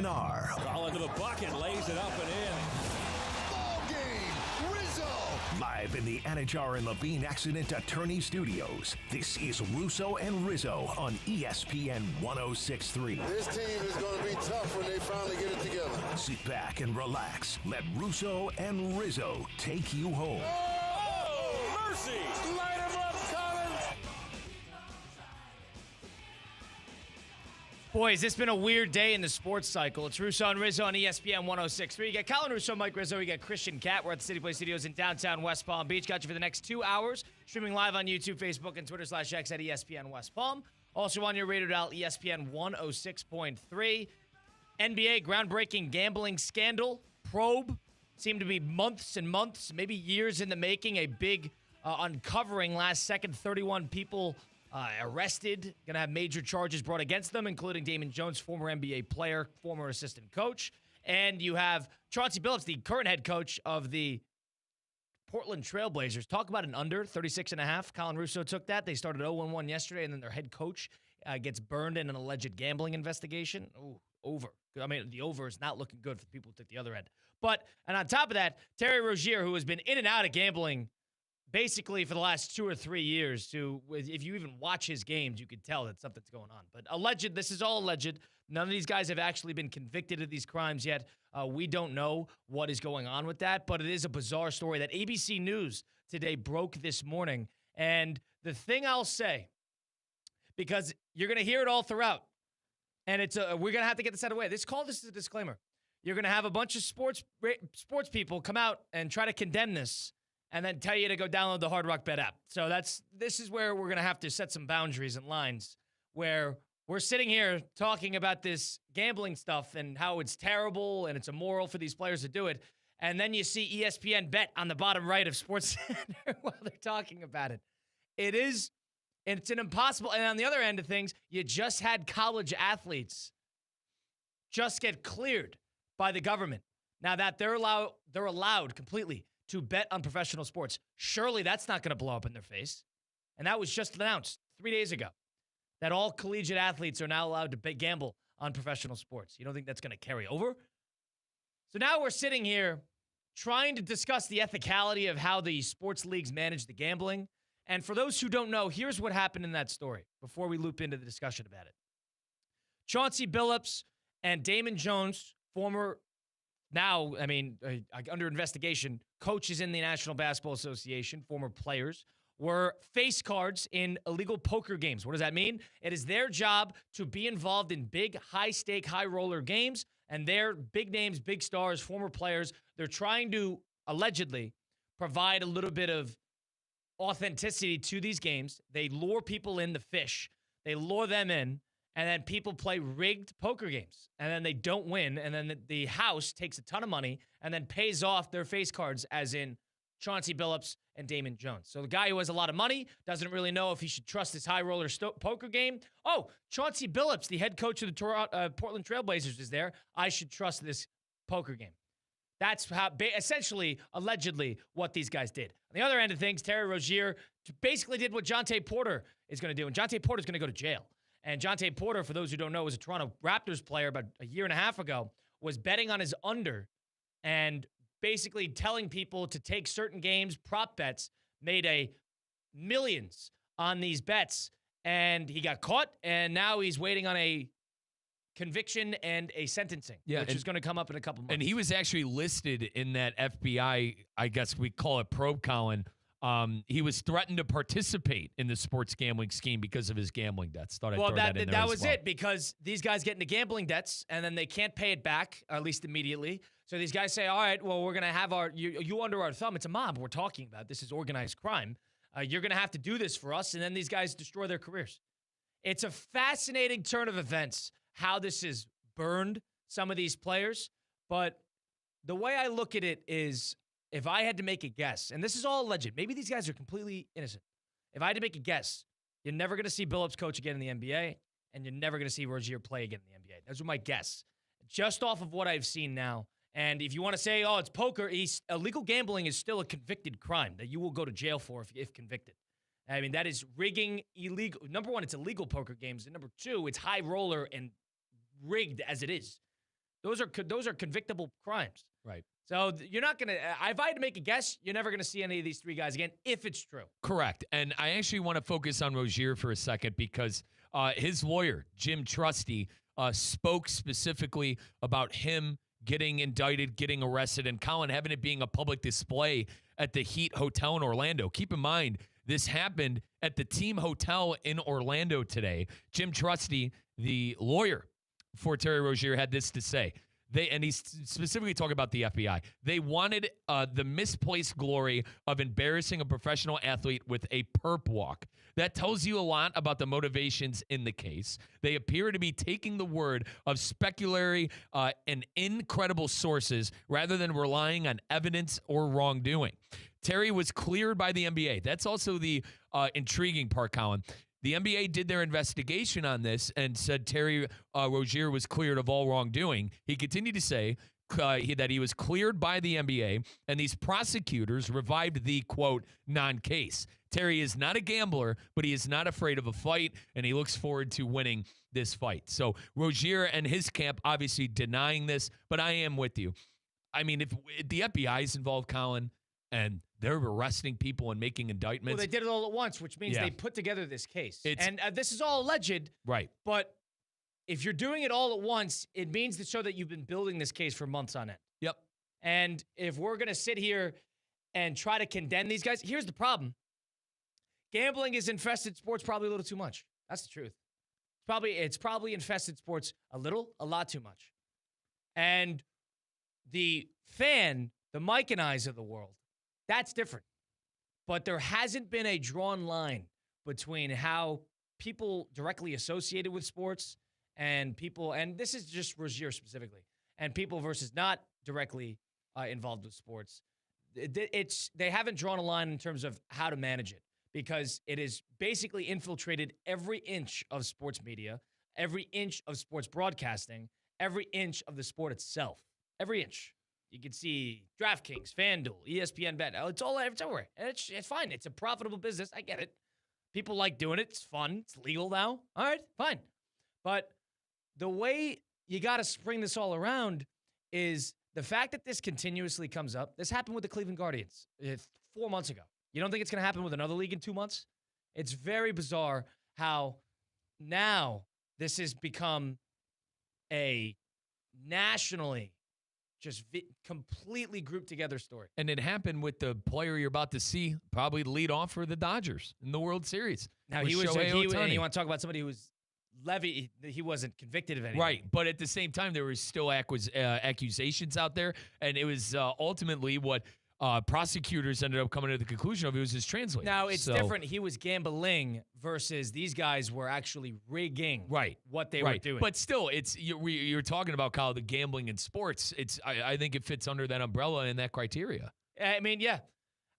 R. Ball into the bucket, lays it up and in. Ball game, Rizzo. Live in the Anajar and Levine Accident Attorney Studios, this is Russo and Rizzo on ESPN 106.3. This team is going to be tough when they finally get it together. Sit back and relax. Let Russo and Rizzo take you home. Oh, mercy! Light him up, Colin. Boys, it's been a weird day in the sports cycle. It's Russo and Rizzo on ESPN 106.3. You got Colin Russo, Mike Rizzo. You got Christian Catt. We're at the City Play Studios in downtown West Palm Beach. Got you for the next 2 hours. Streaming live on YouTube, Facebook, and Twitter/X at ESPN West Palm. Also on your radio dial, ESPN 106.3. NBA groundbreaking gambling scandal probe. Seemed to be months and months, maybe years in the making. A big uncovering last second. 31 people arrested, going to have major charges brought against them, including Damon Jones, former NBA player, former assistant coach. And you have Chauncey Billups, the current head coach of the Portland Trail Blazers. Talk about an under, 36.5. Colin Russo took that. They started 0-1 yesterday, and then their head coach gets burned in an alleged gambling investigation. Ooh, over. I mean, the over is not looking good for people who took the other end. And on top of that, Terry Rozier, who has been in and out of gambling basically for the last 2 or 3 years, if you even watch his games, you could tell that something's going on. But alleged, this is all alleged. None of these guys have actually been convicted of these crimes yet. We don't know what is going on with that, but it is a bizarre story that ABC News today broke this morning. And the thing I'll say, because you're going to hear it all throughout, and we're going to have to get this out of the way. This is a disclaimer. You're going to have a bunch of sports people come out and try to condemn this, and then tell you to go download the Hard Rock Bet app. So this is where we're going to have to set some boundaries and lines, where we're sitting here talking about this gambling stuff and how it's terrible and it's immoral for these players to do it, and then you see ESPN Bet on the bottom right of SportsCenter while they're talking about it. It's an impossible, and on the other end of things, you just had college athletes just get cleared by the government. Now that they're allowed completely to bet on professional sports. Surely that's not going to blow up in their face. And that was just announced 3 days ago, that all collegiate athletes are now allowed to gamble on professional sports. You don't think that's going to carry over? So now we're sitting here trying to discuss the ethicality of how the sports leagues manage the gambling. And for those who don't know, here's what happened in that story before we loop into the discussion about it. Chauncey Billups and Damon Jones, former under investigation, coaches in the National Basketball Association, former players, were face cards in illegal poker games. What does that mean? It is their job to be involved in big, high-stake, high-roller games, and they're big names, big stars, former players. They're trying to, allegedly, provide a little bit of authenticity to these games. They lure people in the fish. They lure them in. And then people play rigged poker games, and then they don't win, and then the house takes a ton of money and then pays off their face cards, as in Chauncey Billups and Damon Jones. So the guy who has a lot of money doesn't really know if he should trust this high-roller poker game. Oh, Chauncey Billups, the head coach of the Portland Trail Blazers, is there. I should trust this poker game. That's how, essentially, allegedly, what these guys did. On the other end of things, Terry Rozier basically did what Jontay Porter is going to do, and Jontay Porter is going to go to jail. And Jontay Porter, for those who don't know, was a Toronto Raptors player about a year and a half ago, was betting on his under and basically telling people to take certain games, prop bets, made millions on these bets, and he got caught, and now he's waiting on a conviction and a sentencing, which is going to come up in a couple months. And he was actually listed in that FBI, I guess we call it probe, Colin. He was threatened to participate in the sports gambling scheme because of his gambling debts. Thought I'd throw that in there that was it, because these guys get into gambling debts and then they can't pay it back, or at least immediately. So these guys say, all right, well, we're going to have you under our thumb. It's a mob we're talking about. This is organized crime. You're going to have to do this for us. And then these guys destroy their careers. It's a fascinating turn of events how this has burned some of these players. But the way I look at it is, if I had to make a guess, and this is all alleged, maybe these guys are completely innocent. If I had to make a guess, you're never going to see Billups coach again in the NBA, and you're never going to see Rozier play again in the NBA. Those are my guess, just off of what I've seen now. And if you want to say, oh, it's poker, illegal gambling is still a convicted crime that you will go to jail for if convicted. I mean, that is rigging illegal. Number one, it's illegal poker games. And number two, it's high roller and rigged as it is. Those are convictable crimes. Right. So you're not going to, if I had to make a guess, you're never going to see any of these three guys again, if it's true. Correct. And I actually want to focus on Rozier for a second because his lawyer, Jim Trusty, spoke specifically about him getting indicted, getting arrested, and Colin, having it being a public display at the Heat Hotel in Orlando. Keep in mind, this happened at the team hotel in Orlando today. Jim Trusty, the lawyer for Terry Rozier, had this to say. And he's specifically talking about the FBI. They wanted the misplaced glory of embarrassing a professional athlete with a perp walk. That tells you a lot about the motivations in the case. They appear to be taking the word of speculary and incredible sources rather than relying on evidence or wrongdoing. Terry was cleared by the NBA. That's also the intriguing part, Colin. The NBA did their investigation on this and said Terry Rozier was cleared of all wrongdoing. He continued to say that he was cleared by the NBA, and these prosecutors revived the, quote, non-case. Terry is not a gambler, but he is not afraid of a fight, and he looks forward to winning this fight. So Rozier and his camp obviously denying this, but I am with you. I mean, if the FBI is involved, Colin, and they're arresting people and making indictments. Well, they did it all at once, which means they put together this case. And this is all alleged. Right. But if you're doing it all at once, it means to show that you've been building this case for months on end. Yep. And if we're going to sit here and try to condemn these guys, here's the problem. Gambling has infested sports probably a little too much. That's the truth. It's probably infested sports a lot too much. And the fan, the Mike and I's of the world, that's different. But there hasn't been a drawn line between how people directly associated with sports and people, and this is just Rozier specifically, and people versus not directly involved with sports. They haven't drawn a line in terms of how to manage it because it has basically infiltrated every inch of sports media, every inch of sports broadcasting, every inch of the sport itself, every inch. You can see DraftKings, FanDuel, ESPN Bet. It's everywhere. And it's fine. It's a profitable business. I get it. People like doing it. It's fun. It's legal now. All right, fine. But the way you got to spring this all around is the fact that this continuously comes up. This happened with the Cleveland Guardians 4 months ago. You don't think it's going to happen with another league in 2 months? It's very bizarre how now this has become a nationally just completely grouped together story. And it happened with the player you're about to see probably lead off for the Dodgers in the World Series. Now, and you want to talk about somebody who was Levy, he wasn't convicted of anything. Right, but at the same time, there was still accusations out there, and it was ultimately what prosecutors ended up coming to the conclusion of. It was his translator. Now, it's different. He was gambling versus these guys were actually rigging what they were doing. But still, you're talking about, Kyle, the gambling in sports. I think it fits under that umbrella and that criteria. I mean, yeah.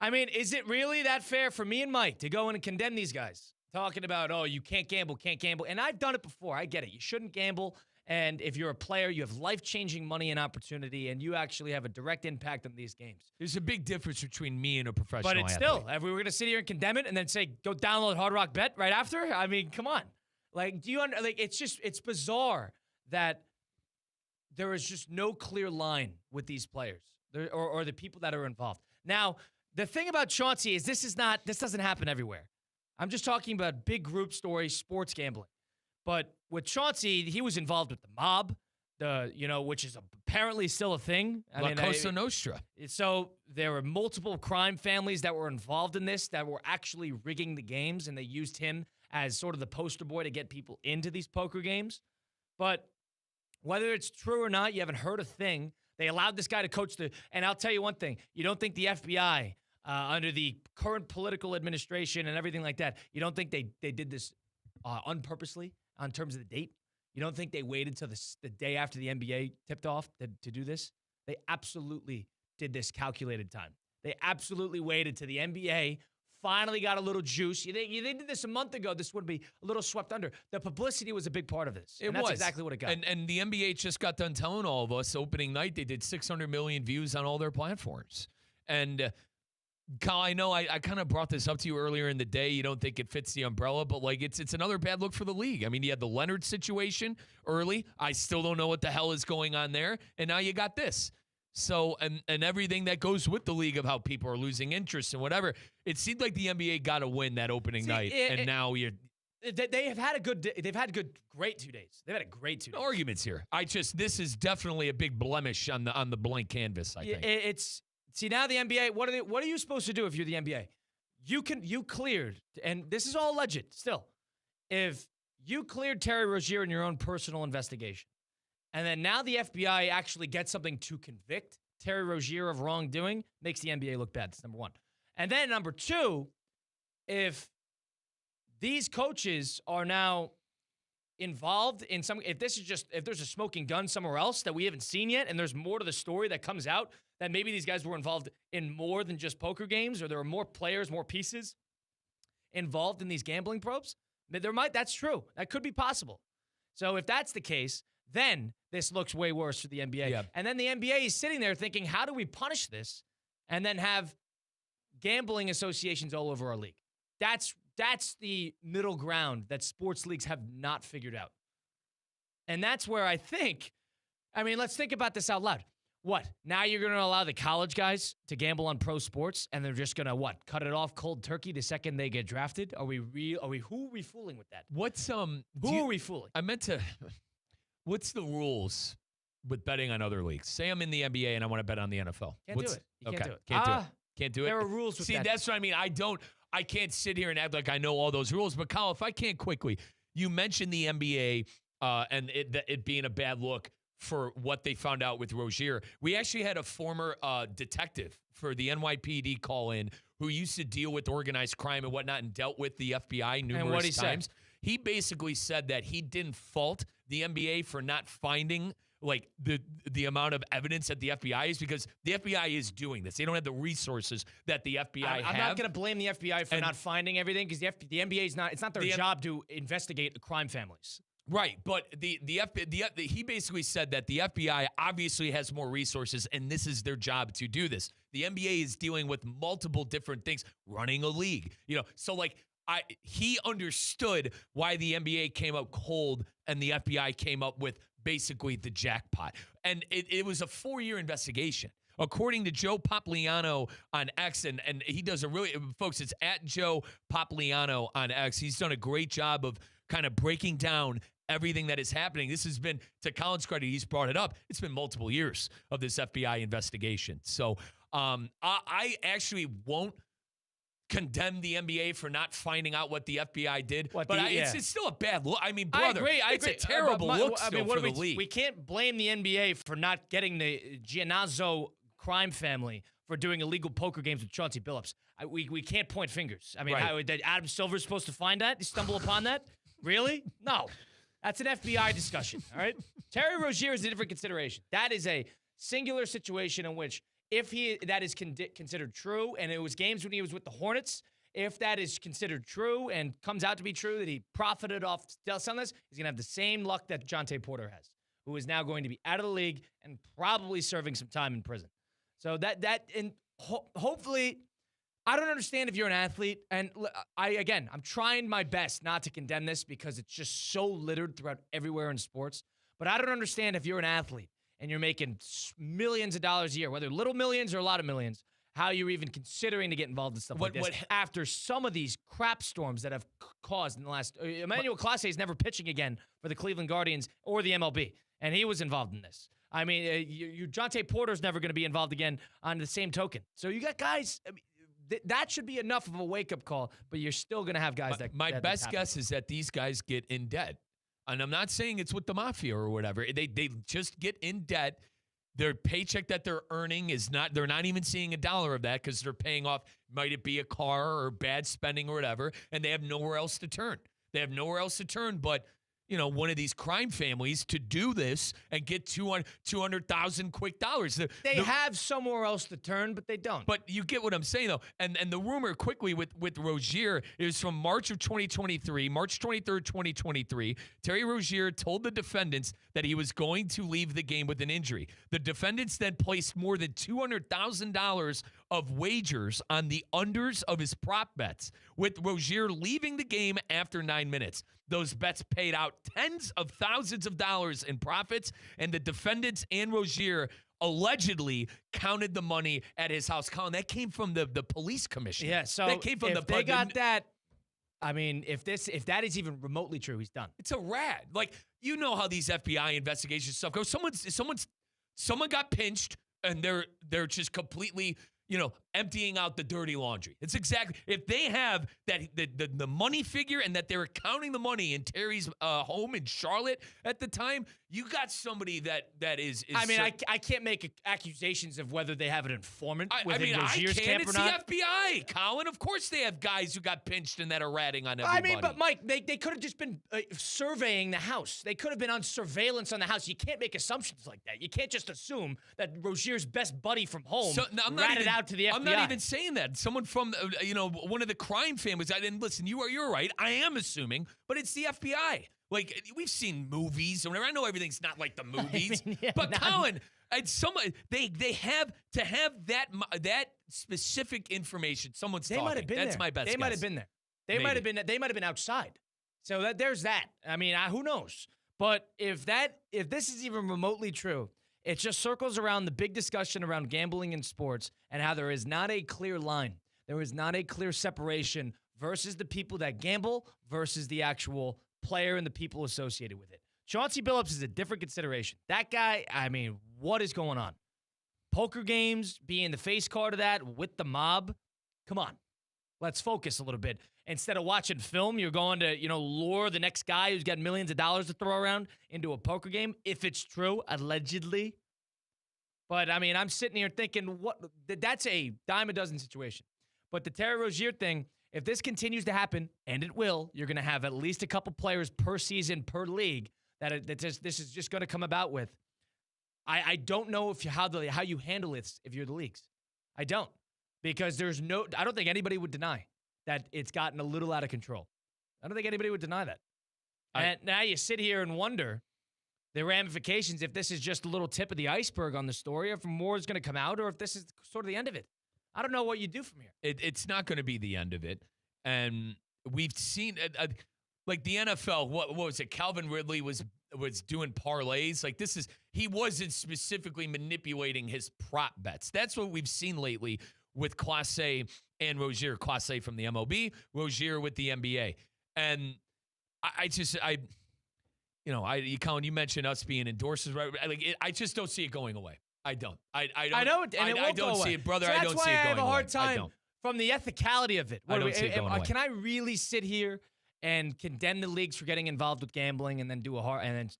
I mean, is it really that fair for me and Mike to go in and condemn these guys? Talking about, oh, you can't gamble. And I've done it before. I get it. You shouldn't gamble. And if you're a player, you have life-changing money and opportunity, and you actually have a direct impact on these games. There's a big difference between me and a professional athlete. But it's still, if we were going to sit here and condemn it and then say, go download Hard Rock Bet right after, I mean, come on. Like, it's bizarre that there is just no clear line with these players or the people that are involved. Now, the thing about Chauncey is this doesn't happen everywhere. I'm just talking about big group stories, sports gambling. But with Chauncey, he was involved with the mob, which is apparently still a thing. La Cosa Nostra. So there were multiple crime families that were involved in this that were actually rigging the games, and they used him as sort of the poster boy to get people into these poker games. But whether it's true or not, you haven't heard a thing. They allowed this guy to coach and I'll tell you one thing. You don't think the FBI, under the current political administration and everything like that, you don't think they did this unpurposely? On terms of the date, you don't think they waited till the day after the NBA tipped off to do this? They absolutely did this calculated time. They absolutely waited till the NBA finally got a little juice. They did this a month ago. This would be a little swept under. The publicity was a big part of this. That's exactly what it got. And the NBA just got done telling all of us opening night they did 600 million views on all their platforms. And Kyle, I know I kind of brought this up to you earlier in the day. You don't think it fits the umbrella, but like it's another bad look for the league. I mean, you had the Leonard situation early. I still don't know what the hell is going on there. And now you got this. So, and everything that goes with the league of how people are losing interest and whatever. It seemed like the NBA got to win that opening night. Now you're. They've had great 2 days. They've had a great 2 days. No arguments here. This is definitely a big blemish on the blank canvas, I think. See, now the NBA, what are you supposed to do if you're the NBA? You cleared, and this is all alleged still. If you cleared Terry Rozier in your own personal investigation, and then now the FBI actually gets something to convict Terry Rozier of wrongdoing, makes the NBA look bad. That's number one. And then number two, if these coaches are now involved in if there's a smoking gun somewhere else that we haven't seen yet, and there's more to the story that comes out, that maybe these guys were involved in more than just poker games, or there are more players, more pieces involved in these gambling probes, that's true. That could be possible. So if that's the case, then this looks way worse for the NBA. Yeah. And then the NBA is sitting there thinking, how do we punish this and then have gambling associations all over our league? That's the middle ground that sports leagues have not figured out. And that's where I think, let's think about this out loud. What? Now you're going to allow the college guys to gamble on pro sports, and they're just going to cut it off cold turkey the second they get drafted? Who are we fooling with that? Who are we fooling? I meant to what's the rules with betting on other leagues? Say I'm in the NBA and I want to bet on the NFL. Can't do it. You can't do it. Can't do it. There are rules with that. See, that's what I mean. I can't sit here and act like I know all those rules. But, Kyle, if I can't quickly, you mentioned the NBA and it being a bad look for what they found out with Rozier. We actually had a former detective for the NYPD call in who used to deal with organized crime and whatnot and dealt with the FBI numerous times. He basically said that he didn't fault the NBA for not finding like the amount of evidence that the FBI is, because the FBI is doing this. They don't have the resources that the FBI have. I'm not going to blame the FBI for not finding everything, because the NBA is not. It's not their job to investigate crime families. Right, but he basically said that the FBI obviously has more resources, and this is their job to do this. The NBA is dealing with multiple different things, running a league, So like, he understood why the NBA came up cold and the FBI came up with basically the jackpot, and it was a 4-year investigation. According to Joe Popliano on X, and he does folks, it's at Joe Popliano on X. He's done a great job of kind of breaking down everything that is happening. This has been, to Colin's credit, he's brought it up. It's been multiple years of this FBI investigation. So I actually won't condemn the NBA for not finding out what the FBI did. It's still a bad look. I mean, brother, I agree. It's a terrible look for the league. We can't blame the NBA for not getting the Giannazzo crime family for doing illegal poker games with Chauncey Billups. We can't point fingers. How did Adam Silver's supposed to find that? Stumble upon that? Really? No. That's an FBI discussion, all right? Terry Rozier is a different consideration. That is a singular situation in which, if that is considered true, and it was games when he was with the Hornets, if that is considered true and comes out to be true, that he profited off selling this, he's going to have the same luck that Jonte Porter has, who is now going to be out of the league and probably serving some time in prison. So hopefully, I don't understand if you're an athlete, and I'm trying my best not to condemn this because it's just so littered throughout everywhere in sports, but I don't understand if you're an athlete and you're making millions of dollars a year, whether little millions or a lot of millions, how you're even considering to get involved in stuff like this after some of these crap storms that have caused in the last. Emmanuel Clase is never pitching again for the Cleveland Guardians or the MLB, and he was involved in this. Jonte Porter's never going to be involved again on the same token. So you got guys. That should be enough of a wake-up call, but you're still going to have guys My best guess is that these guys get in debt. And I'm not saying it's with the mafia or whatever. They just get in debt. Their paycheck that they're earning they're not even seeing a dollar of that because they're paying off, might it be a car or bad spending or whatever, and they have nowhere else to turn. But one of these crime families to do this and get $200,000 quick dollars. They have somewhere else to turn, but they don't. But you get what I'm saying, though. And the rumor quickly with Rozier is from March of 2023, March 23rd, 2023. Terry Rozier told the defendants that he was going to leave the game with an injury. The defendants then placed more than $200,000 of wagers on the unders of his prop bets, with Rozier leaving the game after 9 minutes. Those bets paid out tens of thousands of dollars in profits, and the defendants and Rozier allegedly counted the money at his house. Colin, that came from the police commissioner. Yeah, so that came from if they got that, I mean, if that is even remotely true, he's done. It's a rat. Like, you know how these FBI investigation stuff goes. Someone got pinched, and they're just completely, emptying out the dirty laundry. It's exactly, if they have that the money figure and that they're counting the money in Terry's home in Charlotte at the time, you got somebody that is I mean, I can't make accusations of whether they have an informant within I Rozier's can. camp It's or not. the FBI, Colin. Of course they have guys who got pinched and that are ratting on everybody. I mean, but Mike, they could have just been surveying the house. They could have been on surveillance on the house. You can't make assumptions like that. You can't just assume that Rozier's best buddy from home ratted out to the FBI. I'm not even saying that. Someone from, one of the crime families. And listen, you're right. I am assuming, but it's the FBI. Like, we've seen movies or whatever. I know everything's not like the movies, but Colin, they have to have that specific information. Someone's talking. Might have been That's there. my best They guess. might have been there. They might have been. They might have been outside. So there's that. I mean, who knows? But if this is even remotely true, it just circles around the big discussion around gambling in sports and how there is not a clear line. There is not a clear separation versus the people that gamble versus the actual player and the people associated with it. Chauncey Billups is a different consideration. That guy, I mean, what is going on? Poker games, being the face card of that with the mob. Come on. Let's focus a little bit. Instead of watching film, you're going to, lure the next guy who's got millions of dollars to throw around into a poker game, if it's true, allegedly. But, I mean, I'm sitting here thinking, that's a dime a dozen situation. But the Terry Rozier thing, if this continues to happen, and it will, you're going to have at least a couple players per season, per league, that this is just going to come about with. I don't know how you handle it if you're the leagues. I don't. Because I don't think anybody would deny that it's gotten a little out of control. I don't think anybody would deny that. And now you sit here and wonder the ramifications, if this is just a little tip of the iceberg on the story, or if more is going to come out, or if this is sort of the end of it. I don't know what you do from here. It's not going to be the end of it. And we've seen, like the NFL, what was it? Calvin Ridley was doing parlays. Like he wasn't specifically manipulating his prop bets. That's what we've seen lately with Clase and Rozier. Clase from the MLB, Rozier with the NBA. And Colin, you mentioned us being endorsers, right? I just don't see it going away. I don't. I know it, and it won't go away. See it, brother. So I don't see it going away. That's why I have a hard time from the ethicality of it. I don't see it going away. Can I really sit here and condemn the leagues for getting involved with gambling and then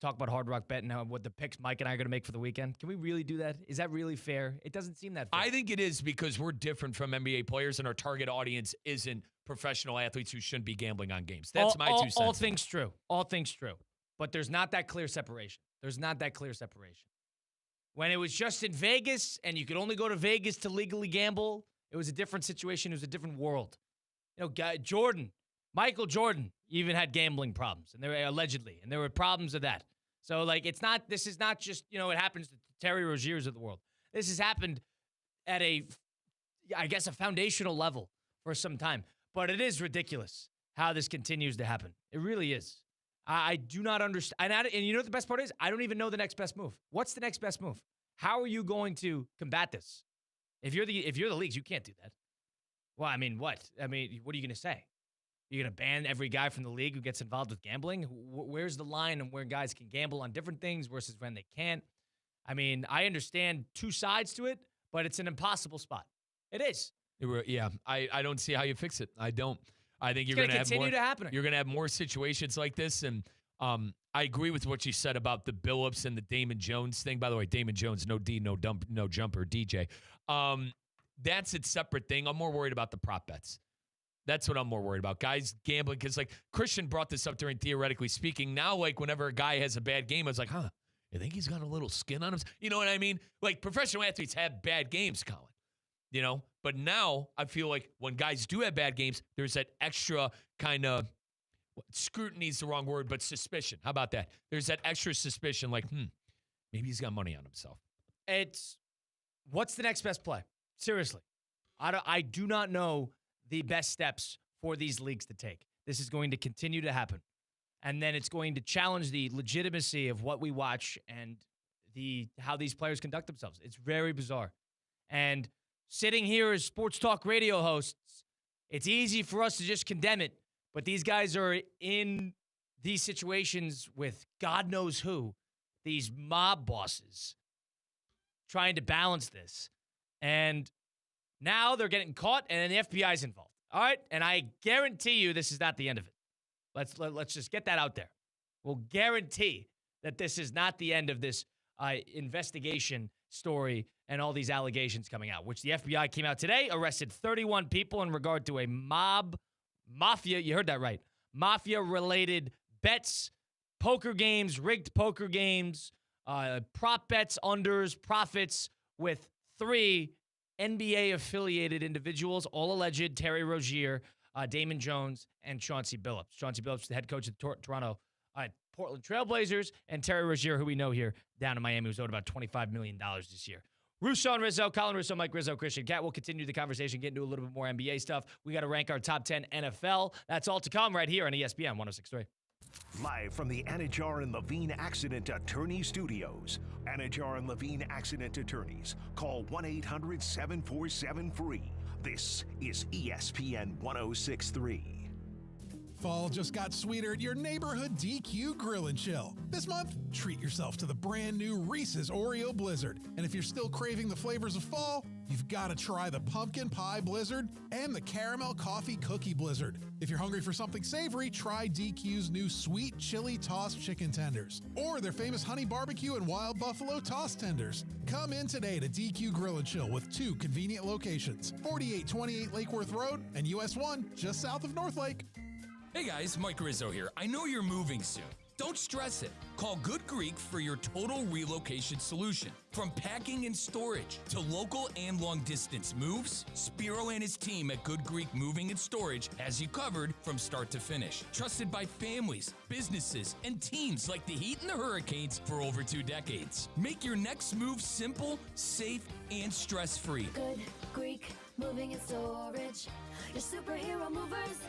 talk about Hard Rock Bet and what the picks Mike and I are going to make for the weekend? Can we really do that? Is that really fair? It doesn't seem that fair. I think it is, because we're different from NBA players, and our target audience isn't professional athletes who shouldn't be gambling on games. That's my 2 cents. All things true. All things true. But there's not that clear separation. When it was just in Vegas and you could only go to Vegas to legally gamble, it was a different situation. It was a different world. Michael Jordan even had gambling problems, and there were problems of that. So, this is not just, it happens to Terry Rozier's of the world. This has happened at a foundational level for some time. But it is ridiculous how this continues to happen. It really is. I do not understand. And you know what the best part is? I don't even know the next best move. What's the next best move? How are you going to combat this? If you're the leagues, you can't do that. Well, I mean, what? What are you going to say? You're going to ban every guy from the league who gets involved with gambling? Where's the line on where guys can gamble on different things versus when they can't? I mean, I understand two sides to it, but it's an impossible spot. It is. Yeah, I don't see how you fix it. I don't. I think you're going to continue to happen. You're going to have more situations like this, and I agree with what you said about the Billups and the Damon Jones thing. By the way, Damon Jones, no D, no jumper, DJ. That's a separate thing. I'm more worried about the prop bets. That's what I'm more worried about. Guys gambling, because Christian brought this up during Theoretically Speaking. Now, whenever a guy has a bad game, I was like, you think he's got a little skin on him? You know what I mean? Professional athletes have bad games, Colin. But now I feel like when guys do have bad games, there's that extra kind of scrutiny is the wrong word, but suspicion. How about that? There's that extra suspicion, maybe he's got money on himself. What's the next best play? Seriously. I do not know the best steps for these leagues to take. This is going to continue to happen. And then it's going to challenge the legitimacy of what we watch and how these players conduct themselves. It's very bizarre. And sitting here as sports talk radio hosts, it's easy for us to just condemn it. But these guys are in these situations with God knows who, these mob bosses, trying to balance this. And now they're getting caught, and the FBI's involved. All right? And I guarantee you this is not the end of it. Let's just get that out there. We'll guarantee that this is not the end of this investigation story and all these allegations coming out, which the FBI came out today, arrested 31 people in regard to a mafia, you heard that right, mafia-related bets, poker games, rigged poker games, prop bets, unders, profits with 3 NBA-affiliated individuals, all alleged: Terry Rozier, Damon Jones, and Chauncey Billups. Chauncey Billups, the head coach of the Portland Trailblazers, and Terry Rozier, who we know here down in Miami, who's owed about $25 million this year. Russo and Rizzo, Colin Russo, Mike Rizzo, Christian Cat. We'll continue the conversation, get into a little bit more NBA stuff. We got to rank our top 10 NFL. That's all to come right here on ESPN 106.3. Live from the Anajar and Levine Accident Attorney Studios. Anajar and Levine Accident Attorneys. Call 1-800-747-FREE. This is ESPN 106.3. Fall just got sweeter at your neighborhood DQ Grill and Chill. This month, treat yourself to the brand new Reese's Oreo Blizzard. And if you're still craving the flavors of fall, you've got to try the Pumpkin Pie Blizzard and the Caramel Coffee Cookie Blizzard. If you're hungry for something savory, try DQ's new Sweet Chili Tossed Chicken Tenders or their famous Honey Barbecue and Wild Buffalo Tossed Tenders. Come in today to DQ Grill and Chill with 2 convenient locations, 4828 Lake Worth Road and US 1 just south of North Lake. Hey guys, Mike Rizzo here. I know you're moving soon. Don't stress it. Call Good Greek for your total relocation solution. From packing and storage to local and long distance moves, Spiro and his team at Good Greek Moving and Storage has you covered from start to finish. Trusted by families, businesses, and teams like the Heat and the Hurricanes for over 2 decades. Make your next move simple, safe, and stress-free. Good Greek Moving and Storage. Your superhero movers.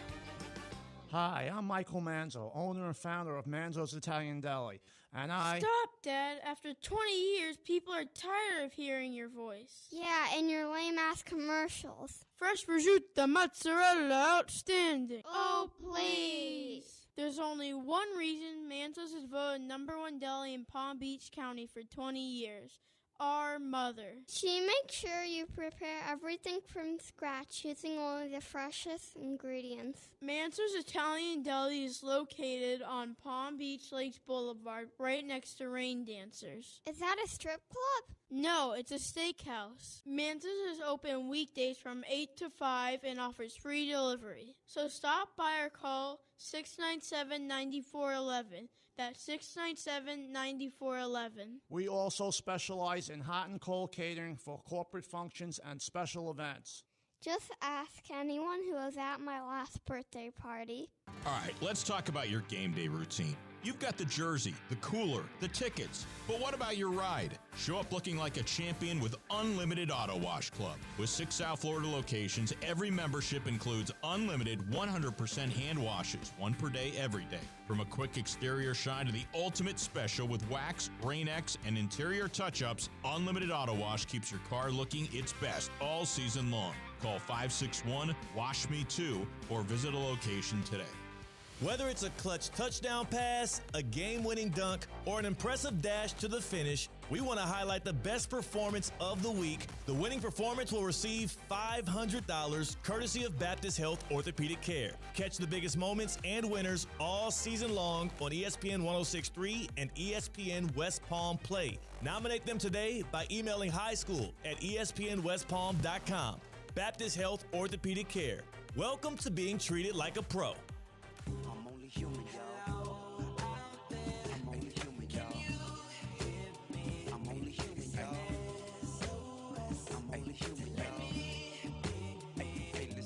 Hi, I'm Michael Manzo, owner and founder of Manzo's Italian Deli, and Stop, Dad. After 20 years, people are tired of hearing your voice. Yeah, and your lame-ass commercials. Fresh prosciutto, mozzarella, outstanding. Oh, please. There's only one reason Manzo's is voted #1 deli in Palm Beach County for 20 years. Our mother. She makes sure you prepare everything from scratch using only the freshest ingredients. Manzo's Italian Deli is located on Palm Beach Lakes Boulevard, right next to Rain Dancers. Is that a strip club? No, it's a steakhouse. Manzo's is open weekdays from 8 to 5 and offers free delivery. So stop by or call 697-9411. That's 697-9411. we also specialize in hot and cold catering for corporate functions and special events. Just ask anyone who was at my last birthday party. All right, let's talk about your game day routine. You've got the jersey, the cooler, the tickets, but what about your ride? Show up looking like a champion with Unlimited Auto Wash Club. With 6 South Florida locations, every membership includes unlimited 100% hand washes, 1 per day, every day. From a quick exterior shine to the ultimate special with wax, Rain-X, and interior touch-ups, Unlimited Auto Wash keeps your car looking its best all season long. Call 561-WASH-ME-TOO or visit a location today. Whether it's a clutch touchdown pass, a game-winning dunk, or an impressive dash to the finish, we want to highlight the best performance of the week. The winning performance will receive $500 courtesy of Baptist Health Orthopedic Care. Catch the biggest moments and winners all season long on ESPN 106.3 and ESPN West Palm Play. Nominate them today by emailing highschool@espnwestpalm.com. Baptist Health Orthopedic Care. Welcome to being treated like a pro. I'm only human, y'all. I'm only human, y'all. I'm only human, y'all. I'm only human,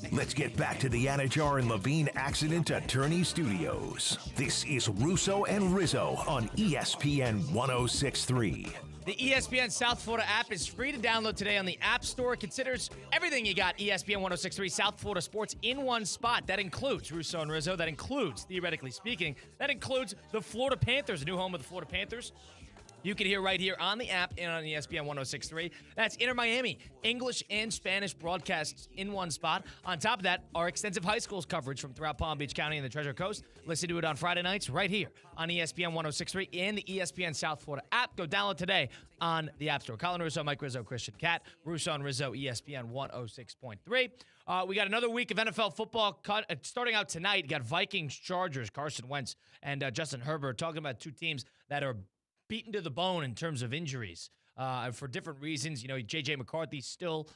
y'all. Let's get back to the Anajar and Levine Accident Attorney Studios. This is Russo and Rizzo on ESPN 106.3. The ESPN South Florida app is free to download today on the App Store. It considers everything you got ESPN 1063 South Florida sports in one spot. That includes Russo and Rizzo. That includes, theoretically speaking, that includes the Florida Panthers, a new home of the Florida Panthers. You can hear right here on the app and on ESPN 1063. That's Inter Miami, English and Spanish broadcasts in one spot. On top of that, our extensive high schools coverage from throughout Palm Beach County and the Treasure Coast. Listen to it on Friday nights right here on ESPN 1063 and the ESPN South Florida app. Go download today on the App Store. Colin Russo, Mike Rizzo, Christian Cat, Russo and Rizzo, ESPN 106.3. We got another week of NFL football starting out tonight. You got Vikings, Chargers, Carson Wentz, and Justin Herbert talking about two teams that are beaten to the bone in terms of injuries for different reasons. You know, J.J. McCarthy still,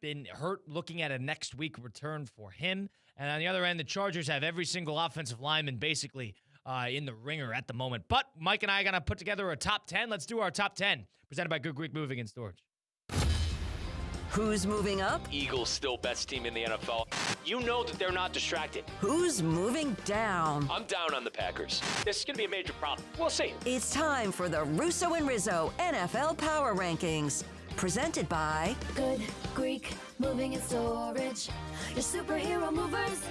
been hurt, looking at a next week return for him. And on the other end, the Chargers have every single offensive lineman basically in the ringer at the moment. But Mike and I are going to put together a top 10. Let's do our top 10, presented by Good Greek Moving and Storage. Who's moving up? Eagles still best team in the NFL. You know that they're not distracted. Who's moving down? I'm down on the Packers. This is going to be a major problem. We'll see. It's time for the Russo and Rizzo NFL Power Rankings, presented by Good Greek Moving and Storage. Your superhero movers.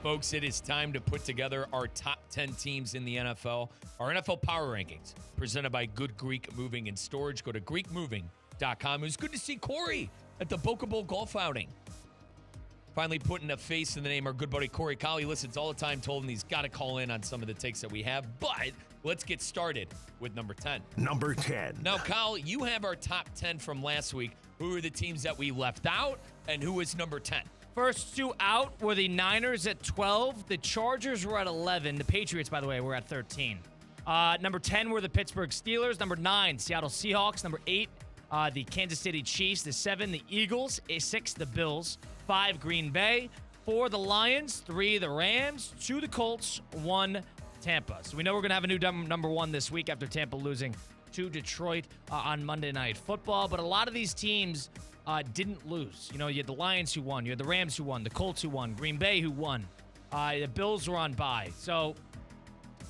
Folks, it is time to put together our top 10 teams in the NFL, our NFL Power Rankings, presented by Good Greek Moving and Storage. Go to GreekMoving.com. It was good to see Corey at the Boca Bowl golf outing. Finally putting a face in the name. Our good buddy Corey Colley listens all the time, told him he's got to call in on some of the takes that we have. But let's get started with number 10. Number 10. Now, Kyle, you have our top 10 from last week. Who are the teams that we left out, and who is number 10? First two out were the Niners at 12. The Chargers were at 11. The Patriots, by the way, were at 13. Number 10 were the Pittsburgh Steelers. Number 9, Seattle Seahawks. Number 8, the Kansas City Chiefs. The 7, the Eagles. 6, the Bills. 5, Green Bay. 4, the Lions. 3, the Rams. 2, the Colts. 1, Tampa. So we know we're going to have a new number 1 this week after Tampa losing to Detroit on Monday Night Football. But a lot of these teams didn't lose. You know, you had the Lions who won. You had the Rams who won. The Colts who won. Green Bay who won. The Bills were on bye. So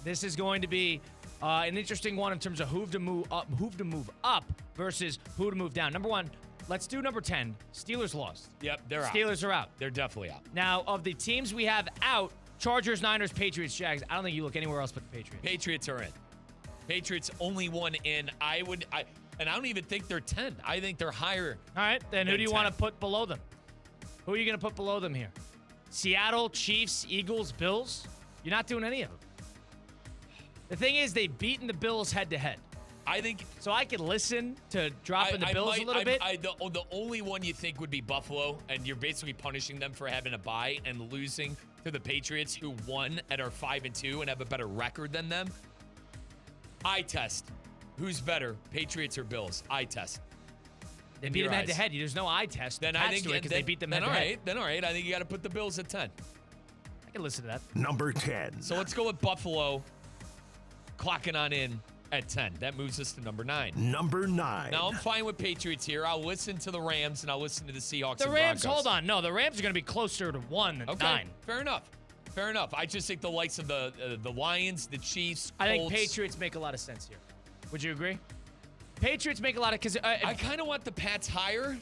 this is going to be an interesting one in terms of who to move up versus who to move down. Number 1, let's do number 10. Steelers lost. Yep, they're out. Steelers are out. They're definitely out. Now, of the teams we have out, Chargers, Niners, Patriots, Jags, I don't think you look anywhere else but the Patriots. Patriots are in. Patriots only one in. And I don't even think they're 10. I think they're higher. All right, then who do you 10. want to put below them? Who are you going to put below them here? Seattle, Chiefs, Eagles, Bills? You're not doing any of them. The thing is, they've beaten the Bills head-to-head. I think so. I could listen to dropping the Bills a little bit. The only one you think would be Buffalo, and you're basically punishing them for having a bye and losing to the Patriots, who won and are 5-2 and have a better record than them. Eye test. Who's better, Patriots or Bills? Eye test. They beat them head-to-head. There's no eye test. Then I think because they beat them head-to-head. Then all right. I think you got to put the Bills at 10. I can listen to that. Number 10. So let's go with Buffalo clocking on in at 10. That moves us to number 9. Number 9. Now, I'm fine with Patriots here. I'll listen to the Rams, and I'll listen to the Seahawks The and Rams, Broncos. hold on. No, the Rams are going to be closer to 1 than 9. Fair enough. I just think the likes of the Lions, the Chiefs, Colts. I think Patriots make a lot of sense here. Would you agree? Patriots make a lot of because I kind of want the Pats higher.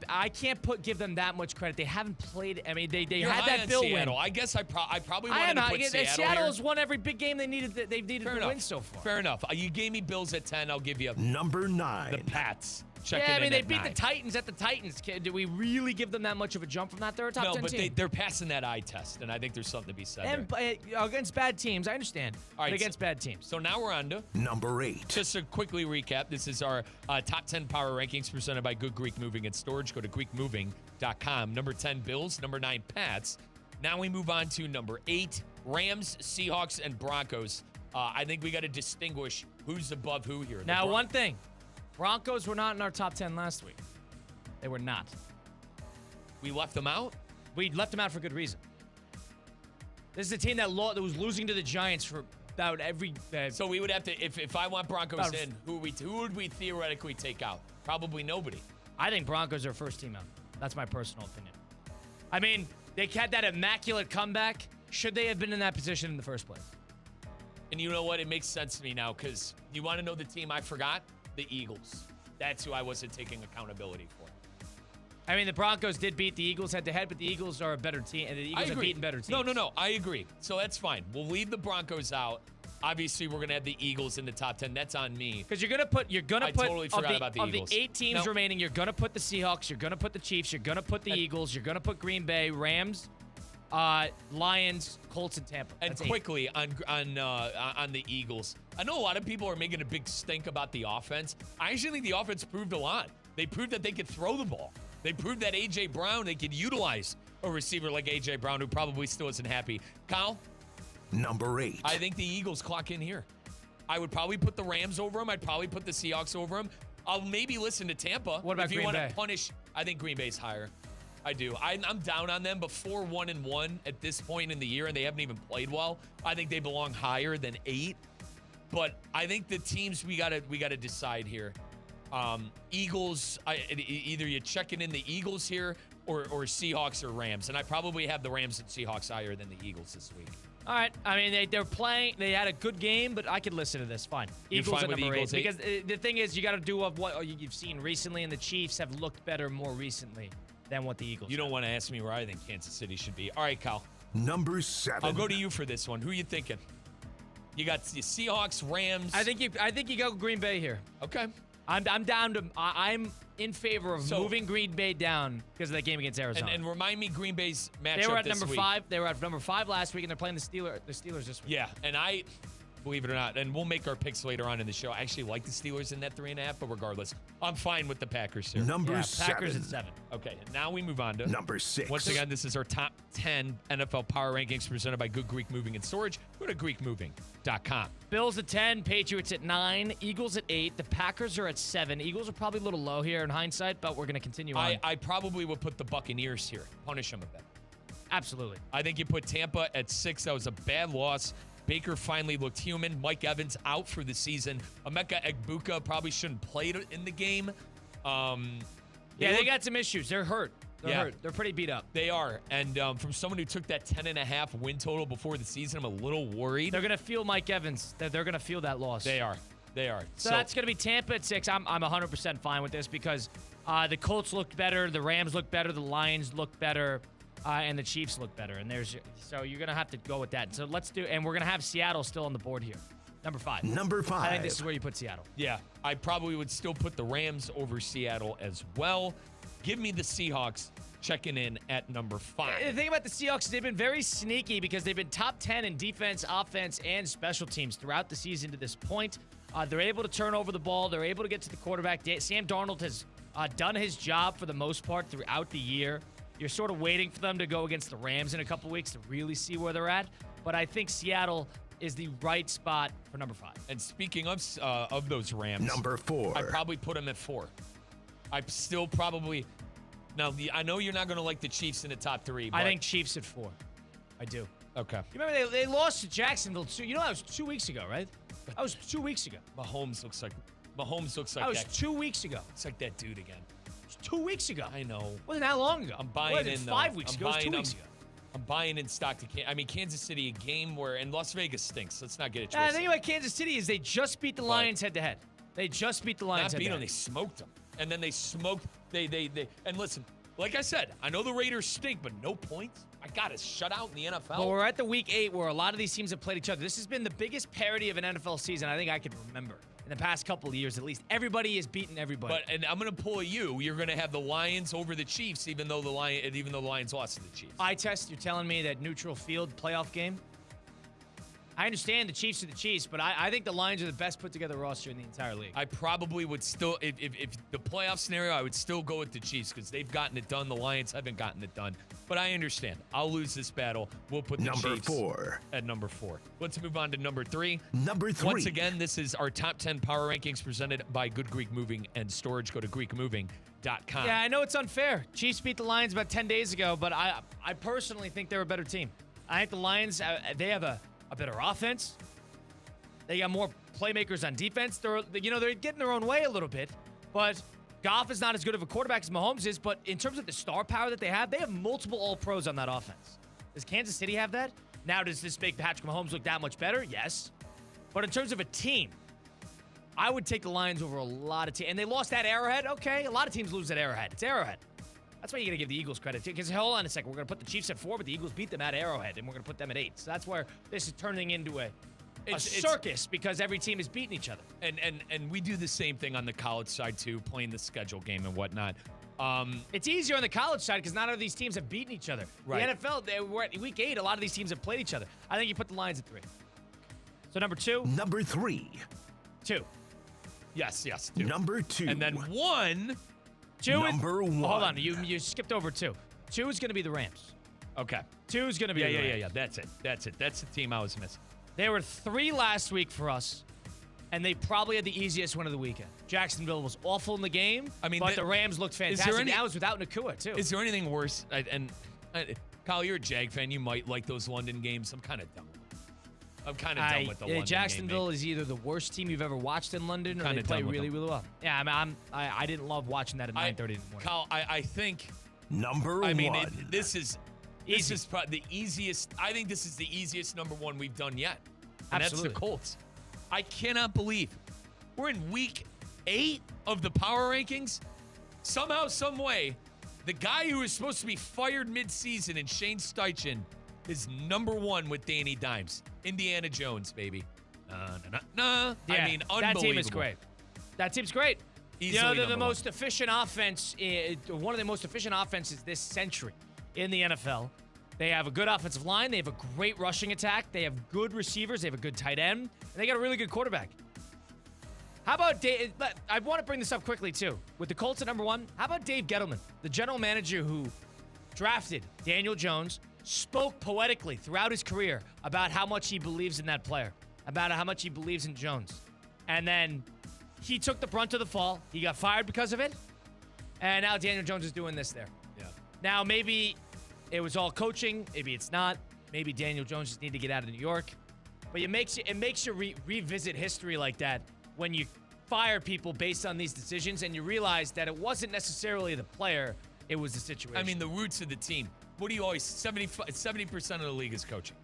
I can't give them that much credit. They haven't played. I mean, they You're had high that on Bill Seattle. win. I guess I probably wanted to put Seattle Seattle here. has won every big game they needed. They've needed to win so far. Fair enough. You gave me Bills at 10. I'll give you Number 9. the Pats. Yeah, I mean, they beat the Titans at the Titans. Do we really give them that much of a jump from that? They're a top 10 team. No, but they're passing that eye test, and I think there's something to be said and against bad teams, I understand. All right, but against bad teams. So now we're on to Number 8. Just to quickly recap, this is our top 10 power rankings presented by Good Greek Moving and Storage. Go to GreekMoving.com. Number 10, Bills. Number 9, Pats. Now we move on to number 8, Rams, Seahawks, and Broncos. I think we got to distinguish who's above who here. Now, one thing. Broncos were not in our top 10 last week. They were not. We left them out? We left them out for good reason. This is a team that was losing to the Giants for about every... so we would have to... If I want Broncos in, who would we theoretically take out? Probably nobody. I think Broncos are first team out. That's my personal opinion. I mean, they had that immaculate comeback. Should they have been in that position in the first place? And you know what? It makes sense to me now because you want to know the team I forgot? The Eagles. That's who I wasn't taking accountability for. I mean, the Broncos did beat the Eagles head-to-head, but the Eagles are a better team, and the Eagles have beaten better teams. No. I agree. So that's fine. We'll leave the Broncos out. Obviously, we're gonna have the Eagles in the top 10. That's on me. Because you're gonna put totally forgot about the of Eagles. the 8 teams remaining. You're gonna put the Seahawks. You're gonna put the Chiefs. You're gonna put the Eagles. You're gonna put Green Bay, Rams, Lions, Colts, and Tampa. And That's quickly on the Eagles, I know a lot of people are making a big stink about the offense. I actually think the offense proved a lot. They proved that they could throw the ball. They proved that A.J. Brown, they could utilize a receiver like A.J. Brown, who probably still isn't happy. Kyle? Number 8. I think the Eagles clock in here. I would probably put the Rams over them. I'd probably put the Seahawks over them. I'll maybe listen to Tampa. What about if you Green want Bay? to punish, I think Green Bay's higher. I do. I'm down on them, but 4-1-1 at this point in the year, and they haven't even played well. I think they belong higher than 8. But I think the teams we gotta decide here. Eagles. Either you're checking in the Eagles here or Seahawks or Rams, and I probably have the Rams and Seahawks higher than the Eagles this week. All right. I mean, they're playing. They had a good game, but I could listen to this. Fine. Eagles at number 8. Because the thing is, you got to do of what you've seen recently, and the Chiefs have looked better more recently than what the Eagles. You don't want to ask me where I think Kansas City should be. All right, Kyle. Number 7. I'll go to you for this one. Who are you thinking? You got the Seahawks, Rams. I think you go Green Bay here. Okay. I'm down to. I'm in favor of moving Green Bay down because of that game against Arizona. And remind me Green Bay's matchup. They were at this number week. 5. They were at number 5 last week, and they're playing the Steelers this week. Yeah, and I, believe it or not, and we'll make our picks later on in the show. I actually like the Steelers in that 3.5, but regardless, I'm fine with the Packers here. Number 7. Packers at 7. Okay, and now we move on to number 6. Once again, this is our top 10 NFL power rankings presented by Good Greek Moving and Storage. Go to GreekMoving.com. Bills at 10, Patriots at 9, Eagles at 8. The Packers are at 7. Eagles are probably a little low here in hindsight, but we're going to continue on. I probably would put the Buccaneers here. Punish them a bit. Absolutely. I think you put Tampa at 6. That was a bad loss. Baker finally looked human. Mike Evans out for the season. Emeka Egbuka probably shouldn't play in the game. They got some issues. They're hurt. They're hurt. They're pretty beat up. They are. And from someone who took that 10.5 win total before the season, I'm a little worried. They're going to feel Mike Evans. They're going to feel that loss. They are. So that's going to be Tampa at 6. I'm 100% fine with this because the Colts looked better, the Rams looked better, the Lions looked better, and the Chiefs looked better. And so you're going to have to go with that. So and we're going to have Seattle still on the board here. Number 5. Number 5. I think this is where you put Seattle. Yeah, I probably would still put the Rams over Seattle as well. Give me the Seahawks checking in at number 5. The thing about the Seahawks is they've been very sneaky because they've been top 10 in defense, offense, and special teams throughout the season to this point. They're able to turn over the ball. They're able to get to the quarterback. Sam Darnold has done his job for the most part throughout the year. You're sort of waiting for them to go against the Rams in a couple weeks to really see where they're at. But I think Seattle is the right spot for number 5. And speaking of those Rams, number 4. I probably put them at 4. I'm still probably now. I know you're not going to like the Chiefs in the top 3. But I think Chiefs at 4. I do. Okay. You remember they lost to Jacksonville too? You know that was 2 weeks ago, right? That was 2 weeks ago. Mahomes looks like that was 2 weeks ago. It's like that dude again. It was 2 weeks ago. I know. Wasn't that long ago? I'm buying in. 5 weeks ago. It was 2 weeks ago. I'm buying in stock to Kansas City, a game where, and Las Vegas stinks. Let's not get it The twisted. thing about Kansas City is they just beat the Lions head-to-head. They just beat the Lions head-to-head. Not beat them, they smoked them. And then they smoked, and listen, like I said, I know the Raiders stink, but no points. I got a shutout in the NFL. But we're at the week 8 where a lot of these teams have played each other. This has been the biggest parity of an NFL season I think I can remember. In the past couple of years, at least, everybody has beaten everybody. And I'm going to pull you. You're going to have the Lions over the Chiefs, even though the Lions lost to the Chiefs. Eye test, you're telling me that neutral field playoff game? I understand the Chiefs are the Chiefs, but I think the Lions are the best put together roster in the entire league. I probably would still, if the playoff scenario, I would still go with the Chiefs because they've gotten it done. The Lions haven't gotten it done. But I understand. I'll lose this battle. We'll put the Chiefs at number 4. Let's move on to number 3. Number 3. Once again, this is our top 10 power rankings presented by Good Greek Moving and Storage. Go to GreekMoving.com. Yeah, I know it's unfair. Chiefs beat the Lions about 10 days ago, but I personally think they're a better team. I think the Lions, they have a better offense. They got more playmakers on defense. They're getting their own way a little bit, but Goff is not as good of a quarterback as Mahomes is, but in terms of the star power that they have multiple All-Pros on that offense. Does Kansas City have that? Now, does this make Patrick Mahomes look that much better? Yes. But in terms of a team, I would take the Lions over a lot of teams. And they lost at Arrowhead. Okay, a lot of teams lose at Arrowhead. It's Arrowhead. That's why you got to give the Eagles credit, too. Because hold on a second. We're going to put the Chiefs at 4, but the Eagles beat them at Arrowhead, and we're going to put them at 8. So that's where this is turning into a circus because every team is beating each other. And we do the same thing on the college side, too, playing the schedule game and whatnot. It's easier on the college side because not all of these teams have beaten each other. Right. The NFL, we're at week 8. A lot of these teams have played each other. I think you put the Lions at 3. So number 2? Number 3. 2. Yes, 2. Number 2. And then 1. 2 Number 1. Hold on, you skipped over 2. 2 is going to be the Rams. Okay. 2 is going to be the Rams. Yeah. That's it. That's the team I was missing. They were 3 last week for us, and they probably had the easiest win of the weekend. Jacksonville was awful in the game, but the Rams looked fantastic. That was without Nakua, too. Is there anything worse? Kyle, you're a Jag fan. You might like those London games. I'm kind of done. I'm kind of done with the London Jacksonville game, is either the worst team you've ever watched in London, or they play really, really well. Yeah, I didn't love watching that at 9:30 in the morning. Kyle, I think number 1. This is probably the easiest. I think this is the easiest number 1 we've done yet. And Absolutely. That's the Colts. I cannot believe we're in week 8 of the power rankings. Somehow, some way, the guy who is supposed to be fired midseason in Shane Steichen is number 1 with Danny Dimes. Indiana Jones, baby. Yeah, I mean, unbelievable. That team is great. That team's great. Easily they're the number most efficient offense, one of the most efficient offenses this century in the NFL. They have a good offensive line. They have a great rushing attack. They have good receivers. They have a good tight end. And they got a really good quarterback. How about Dave? I want to bring this up quickly, too. With the Colts at number 1, how about Dave Gettleman, the general manager who drafted Daniel Jones, spoke poetically throughout his career about how much he believes in that player, about how much he believes in Jones. And then he took the brunt of the fall. He got fired because of it. And now Daniel Jones is doing this there. Yeah. Now, maybe it was all coaching. Maybe it's not. Maybe Daniel Jones just need to get out of New York. But it makes you revisit history like that when you fire people based on these decisions and you realize that it wasn't necessarily the player, it was the situation. I mean, the roots of the team. What do you always 70% of the league is coaching.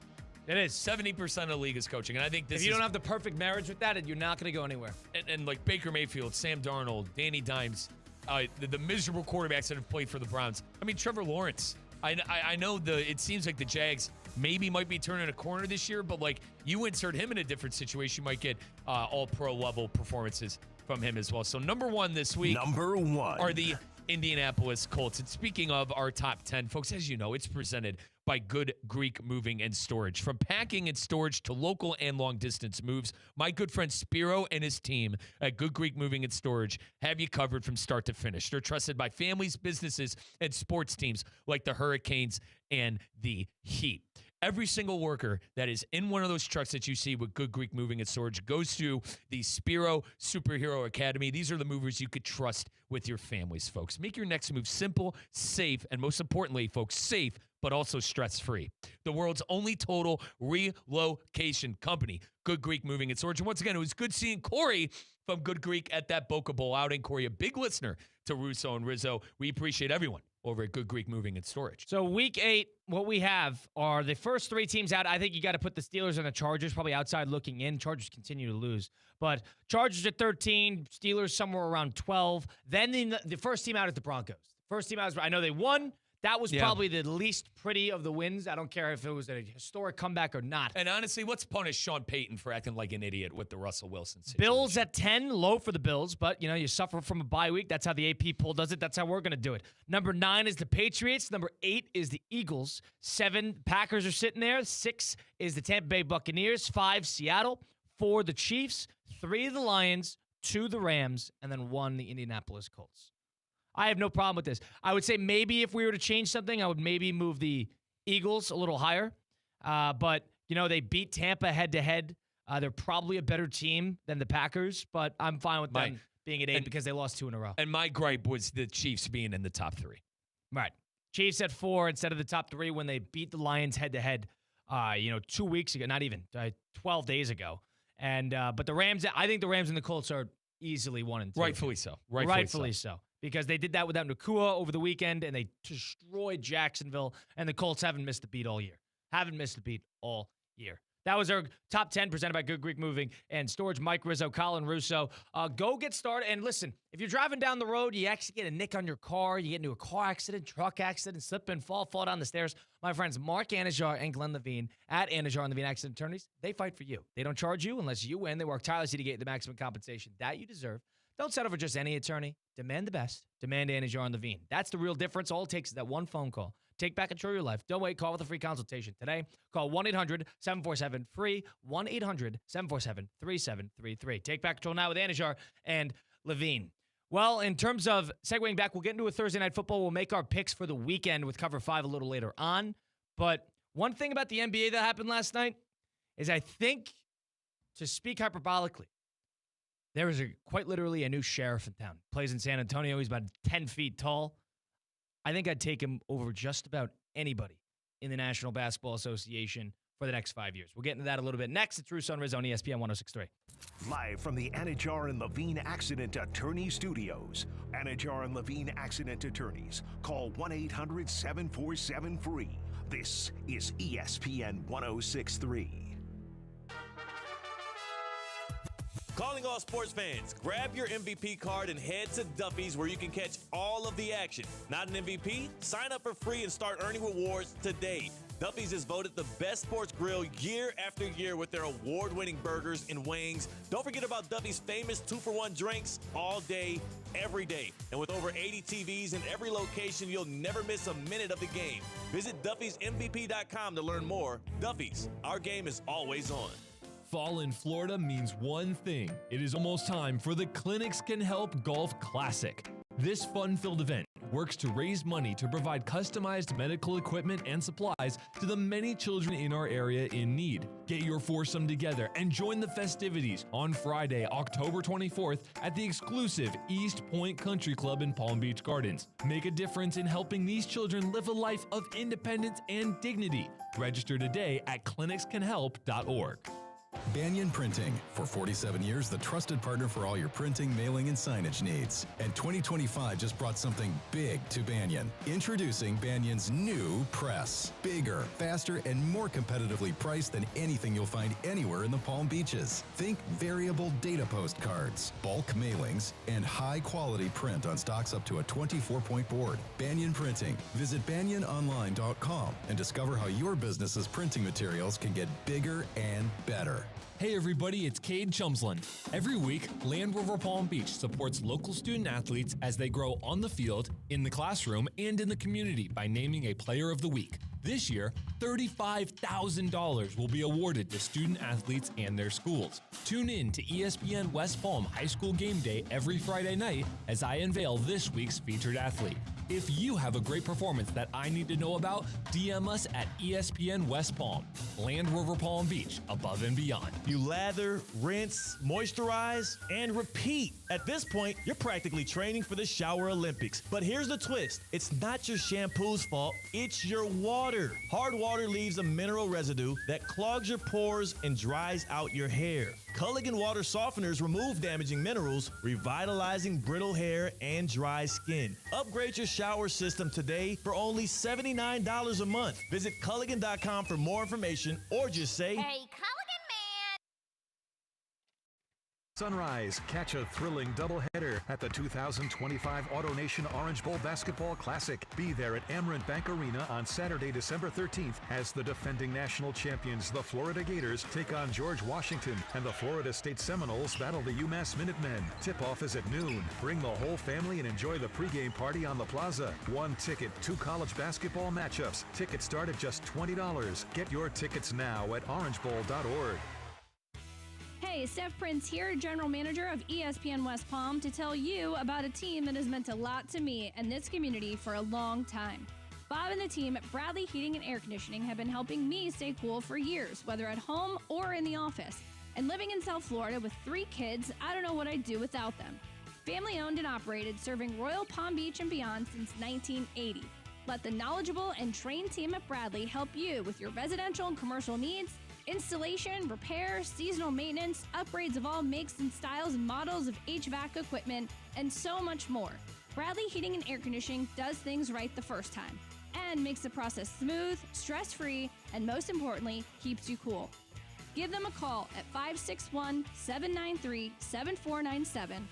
It is. 70% of the league is coaching. And I think this if you don't have the perfect marriage with that, you're not going to go anywhere. And like Baker Mayfield, Sam Darnold, Danny Dimes, the miserable quarterbacks that have played for the Browns. I mean, Trevor Lawrence. I know it seems like the Jags maybe might be turning a corner this year, but like you insert him in a different situation, you might get all pro level performances from him as well. So number 1 this week. Number 1 are the Indianapolis Colts. And speaking of our top 10, folks, as you know, it's presented by Good Greek Moving and Storage. From packing and storage to local and long distance moves, my good friend Spiro and his team at Good Greek Moving and Storage have you covered from start to finish. They're trusted by families, businesses, and sports teams like the Hurricanes and the Heat. Every single worker that is in one of those trucks that you see with Good Greek Moving and Storage goes through the Spiro Superhero Academy. These are the movers you could trust with your families, folks. Make your next move simple, safe, and most importantly, folks, safe, but also stress-free. The world's only total relocation company, Good Greek Moving and Storage. And once again, it was good seeing Corey from Good Greek at that Boca Bowl outing. Corey, a big listener to Russo and Rizzo. We appreciate everyone over at Good Greek Moving and Storage. So week 8, what we have are the first 3 teams out. I think you got to put the Steelers and the Chargers probably outside looking in. Chargers continue to lose. But Chargers at 13, Steelers somewhere around 12. Then the first team out is the Broncos. First team out is, I know they won. That was probably the least pretty of the wins. I don't care if it was a historic comeback or not. And honestly, let's punish Sean Payton for acting like an idiot with the Russell Wilson situation. Bills at 10, low for the Bills, but, you suffer from a bye week. That's how the AP poll does it. That's how we're going to do it. Number 9 is the Patriots. Number 8 is the Eagles. 7, Packers are sitting there. 6 is the Tampa Bay Buccaneers. 5, Seattle. 4, the Chiefs. 3, the Lions. 2, the Rams. And then 1, the Indianapolis Colts. I have no problem with this. I would say maybe if we were to change something, I would maybe move the Eagles a little higher. But, they beat Tampa head-to-head. They're probably a better team than the Packers, but I'm fine with them being at 8 because they lost 2 in a row. And my gripe was the Chiefs being in the top 3. Right. Chiefs at 4 instead of the top 3 when they beat the Lions head-to-head, 2 weeks ago, not even, 12 days ago. And but the Rams, I think the Rams and the Colts are easily 1 and 2. Rightfully so. Rightfully so. Because they did that without Nakua over the weekend, and they destroyed Jacksonville, and the Colts haven't missed a beat all year. That was our top 10 presented by Good Greek Moving and Storage. Mike Rizzo, Colin Russo. Go get started. And listen, if you're driving down the road, you actually get a nick on your car, you get into a car accident, truck accident, slip and fall down the stairs. My friends Mark Anajar and Glenn Levine at Anajar and Levine Accident Attorneys, they fight for you. They don't charge you unless you win. They work tirelessly to get the maximum compensation that you deserve. Don't settle for just any attorney. Demand the best. Demand Anajar and Levine. That's the real difference. All it takes is that one phone call. Take back control of your life. Don't wait. Call with a free consultation today. Call 1-800-747-FREE, 1-800-747-3733. Take back control now with Anajar and Levine. Well, in terms of segueing back, we'll get into a Thursday Night Football. We'll make our picks for the weekend with Cover 5 a little later on. But one thing about the NBA that happened last night is I think, to speak hyperbolically, there is quite literally a new sheriff in town. Plays in San Antonio. He's about 10 feet tall. I think I'd take him over just about anybody in the National Basketball Association for the next 5 years. We'll get into that a little bit next. It's Russo and Rizzo on ESPN 106.3. Live from the Anajar and Levine Accident Attorney Studios. Anajar and Levine Accident Attorneys. Call 1-800-747-FREE. This is ESPN 106.3. Calling all sports fans, grab your MVP card and head to Duffy's where you can catch all of the action. Not an MVP? Sign up for free and start earning rewards today. Duffy's is voted the best sports grill year after year with their award-winning burgers and wings. Don't forget about Duffy's famous 2-for-1 drinks all day, every day. And with over 80 TVs in every location, you'll never miss a minute of the game. Visit Duffy'sMVP.com to learn more. Duffy's, our game is always on. Fall in Florida means one thing. It is almost time for the Clinics Can Help Golf Classic. This fun-filled event works to raise money to provide customized medical equipment and supplies to the many children in our area in need. Get your foursome together and join the festivities on Friday, October 24th at the exclusive East Point Country Club in Palm Beach Gardens. Make a difference in helping these children live a life of independence and dignity. Register today at clinicscanhelp.org. Banyan Printing. For 47 years, the trusted partner for all your printing, mailing, and signage needs. And 2025 just brought something big to Banyan. Introducing Banyan's new press. Bigger, faster, and more competitively priced than anything you'll find anywhere in the Palm Beaches. Think variable data postcards, bulk mailings, and high-quality print on stocks up to a 24-point board. Banyan Printing. Visit banyanonline.com and discover how your business's printing materials can get bigger and better. Hey everybody, it's Cade Chumsland. Every week, Land Rover Palm Beach supports local student athletes as they grow on the field, in the classroom, and in the community by naming a Player of the Week. This year, $35,000 will be awarded to student athletes and their schools. Tune in to ESPN West Palm High School Game Day every Friday night as I unveil this week's featured athlete. If you have a great performance that I need to know about, DM us at ESPN West Palm. Land Rover Palm Beach, above and beyond. You lather, rinse, moisturize, and repeat. At this point, you're practically training for the Shower Olympics. But here's the twist. It's not your shampoo's fault, it's your water. Hard water leaves a mineral residue that clogs your pores and dries out your hair. Culligan water softeners remove damaging minerals, revitalizing brittle hair and dry skin. Upgrade your shower system today for only $79 a month. Visit Culligan.com for more information or just say, "Hey, Culligan man!" Sunrise, catch a thrilling doubleheader at the 2025 AutoNation Orange Bowl Basketball Classic. Be there at Amerant Bank Arena on Saturday, December 13th as the defending national champions, the Florida Gators, take on George Washington, and the Florida State Seminoles battle the UMass Minutemen. Tip-off is at noon. Bring the whole family and enjoy the pregame party on the plaza. One ticket, 2 college basketball matchups. Tickets start at just $20. Get your tickets now at orangebowl.org. Hey, Steph Prince here, General Manager of ESPN West Palm, to tell you about a team that has meant a lot to me and this community for a long time. Bob and the team at Bradley Heating and Air Conditioning have been helping me stay cool for years, whether at home or in the office. And living in South Florida with 3 kids, I don't know what I'd do without them. Family owned and operated, serving Royal Palm Beach and beyond since 1980. Let the knowledgeable and trained team at Bradley help you with your residential and commercial needs, installation, repair, seasonal maintenance, upgrades of all makes and styles and models of HVAC equipment, and so much more. Bradley Heating and Air Conditioning does things right the first time and makes the process smooth, stress-free, and most importantly, keeps you cool. Give them a call at 561-793-7497.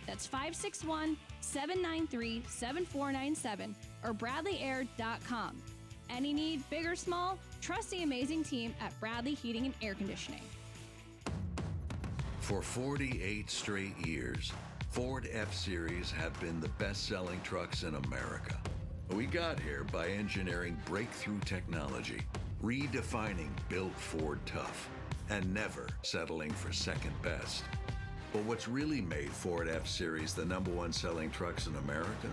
That's 561-793-7497 or BradleyAir.com. Any need, big or small, trust the amazing team at Bradley Heating and Air Conditioning. For 48 straight years, Ford F-Series have been the best-selling trucks in America. We got here by engineering breakthrough technology, redefining Built Ford Tough, and never settling for second best. But what's really made Ford F-Series the #1 selling trucks in America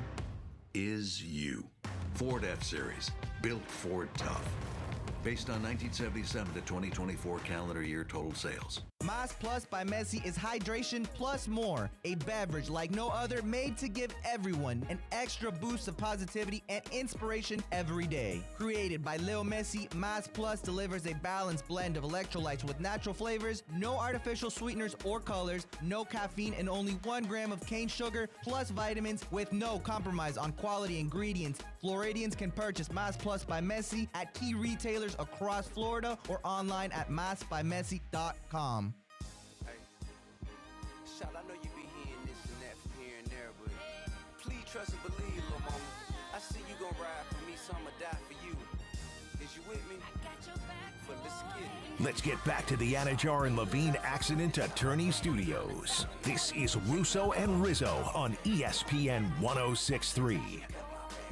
is you. Ford F-Series, Built Ford Tough. Based on 1977 to 2024 calendar year total sales. Mas Plus by Messi is hydration plus more. A beverage like no other, made to give everyone an extra boost of positivity and inspiration every day. Created by Lil Messi, Mas Plus delivers a balanced blend of electrolytes with natural flavors, no artificial sweeteners or colors, no caffeine, and only 1 gram of cane sugar, plus vitamins with no compromise on quality ingredients. Floridians can purchase Mas Plus by Messi at key retailers across Florida or online at masbymessi.com. Shout, I know you be hearing this and that from here and there, but please trust and believe, little mama. I see you gon' ride for me, so I'ma die for you. Is you with me? I got your back. But let's get it. Let's get back to the Anajar and Levine Accident Attorney Studios. This is Russo and Rizzo on ESPN 106.3.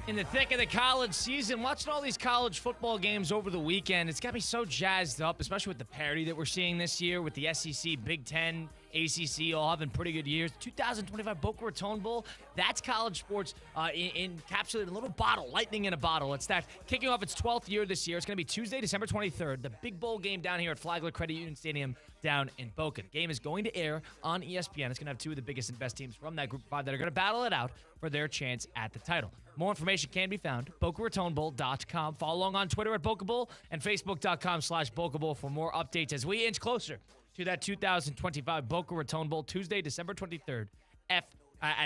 In the thick of the college season, watching all these college football games over the weekend, it's got me so jazzed up, especially with the parity that we're seeing this year with the SEC, Big Ten, ACC all having pretty good years. 2025 Boca Raton Bowl, that's college sports encapsulated in a little bottle, lightning in a bottle. It's that kicking off its 12th year this year. It's going to be Tuesday, December 23rd, the big bowl game down here at Flagler Credit Union Stadium down in Boca. The game is going to air on ESPN. It's going to have 2 of the biggest and best teams from that group of 5 that are going to battle it out for their chance at the title. More information can be found at BocaRatonBowl.com. Follow along on Twitter at Boca Bowl and Facebook.com/Boca Bowl for more updates as we inch closer to that 2025 Boca Raton Bowl, Tuesday, December 23rd,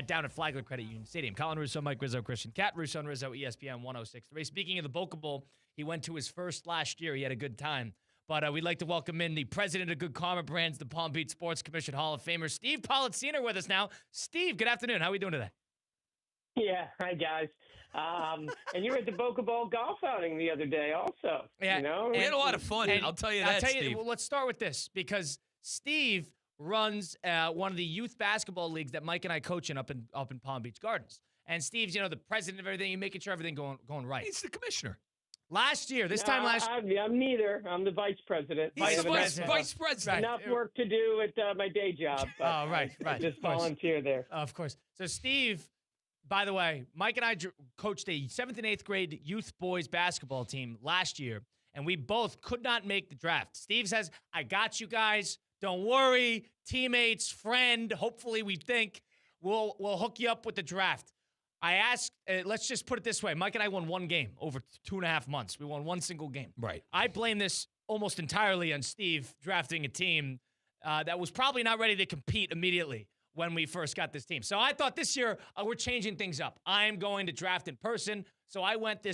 down at Flagler Credit Union Stadium. Colin Russo, Mike Rizzo, Christian Cat, Russo and Rizzo, ESPN 106.3. Speaking of the Boca Bowl, he went to his first last year. He had a good time. But we'd like to welcome in the president of Good Karma Brands, the Palm Beach Sports Commission Hall of Famer, Steve Politziner, with us now. Steve, good afternoon. How are we doing today? Yeah, hi guys. And you were at the Boca Bowl golf outing the other day, also. Yeah, you know, we had a lot of fun. I'll tell you that, Steve. Well, let's start with this because Steve runs one of the youth basketball leagues that Mike and I coach in up in Palm Beach Gardens. And Steve's, the president of everything. You're making sure everything going right. He's the commissioner. Last year, I'm neither. I'm the vice president. He's vice president. Enough work to do at my day job. Oh, right. I just volunteer there. Of course. So, Steve, by the way, Mike and I coached a 7th and 8th grade youth boys basketball team last year, and we both could not make the draft. Steve says, I got you guys. Don't worry. Teammates, friend, hopefully we think we'll hook you up with the draft. I asked, let's just put it this way. Mike and I won 1 game over 2.5 months. We won 1 single game. Right. I blame this almost entirely on Steve drafting a team that was probably not ready to compete immediately when we first got this team. So I thought this year we're changing things up. I'm going to draft in person. So I went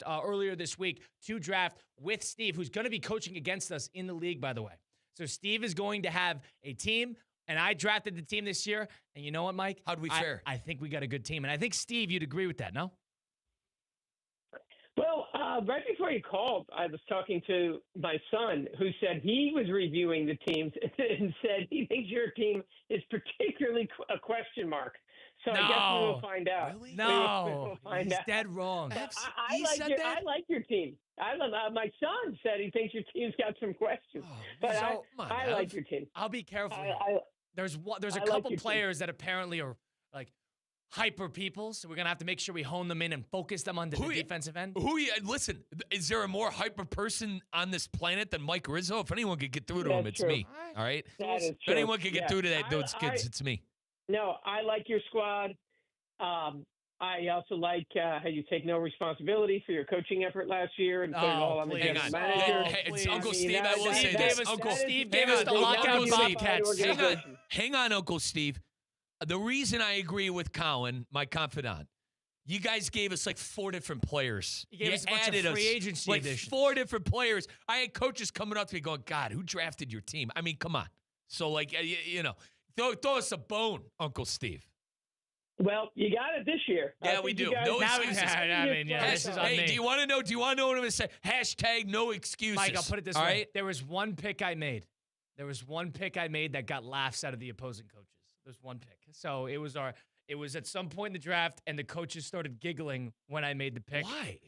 earlier this week to draft with Steve, who's going to be coaching against us in the league, by the way. So Steve is going to have a team. And I drafted the team this year. And you know what, Mike? How'd we fare? I think we got a good team. And I think, Steve, you'd agree with that, no? Well, right before you called, I was talking to my son, who said he was reviewing the teams and said he thinks your team is particularly a question mark. So I guess we will find out. Really? No. We'll find He's out. dead wrong. I like your team. My son said he thinks your team's got some questions. But I like your team. I'll be careful. There's a couple players that apparently are like hyper people, so we're gonna have to make sure we hone them in and focus them on the defensive end. Listen, is there a more hyper person on this planet than Mike Rizzo? If anyone could get through to him, it's me. All right. That is if true. anyone could get through to those kids, it's me. No, I like your squad. I also like how you take no responsibility for your coaching effort last year and put it all on the general manager. It's Uncle Steve. I will say this. Steve gave us the lockout Bobcats. Hang on, Uncle Steve. The reason I agree with Colin, my confidant, You guys gave us like 4 different players. You gave us a bunch of added free agency like additions. 4 different players. I had coaches coming up to me going, God, who drafted your team? I mean, come on. So, like, throw us a bone, Uncle Steve. Well, you got it this year. Yeah, we do. No excuses. This is on me. Do you want to know? Do you want to know what I'm going to say? Hashtag no excuses. Mike, I'll put it this All way. right? There was one pick I made. That got laughs out of the opposing coaches. There's one pick. So it was at some point in the draft, and the coaches started giggling when I made the pick. Why?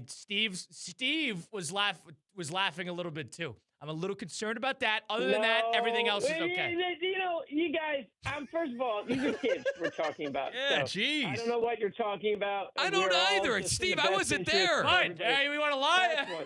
Steve was laughing a little bit too. I'm a little concerned about that. Other than that, everything else is okay. You guys, first of all, these are kids we're talking about. Yeah, so jeez. I don't know what you're talking about. I don't We're all either. just Steve, in the I best wasn't interest there. of Fine. everybody. Hey, we want to lie? That's one.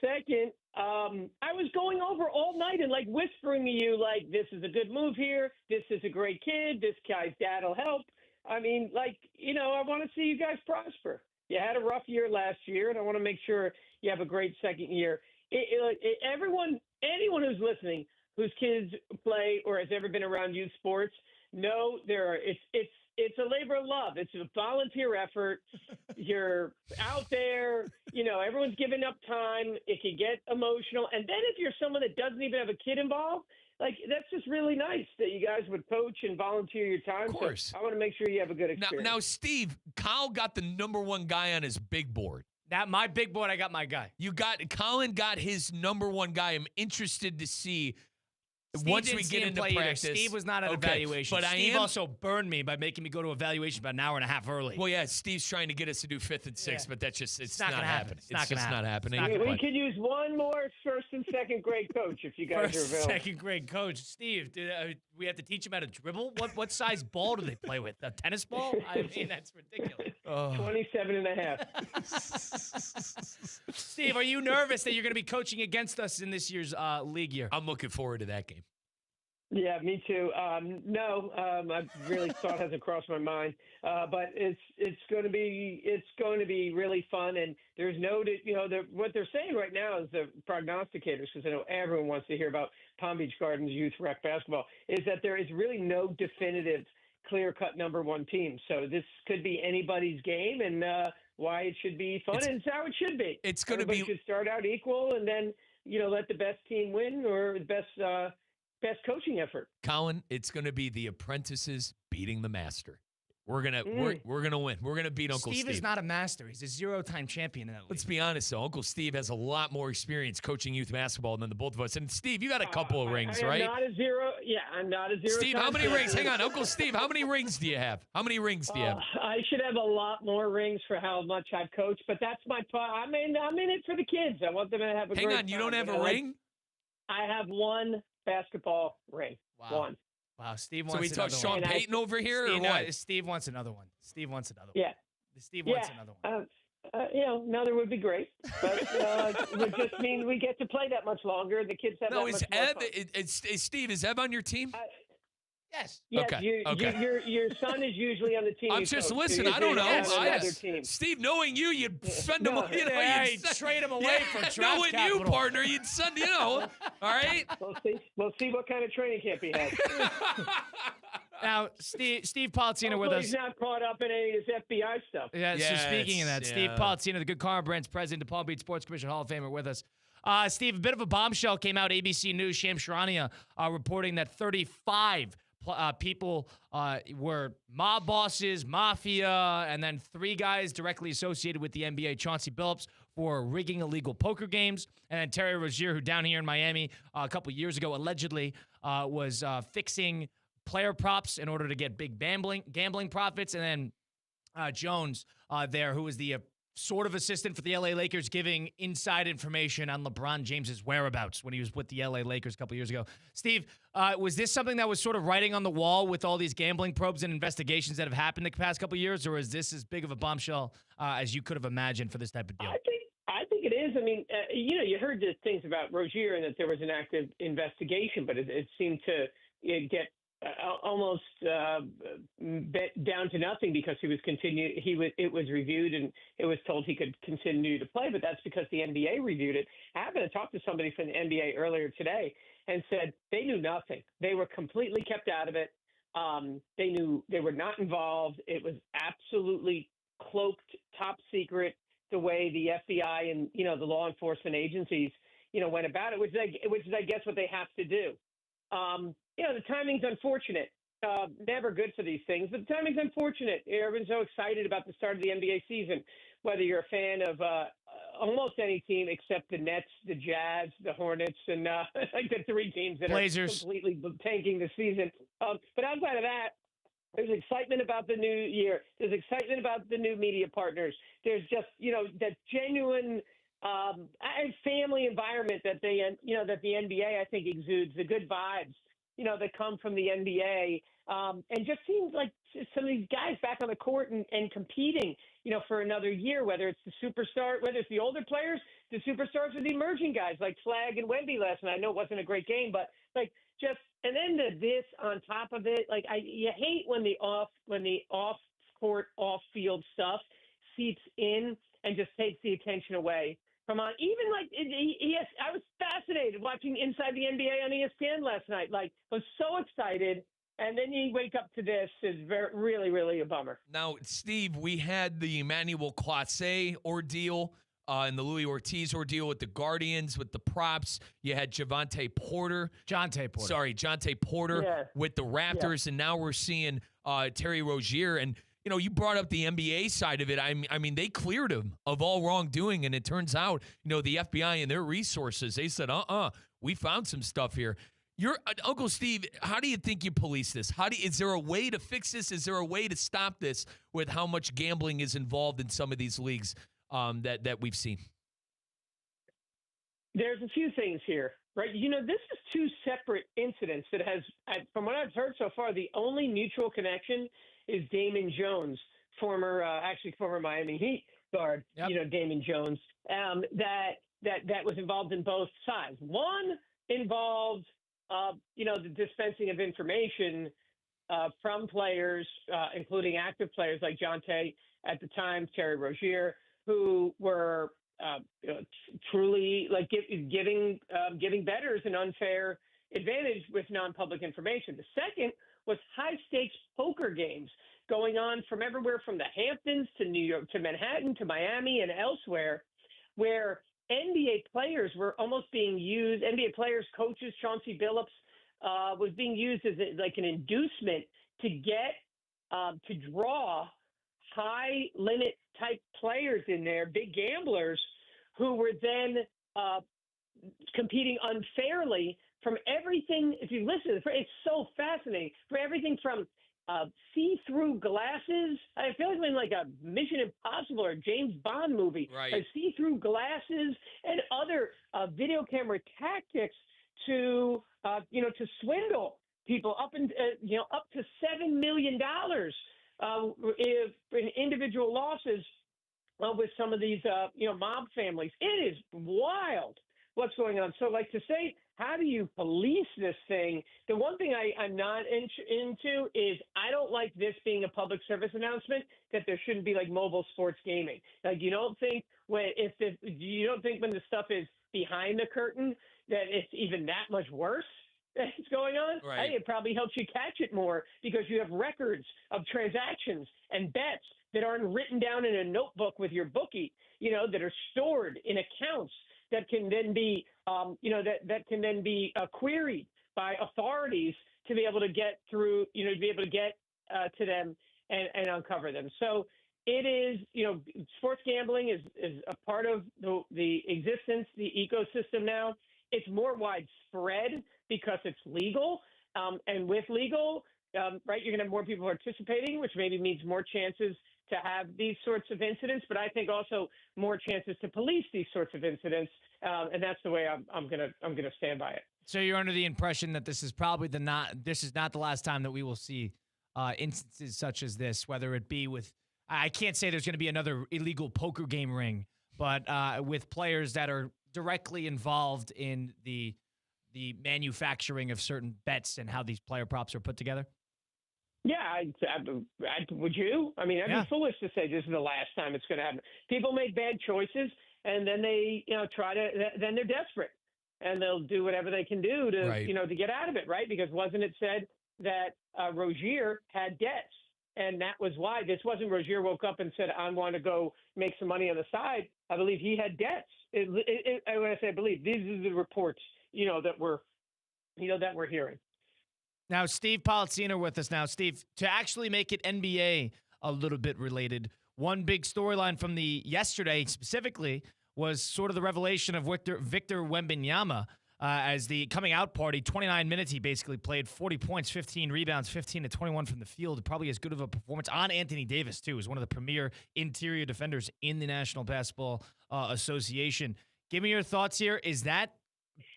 Second, I was going over all night and like whispering to you, like, this is a good move here. This is a great kid. This guy's dad will help. I mean, like, I want to see you guys prosper. You had a rough year last year, and I want to make sure you have a great second year. Anyone who's listening, whose kids play or has ever been around youth sports, know it's a labor of love. It's a volunteer effort. You're out there, everyone's giving up time. It can get emotional. And then if you're someone that doesn't even have a kid involved, like, that's just really nice that you guys would coach and volunteer your time. Of course. So I want to make sure you have a good experience. Now, Steve, Kyle got the number 1 guy on his big board. My big board, I got my guy. Colin got his number 1 guy. I'm interested to see Steve once didn't we see get him into play either. practice. Steve was not at evaluation. But Steve also burned me by making me go to evaluation about an hour and a half early. Well, yeah, Steve's trying to get us to do 5th and 6th, but that's just it's not gonna happening. It's not just not happening. We could use one more first and second grade coach if you guys are available. Second grade coach. Steve, we have to teach him how to dribble? What size ball do they play with? A tennis ball? I mean, that's ridiculous. 27 and a half. Steve, are you nervous that you're going to be coaching against us in this year's league year? I'm looking forward to that game. Yeah, me too. No, I really thought hasn't crossed my mind, but it's going to be really fun. And there's what they're saying right now is the prognosticators, because I know everyone wants to hear about Palm Beach Gardens youth rec basketball, is that there is really no definitive clear-cut number 1 team. So this could be anybody's game, and why it should be fun, and it's how it should be. It's going to be should start out equal, and then let the best team win, or the best coaching effort. Colin, it's going to be the apprentices beating the master. We're gonna we're gonna win. We're gonna beat Uncle Steve. Steve is not a master. He's a 0-time champion in that league. Let's be honest, though. Uncle Steve has a lot more experience coaching youth basketball than the both of us. And Steve, you got a couple of rings, right? I'm not a 0. Steve, how many rings? Hang on, Uncle Steve, how many rings do you have? How many rings do you have? I should have a lot more rings for how much I've coached, but that's my part. I'm in it for the kids. I want them to have a great time. Hang on, you don't have a ring? I have 1 basketball ring. Wow. 1. Wow, Steve wants so we another talk Sean one. Payton over here, Steve, or what? No, Steve wants another one. Steve wants another one. Yeah. Steve wants another one. Another would be great, but it would just mean we get to play that much longer. The kids have that much more fun. Is Steve, is Ev on your team? Yes. Okay. Your son is usually on the team. I'm just listening. I don't know. Steve, knowing you, you'd send him. You'd trade him away for draft knowing capital. you, partner, you'd send. All right. We'll see what kind of training camp he has. Now, Steve Palazzino with us. He's not caught up in any of his FBI stuff. Yeah. So speaking of that, Steve Palazzino, the Good Karma Brands president of Palm Beach Sports Commission Hall of Famer, with us. Steve, a bit of a bombshell came out. ABC News, Sham Charania, reporting that 35 people were mob bosses, mafia, and then 3 guys directly associated with the NBA, Chauncey Billups, for rigging illegal poker games. And then Terry Rozier, who down here in Miami a couple years ago allegedly was fixing player props in order to get big gambling profits. And then Jones there, who was the sort of assistant for the LA Lakers, giving inside information on LeBron James's whereabouts when he was with the LA Lakers a couple years ago. Steve, was this something that was sort of writing on the wall with all these gambling probes and investigations that have happened the past couple years, or is this as big of a bombshell as you could have imagined for this type of deal? I think it is. I mean, you heard the things about Rozier and that there was an active investigation, but it seemed to get almost down to nothing because it was reviewed and it was told he could continue to play, but that's because the NBA reviewed it. I happened to talk to somebody from the NBA earlier today and said they knew nothing. They were completely kept out of it. They knew they were not involved. It was absolutely cloaked, top secret, the way the FBI and, the law enforcement agencies, went about it, which is, I guess, what they have to do. The timing's unfortunate. Never good for these things, but the timing's unfortunate. Everyone's so excited about the start of the NBA season, whether you're a fan of almost any team except the Nets, the Jazz, the Hornets, and like the three teams that Blazers. are completely tanking the season. But outside of that, there's excitement about the new year. There's excitement about the new media partners. There's just, that genuine family environment that that the NBA, I think, exudes, the good vibes, that come from the NBA. And just seems like some of these guys back on the court and competing, for another year, whether it's the superstar, whether it's the older players, the superstars, or the emerging guys like Flag and Wemby last night. I know it wasn't a great game, but and then this on top of it, you hate when the off court, off field stuff seeps in and just takes the attention away from on. Even I was fascinated watching Inside the NBA on ESPN last night. I was so excited. And then you wake up to this is really, really a bummer. Now, Steve, we had the Emmanuel Clase ordeal and the Louis Ortiz ordeal with the Guardians, with the props. You had Jonte Porter with the Raptors, and now we're seeing Terry Rozier. And, you brought up the NBA side of it. I mean, they cleared him of all wrongdoing, and it turns out, the FBI and their resources, they said, we found some stuff here. Uncle Steve, how do you think you police this? Is there a way to fix this? Is there a way to stop this with how much gambling is involved in some of these leagues that we've seen? There's a few things here, right? This is two separate incidents that has, from what I've heard so far, the only mutual connection is Damon Jones, former Miami Heat guard, Damon Jones, that was involved in both sides. One involved the dispensing of information from players, including active players like Jonte at the time, Terry Rozier, who were truly giving bettors an unfair advantage with non-public information. The second was high-stakes poker games going on from everywhere from the Hamptons to New York to Manhattan to Miami and elsewhere, where NBA players were almost being used. NBA players, coaches, Chauncey Billups was being used as an inducement to get to draw high limit type players in there, big gamblers, who were then competing unfairly from everything. If you listen, it's so fascinating. For everything from see-through glasses. I feel like I'm in a Mission Impossible or James Bond movie. Right. See-through glasses and other video camera tactics to swindle people up to $7 million in individual losses with some of these mob families. It is wild what's going on. So to say, how do you police this thing? The one thing I'm not into is I don't like this being a public service announcement that there shouldn't be mobile sports gaming. You don't think when the stuff is behind the curtain that it's even that much worse that's going on? Right. I think it probably helps you catch it more because you have records of transactions and bets that aren't written down in a notebook with your bookie, that are stored in accounts that can then be, queried by authorities to be able to get through, to be able to get to them and uncover them. So it is, sports gambling is a part of the existence, the ecosystem now. It's more widespread because it's legal, and with legal, right, you're going to have more people participating, which maybe means more chances to have these sorts of incidents, but I think also more chances to police these sorts of incidents, and that's the way I'm gonna stand by it. So you're under the impression that this is probably this is not the last time that we will see instances such as this, whether it be with, I can't say there's going to be another illegal poker game ring, but with players that are directly involved in the manufacturing of certain bets and how these player props are put together. Yeah, would you? I mean, I'd be foolish to say this is the last time it's going to happen. People make bad choices, and then they, then they're desperate, and they'll do whatever they can do to, to get out of it, right? Because wasn't it said that Rozier had debts. And that was why. This wasn't Rozier woke up and said, I want to go make some money on the side. I believe he had debts. When I say I believe, these are the reports, that we're hearing. Now, Steve Politziner with us now. Steve, to actually make it NBA a little bit related, one big storyline from the yesterday specifically was sort of the revelation of Victor Wembanyama as the coming out party. 29 minutes he basically played, 40 points, 15 rebounds, 15 to 21 from the field. Probably as good of a performance on Anthony Davis, too, as one of the premier interior defenders in the National Basketball Association. Give me your thoughts here. Is that,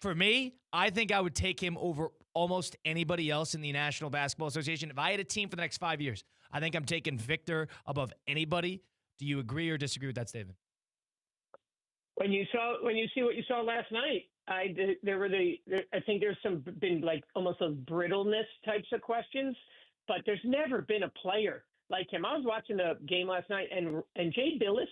for me, I think I would take him over almost anybody else in the National Basketball Association. If I had a team for the next 5 years, I think I'm taking Victor above anybody. Do you agree or disagree with that statement? When you see what you saw last night, I think there's been like almost those brittleness types of questions, but there's never been a player like him. I was watching the game last night, and Jay Billis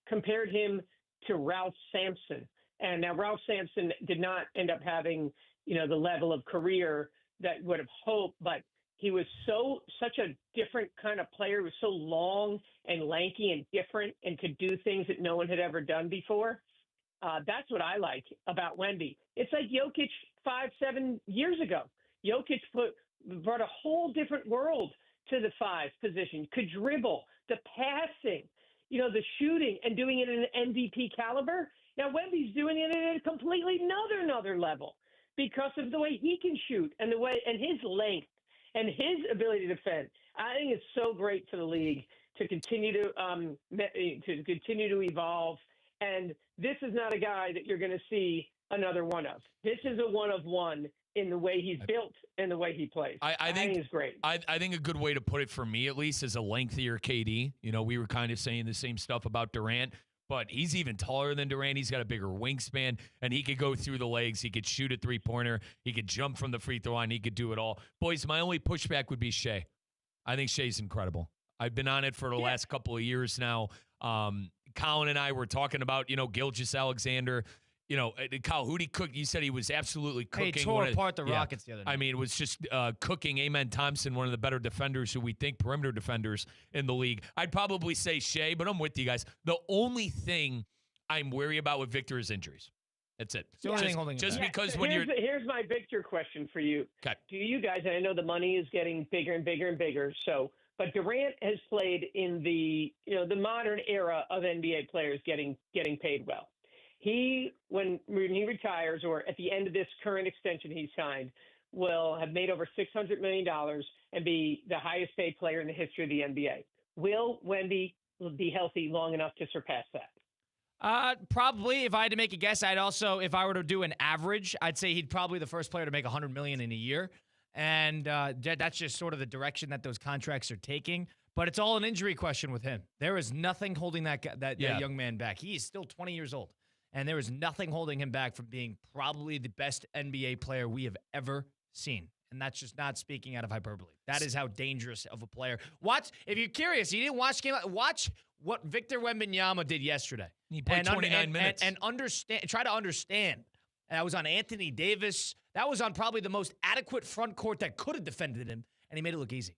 compared him to Ralph Sampson, and now Ralph Sampson did not end up having the level of career that would have hoped, but he was such a different kind of player. He was so long and lanky and different and could do things that no one had ever done before. That's what I like about Wemby. It's like Jokic 5-7 years ago. Jokic brought a whole different world to the 5 position. Could dribble, the passing, the shooting, and doing it at an MVP caliber. Now Wemby's doing it at a completely another level because of the way he can shoot and his length and his ability to defend. I think it's so great for the league to continue to evolve. And this is not a guy that you're going to see another one of. This is a one of one in the way he's built and the way he plays. I think it's great. I think a good way to put it for me, at least, is a lengthier KD. We were kind of saying the same stuff about Durant, but he's even taller than Durant. He's got a bigger wingspan, and he could go through the legs. He could shoot a three-pointer. He could jump from the free throw line. He could do it all. Boys, my only pushback would be Shea. I think Shea's incredible. I've been on it for the last couple of years now. Colin and I were talking about, Gilgeous-Alexander. Kyle, who'd he cook? You said he was absolutely cooking. He tore apart the Rockets the other night. I mean, it was just cooking. Amen Thompson, one of the better defenders who we think perimeter defenders in the league. I'd probably say Shea, but I'm with you guys. The only thing I'm wary about with Victor is injuries. That's it. Just because when here's my Victor question for you. Okay. Do you guys? And I know the money is getting bigger and bigger and bigger. But Durant has played in the modern era of NBA players getting paid well. When he retires or at the end of this current extension he signed, will have made over $600 million and be the highest paid player in the history of the NBA. Will Wemby be healthy long enough to surpass that? Probably. If I had to make a guess, if I were to do an average, I'd say he'd probably be the first player to make $100 million in a year. And that's just sort of the direction that those contracts are taking. But it's all an injury question with him. There is nothing holding that young man back. He is still 20 years old. And there is nothing holding him back from being probably the best NBA player we have ever seen. And that's just not speaking out of hyperbole. That is how dangerous of a player. If you're curious, you didn't watch the game, watch what Victor Wembanyama did yesterday. He played 29 minutes. And try to understand. That was on Anthony Davis. That was on probably the most adequate front court that could have defended him, and he made it look easy.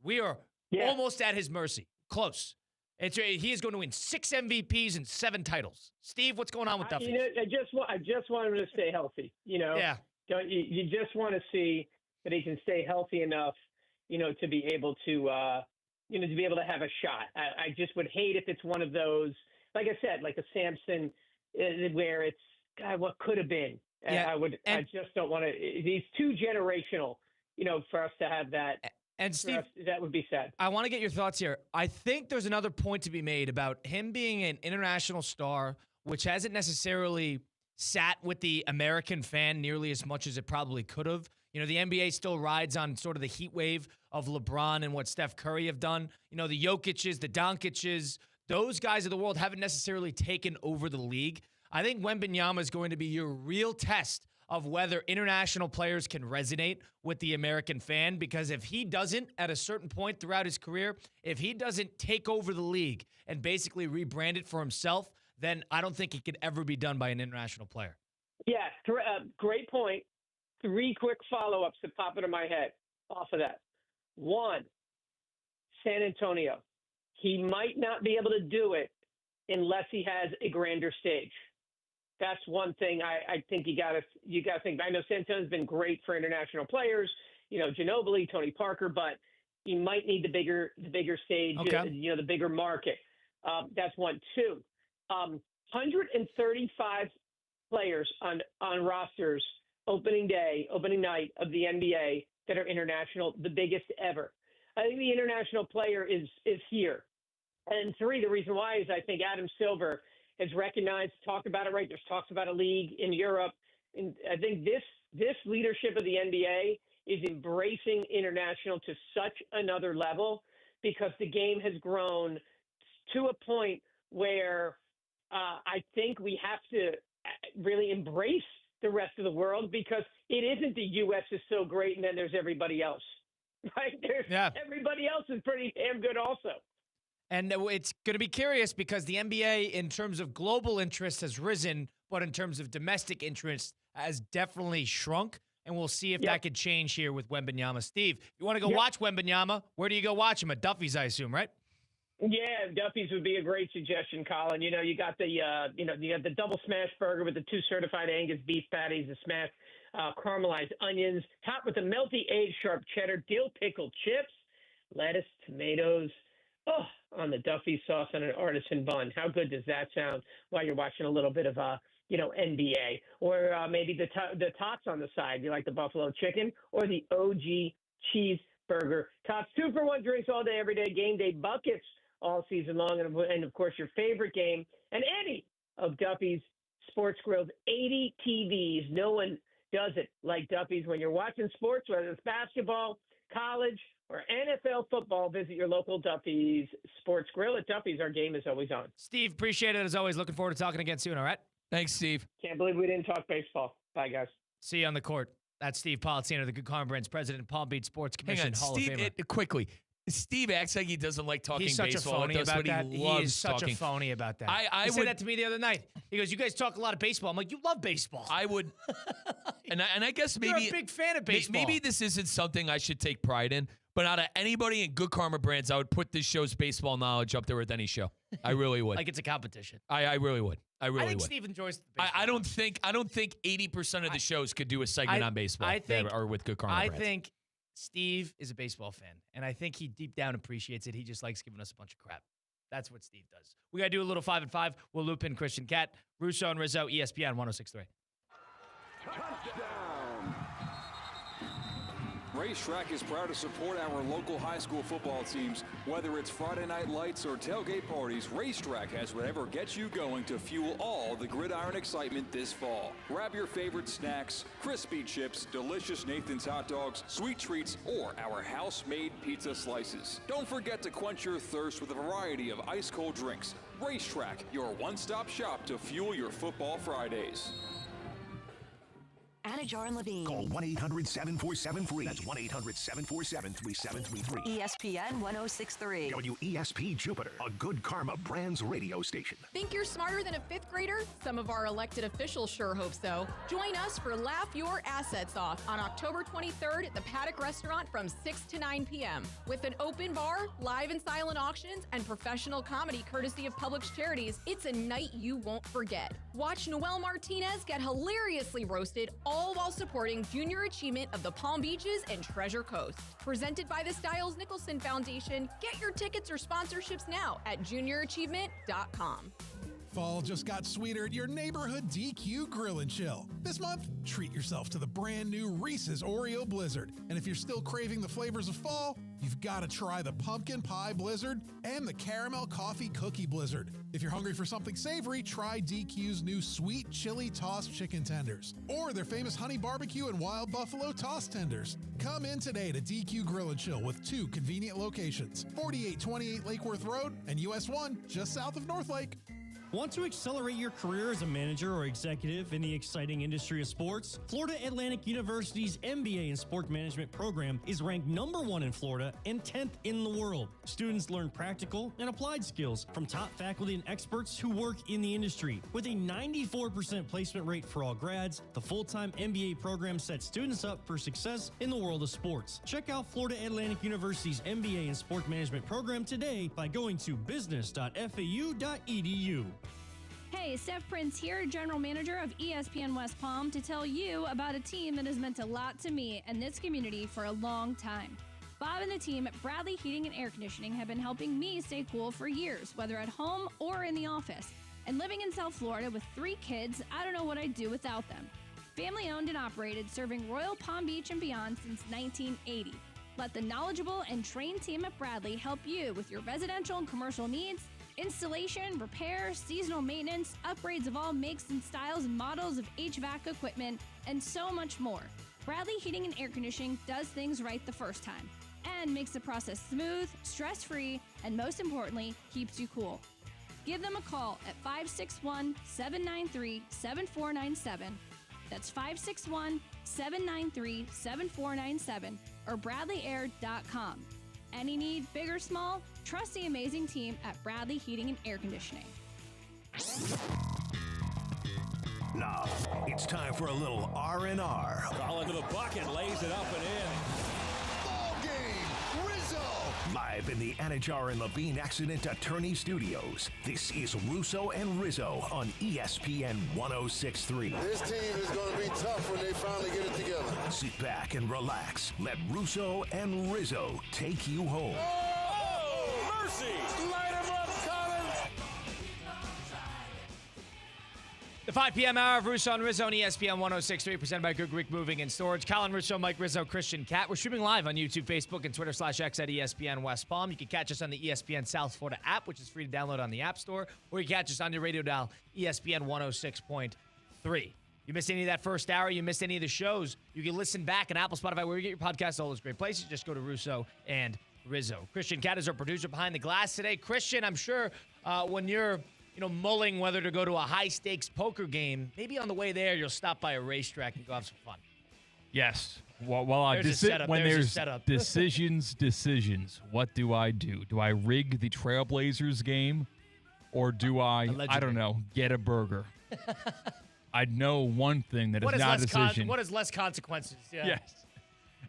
We are almost at his mercy. Close. He is going to win 6 MVPs and 7 titles. Steve, what's going on with Duffy? I just want him to stay healthy. Yeah. You just want to see that he can stay healthy enough, to be able to, have a shot. I just would hate if it's one of those, like I said, like a Sampson, where it's God, what could have been. Yeah. I just don't want to. He's too generational, for us to have that. And Steve, that would be sad. I want to get your thoughts here. I think there's another point to be made about him being an international star, which hasn't necessarily sat with the American fan nearly as much as it probably could have. The NBA still rides on sort of the heat wave of LeBron and what Steph Curry have done. The Jokic's, the Doncic's, those guys of the world haven't necessarily taken over the league. I think Wembanyama is going to be your real test of whether international players can resonate with the American fan, because if he doesn't at a certain point throughout his career, if he doesn't take over the league and basically rebrand it for himself, then I don't think it could ever be done by an international player. Yeah, great point. 3 quick follow-ups that pop into my head. off of that. One, San Antonio. He might not be able to do it unless he has a grander stage. That's one thing I think you gotta think. I know San Antonio's been great for international players, Ginobili, Tony Parker, but he might need the bigger stage, the bigger market. That's one. Two, 135 players on rosters opening night of the NBA that are international, the biggest ever. I think the international player is here. And three, the reason why is I think Adam Silver has recognized, talked about it, right? There's talks about a league in Europe. And I think this leadership of the NBA is embracing international to such another level because the game has grown to a point where I think we have to really embrace the rest of the world because it isn't the U.S. is so great and then there's everybody else, right? Everybody else is pretty damn good also. And it's going to be curious because the NBA, in terms of global interest, has risen, but in terms of domestic interest, has definitely shrunk. And we'll see if that could change here with Wembanyama. Steve, you want to go watch Wembanyama? Where do you go watch him? At Duffy's, I assume, right? Yeah, Duffy's would be a great suggestion, Colin. You got the you got the double smash burger with the 2 certified Angus beef patties, the smashed caramelized onions, topped with the melty aged sharp cheddar, dill pickled chips, lettuce, tomatoes. Oh, on the Duffy sauce and an artisan bun. How good does that sound while you're watching a little bit of NBA, or maybe the tots on the side? You like the buffalo chicken or the OG cheeseburger? Tots 2-for-1 drinks all day, every day. Game day buckets all season long, and of course your favorite game and any of Duffy's Sports Grill's 80 TVs. No one does it like Duffy's when you're watching sports, whether it's basketball, college, or NFL football. Visit your local Duffy's Sports Grill. At Duffy's, our game is always on. Steve, appreciate it as always. Looking forward to talking again soon, all right? Thanks, Steve. Can't believe we didn't talk baseball. Bye, guys. See you on the court. That's Steve Politzino, the Good Karma Brands president of Palm Beach Sports Commission Hall Steve, of Famer. Quickly. Steve acts like he doesn't like talking baseball. He's such a phony about that. He is such a phony about that. He said that to me the other night. He goes, "You guys talk a lot of baseball." I'm like, "You love baseball." I would, and I guess maybe you're a big fan of baseball. Maybe this isn't something I should take pride in. But out of anybody in Good Karma Brands, I would put this show's baseball knowledge up there with any show. I really would. Like it's a competition. I really would. I think Steve enjoys baseball. I don't think 80% of the shows could do a segment on baseball or with Good Karma Brands. I think Steve is a baseball fan, and I think he deep down appreciates it. He just likes giving us a bunch of crap. That's what Steve does. We got to do a little 5 and 5. We'll loop in Christian Cat, Russo and Rizzo, ESPN 106.3. Racetrack is proud to support our local high school football teams. Whether it's Friday night lights or tailgate parties, Racetrack has whatever gets you going to fuel all the gridiron excitement this fall. Grab your favorite snacks, crispy chips, delicious Nathan's hot dogs, sweet treats, or our house-made pizza slices. Don't forget to quench your thirst with a variety of ice-cold drinks. Racetrack, your one-stop shop to fuel your football Fridays. Anajar and Levine. Call 1-800-747-FREE. That's 1-800-747-3733. ESPN 106.3. WESP Jupiter, a Good Karma Brands radio station. Think you're smarter than a 5th grader? Some of our elected officials sure hope so. Join us for Laugh Your Assets Off on October 23rd at the Paddock Restaurant from 6 to 9 p.m. With an open bar, live and silent auctions, and professional comedy courtesy of Publix Charities, it's a night you won't forget. Watch Noel Martinez get hilariously roasted, all while supporting junior achievement of the Palm Beaches and Treasure Coast. Presented by the Stiles Nicholson Foundation, get your tickets or sponsorships now at juniораchievement.com. Fall just got sweeter at your neighborhood DQ Grill and Chill. This month, treat yourself to the brand new Reese's Oreo Blizzard. And if you're still craving the flavors of fall, you've got to try the Pumpkin Pie Blizzard and the Caramel Coffee Cookie Blizzard. If you're hungry for something savory, try DQ's new Sweet Chili Tossed Chicken Tenders or their famous Honey Barbecue and Wild Buffalo Tossed Tenders. Come in today to DQ Grill and Chill with 2 convenient locations, 4828 Lake Worth Road and US 1 just south of North Lake. Want to accelerate your career as a manager or executive in the exciting industry of sports? Florida Atlantic University's MBA in Sport Management program is ranked #1 in Florida and 10th in the world. Students learn practical and applied skills from top faculty and experts who work in the industry. With a 94% placement rate for all grads, the full-time MBA program sets students up for success in the world of sports. Check out Florida Atlantic University's MBA in Sport Management program today by going to business.fau.edu. Hey, Steph Prince here, General Manager of ESPN West Palm, to tell you about a team that has meant a lot to me and this community for a long time. Bob and the team at Bradley Heating and Air Conditioning have been helping me stay cool for years, whether at home or in the office. And living in South Florida with 3 kids, I don't know what I'd do without them. Family owned and operated, serving Royal Palm Beach and beyond since 1980. Let the knowledgeable and trained team at Bradley help you with your residential and commercial needs, installation, repair, seasonal maintenance, upgrades of all makes and styles and models of HVAC equipment, and so much more. Bradley Heating and Air Conditioning does things right the first time and makes the process smooth, stress-free, and most importantly, keeps you cool. Give them a call at 561-793-7497. That's 561-793-7497 or bradleyair.com. Any need, big or small, trust the amazing team at Bradley Heating and Air Conditioning. Now, it's time for a little R&R. Call into the bucket, lays it up and in. Ball game, Rizzo! Live in the Anajar and Levine Accident Attorney Studios, this is Russo and Rizzo on ESPN 106.3. This team is going to be tough when they finally get it together. Sit back and relax. Let Russo and Rizzo take you home. Oh, mercy! Light him up, Colin! The 5 p.m. hour of Russo and Rizzo on ESPN 106.3, presented by Good Greek Moving and Storage. Colin Russo, Mike Rizzo, Christian Cat. We're streaming live on YouTube, Facebook, and Twitter/X at ESPN West Palm. You can catch us on the ESPN South Florida app, which is free to download on the App Store, or you can catch us on your radio dial, ESPN 106.3. You missed any of that first hour, you missed any of the shows, you can listen back on Apple, Spotify, where you get your podcasts, all those great places. Just go to Russo and Rizzo. Christian Cat is our producer behind the glass today. Christian, I'm sure when you're mulling whether to go to a high-stakes poker game, maybe on the way there you'll stop by a racetrack and go have some fun. Yes. Well, when there's decisions, what do? Do I rig the Trailblazers game, or do I don't know, get a burger? I know one thing that is not a decision. What is less consequences? Yeah. Yes.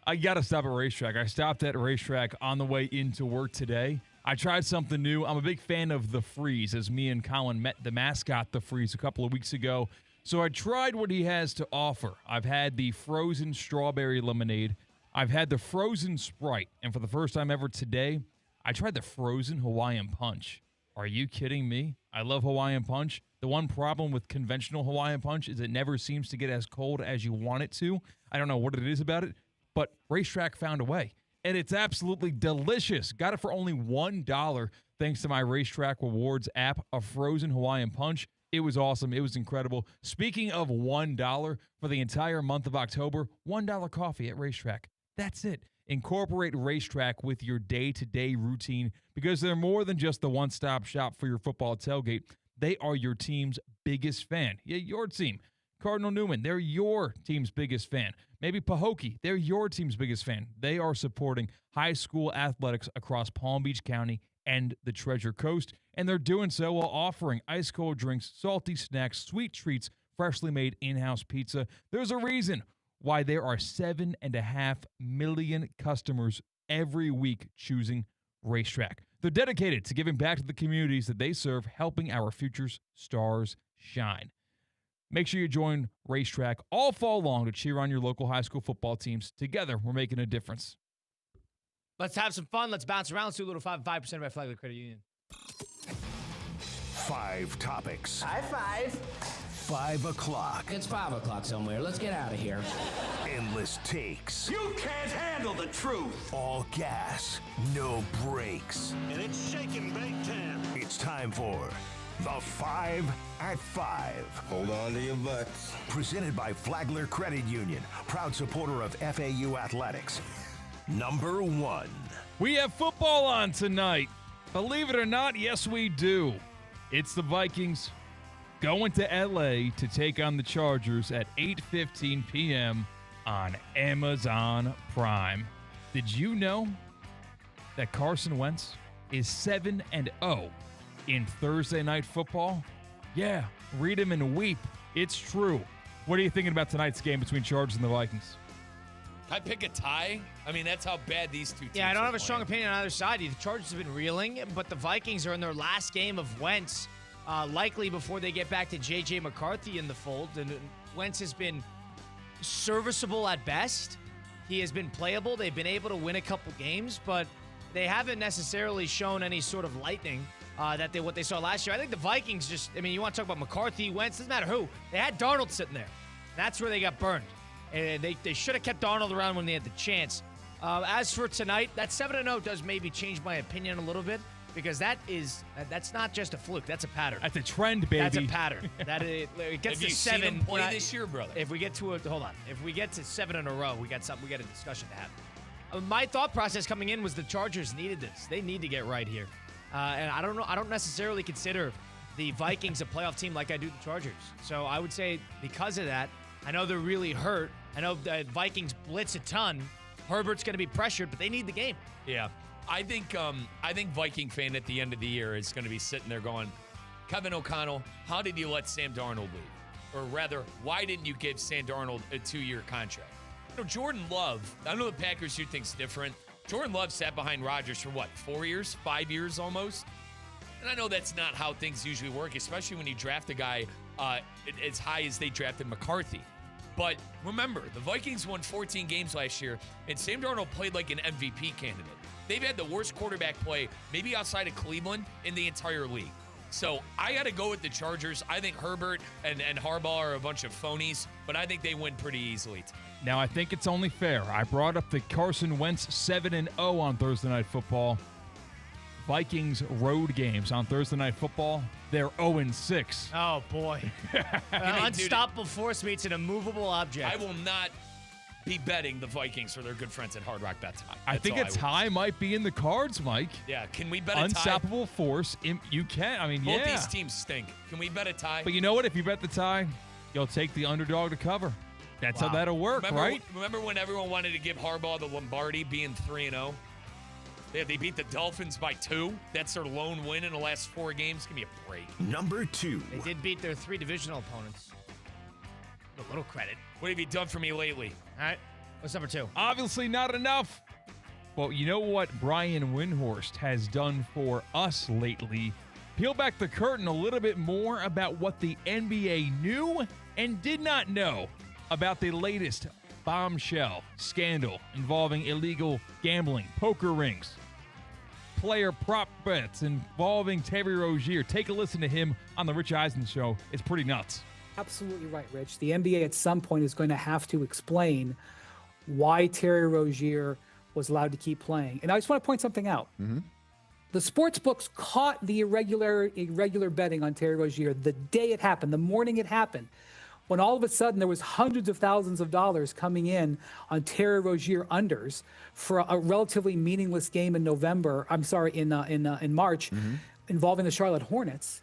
I got to stop at a racetrack. I stopped at a racetrack on the way into work today. I tried something new. I'm a big fan of the Freeze, as me and Colin met the mascot, the Freeze, a couple of weeks ago. So I tried what he has to offer. I've had the frozen strawberry lemonade. I've had the frozen Sprite. And for the first time ever today, I tried the frozen Hawaiian Punch. Are you kidding me? I love Hawaiian Punch. The one problem with conventional Hawaiian Punch is it never seems to get as cold as you want it to. I don't know what it is about it, but Racetrack found a way. And it's absolutely delicious. Got it for only $1 thanks to my Racetrack Rewards app, a frozen Hawaiian Punch. It was awesome. It was incredible. Speaking of $1 for the entire month of October, $1 coffee at Racetrack. That's it. Incorporate Racetrack with your day-to-day routine because they're more than just the one-stop shop for your football tailgate. They are your team's biggest fan. Yeah, your team. Cardinal Newman, they're your team's biggest fan. Maybe Pahokee, they're your team's biggest fan. They are supporting high school athletics across Palm Beach County and the Treasure Coast, and they're doing so while offering ice-cold drinks, salty snacks, sweet treats, freshly made in-house pizza. There's a reason why there are 7.5 million customers every week choosing Racetrack. They're dedicated to giving back to the communities that they serve, helping our future's stars shine. Make sure you join Racetrack all fall long to cheer on your local high school football teams. Together, we're making a difference. Let's have some fun. Let's bounce around. Let's do a little 5% of our Flagler Credit Union. 5 topics. High five. 5 o'clock. It's 5 o'clock somewhere. Let's get out of here. Endless takes. You can't handle the truth. All gas, no brakes. And it's shaking big time. It's time for the 5 at 5. Hold on to your butts. Presented by Flagler Credit Union, proud supporter of FAU athletics. Number 1. We have football on tonight. Believe it or not, yes, we do. It's the Vikings going to L.A. to take on the Chargers at 8:15 p.m. on Amazon Prime. Did you know that Carson Wentz is 7-0 in Thursday Night Football? Yeah, read him and weep. It's true. What are you thinking about tonight's game between Chargers and the Vikings? Can I pick a tie? I mean, that's how bad these two teams Yeah, I don't have a playing. strong opinion on either side. The Chargers have been reeling, but the Vikings are in their last game of Wentz, likely before they get back to J.J. McCarthy in the fold. And Wentz has been serviceable at best. He has been playable. They've been able to win a couple games, but they haven't necessarily shown any sort of lightning what they saw last year. I think the Vikings you want to talk about McCarthy, Wentz, doesn't matter who. They had Darnold sitting there. That's where they got burned. And they should have kept Darnold around when they had the chance. As for tonight, that 7-0 does maybe change my opinion a little bit, because that's not just a fluke. That's a pattern. That's a trend, baby. That's a pattern. It gets Have to you 7. seen him play this year, brother? If we get to if we get to 7 in a row, we got a discussion to have. My thought process coming in was the Chargers needed this. They need to get right here. And I don't know. I don't necessarily consider the Vikings a playoff team like I do the Chargers. So I would say because of that, I know they're really hurt. I know the Vikings blitz a ton. Herbert's going to be pressured, but they need the game. Yeah. I think Viking fan at the end of the year is going to be sitting there going, Kevin O'Connell, how did you let Sam Darnold leave? Or rather, why didn't you give Sam Darnold a 2-year contract? Jordan Love, I know the Packers who thinks different. Jordan Love sat behind Rodgers for 4 years, 5 years almost? And I know that's not how things usually work, especially when you draft a guy as high as they drafted McCarthy. But remember, the Vikings won 14 games last year, and Sam Darnold played like an MVP candidate. They've had the worst quarterback play, maybe outside of Cleveland, in the entire league. So I got to go with the Chargers. I think Herbert and Harbaugh are a bunch of phonies, but I think they win pretty easily. Now, I think it's only fair. I brought up the Carson Wentz 7-0 on Thursday Night Football. Vikings road games on Thursday Night Football, they're 0-6. Oh, boy. Unstoppable force meets an immovable object. I will not be betting the Vikings for their good friends at Hard Rock Bets. I think a tie might be in the cards, Mike. Yeah, can we bet a tie? Unstoppable force. You can. I mean, Both these teams stink. Can we bet a tie? But you know what? If you bet the tie, you'll take the underdog to cover. That's how that'll work, right? Remember when everyone wanted to give Harbaugh the Lombardi being 3-0? They beat the Dolphins by 2. That's their lone win in the last 4 games. Give me a break. Number 2. They did beat their 3 divisional opponents. A little credit. What have you done for me lately? All right. What's number 2? Obviously not enough. Well, you know what Brian Windhorst has done for us lately? Peel back the curtain a little bit more about what the NBA knew and did not know about the latest bombshell scandal involving illegal gambling, poker rings, player prop bets involving Terry Rozier. Take a listen to him on the Rich Eisen Show. It's pretty nuts. Absolutely right, Rich. The NBA at some point is going to have to explain why Terry Rozier was allowed to keep playing. And I just want to point something out. Mm-hmm. The sports books caught the irregular betting on Terry Rozier the day it happened, the morning it happened, when all of a sudden there was hundreds of thousands of dollars coming in on Terry Rozier unders for a relatively meaningless game in March, involving the Charlotte Hornets.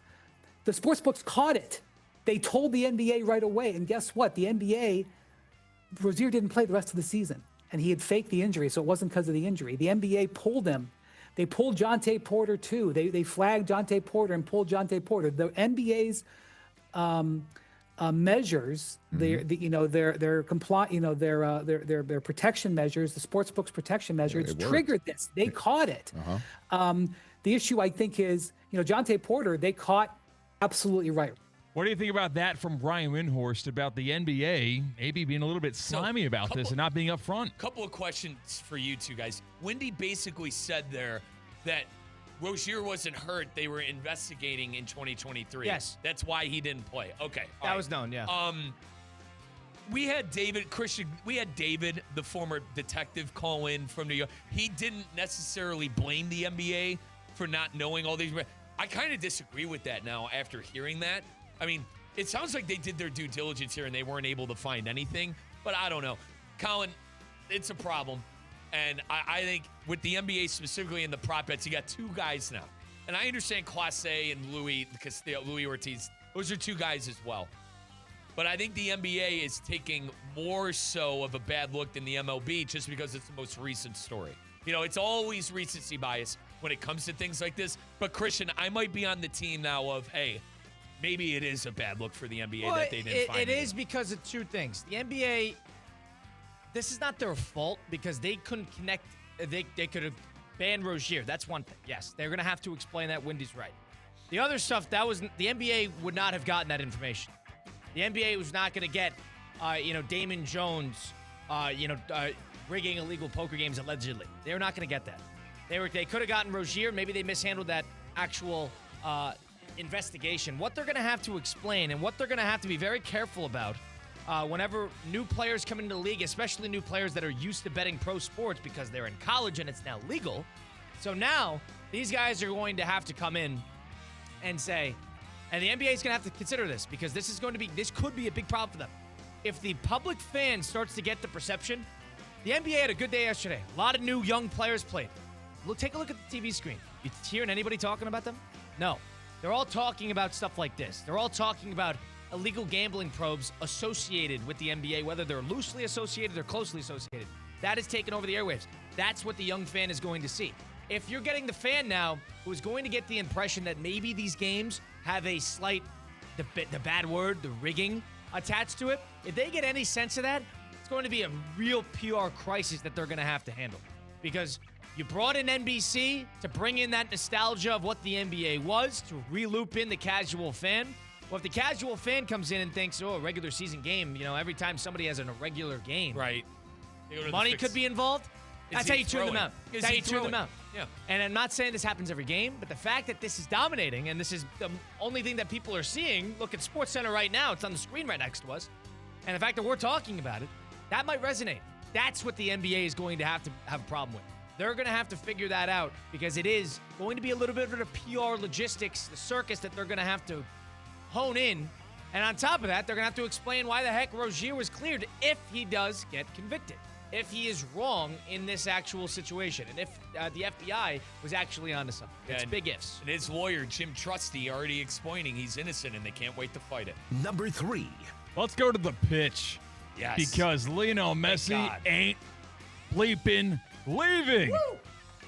The sports books caught it. They told the NBA right away, and guess what? The NBA, Rozier didn't play the rest of the season, and he had faked the injury, so it wasn't because of the injury. The NBA pulled him. They pulled Jonte Porter too. They flagged Jonte Porter and pulled Jonte Porter. The NBA's measures, their protection measures, the sportsbook's protection measures triggered this. They caught it. The issue, I think, is Jonte Porter. They caught absolutely right. What do you think about that from Brian Windhorst about the NBA maybe being a little bit slimy about this and not being up front? Couple of questions for you two guys. Wendy basically said there that Rozier wasn't hurt. They were investigating in 2023. Yes. That's why he didn't play. Okay. That was known, yeah. We had David, the former detective, call in from New York. He didn't necessarily blame the NBA for not knowing all these. I kind of disagree with that now after hearing that. I mean, it sounds like they did their due diligence here and they weren't able to find anything, but I don't know. Colin, it's a problem. And I think with the NBA specifically in the prop bets, you got 2 guys now. And I understand Clase and Louis Ortiz. Those are two guys as well. But I think the NBA is taking more so of a bad look than the MLB just because it's the most recent story. It's always recency bias when it comes to things like this. But, Christian, I might be on the team now of, hey, maybe it is a bad look for the NBA that they didn't find it is because of two things. The NBA, this is not their fault because they couldn't connect. They could have banned Rozier. That's one thing. Yes, they're going to have to explain that. Wendy's right. The other stuff, the NBA would not have gotten that information. The NBA was not going to get, Damon Jones, rigging illegal poker games allegedly. They're not going to get that. They could have gotten Rozier. Maybe they mishandled that actual investigation. What they're going to have to explain and what they're going to have to be very careful about whenever new players come into the league, especially new players that are used to betting pro sports because they're in college and it's now legal. So now these guys are going to have to come in and say, and the NBA is going to have to consider this because this could be a big problem for them. If the public fan starts to get the perception, the NBA had a good day yesterday. A lot of new young players played. Take a look at the TV screen. You hearing anybody talking about them? No. They're all talking about stuff like this. They're all talking about illegal gambling probes associated with the NBA, whether they're loosely associated or closely associated. That has taken over the airwaves. That's what the young fan is going to see. If you're getting the fan now who is going to get the impression that maybe these games have a slight, the bad word, the rigging attached to it, if they get any sense of that, it's going to be a real PR crisis that they're going to have to handle. Because you brought in NBC to bring in that nostalgia of what the NBA was, to re-loop in the casual fan. Well, if the casual fan comes in and thinks, a regular season game, every time somebody has an irregular game, right? Money could be involved. That's how you tune them out. That's how you tune them out. Yeah. And I'm not saying this happens every game, but the fact that this is dominating and this is the only thing that people are seeing, look at SportsCenter right now. It's on the screen right next to us. And the fact that we're talking about it, that might resonate. That's what the NBA is going to have a problem with. They're going to have to figure that out because it is going to be a little bit of the PR logistics, the circus that they're going to have to hone in. And on top of that, they're going to have to explain why the heck Rozier was cleared if he does get convicted. If he is wrong in this actual situation, and if the FBI was actually onto something. It's big ifs. And his lawyer, Jim Trusty, already explaining he's innocent and they can't wait to fight it. Number 3. Let's go to the pitch. Yes. Because Lionel Messi ain't bleeping leaving. Woo!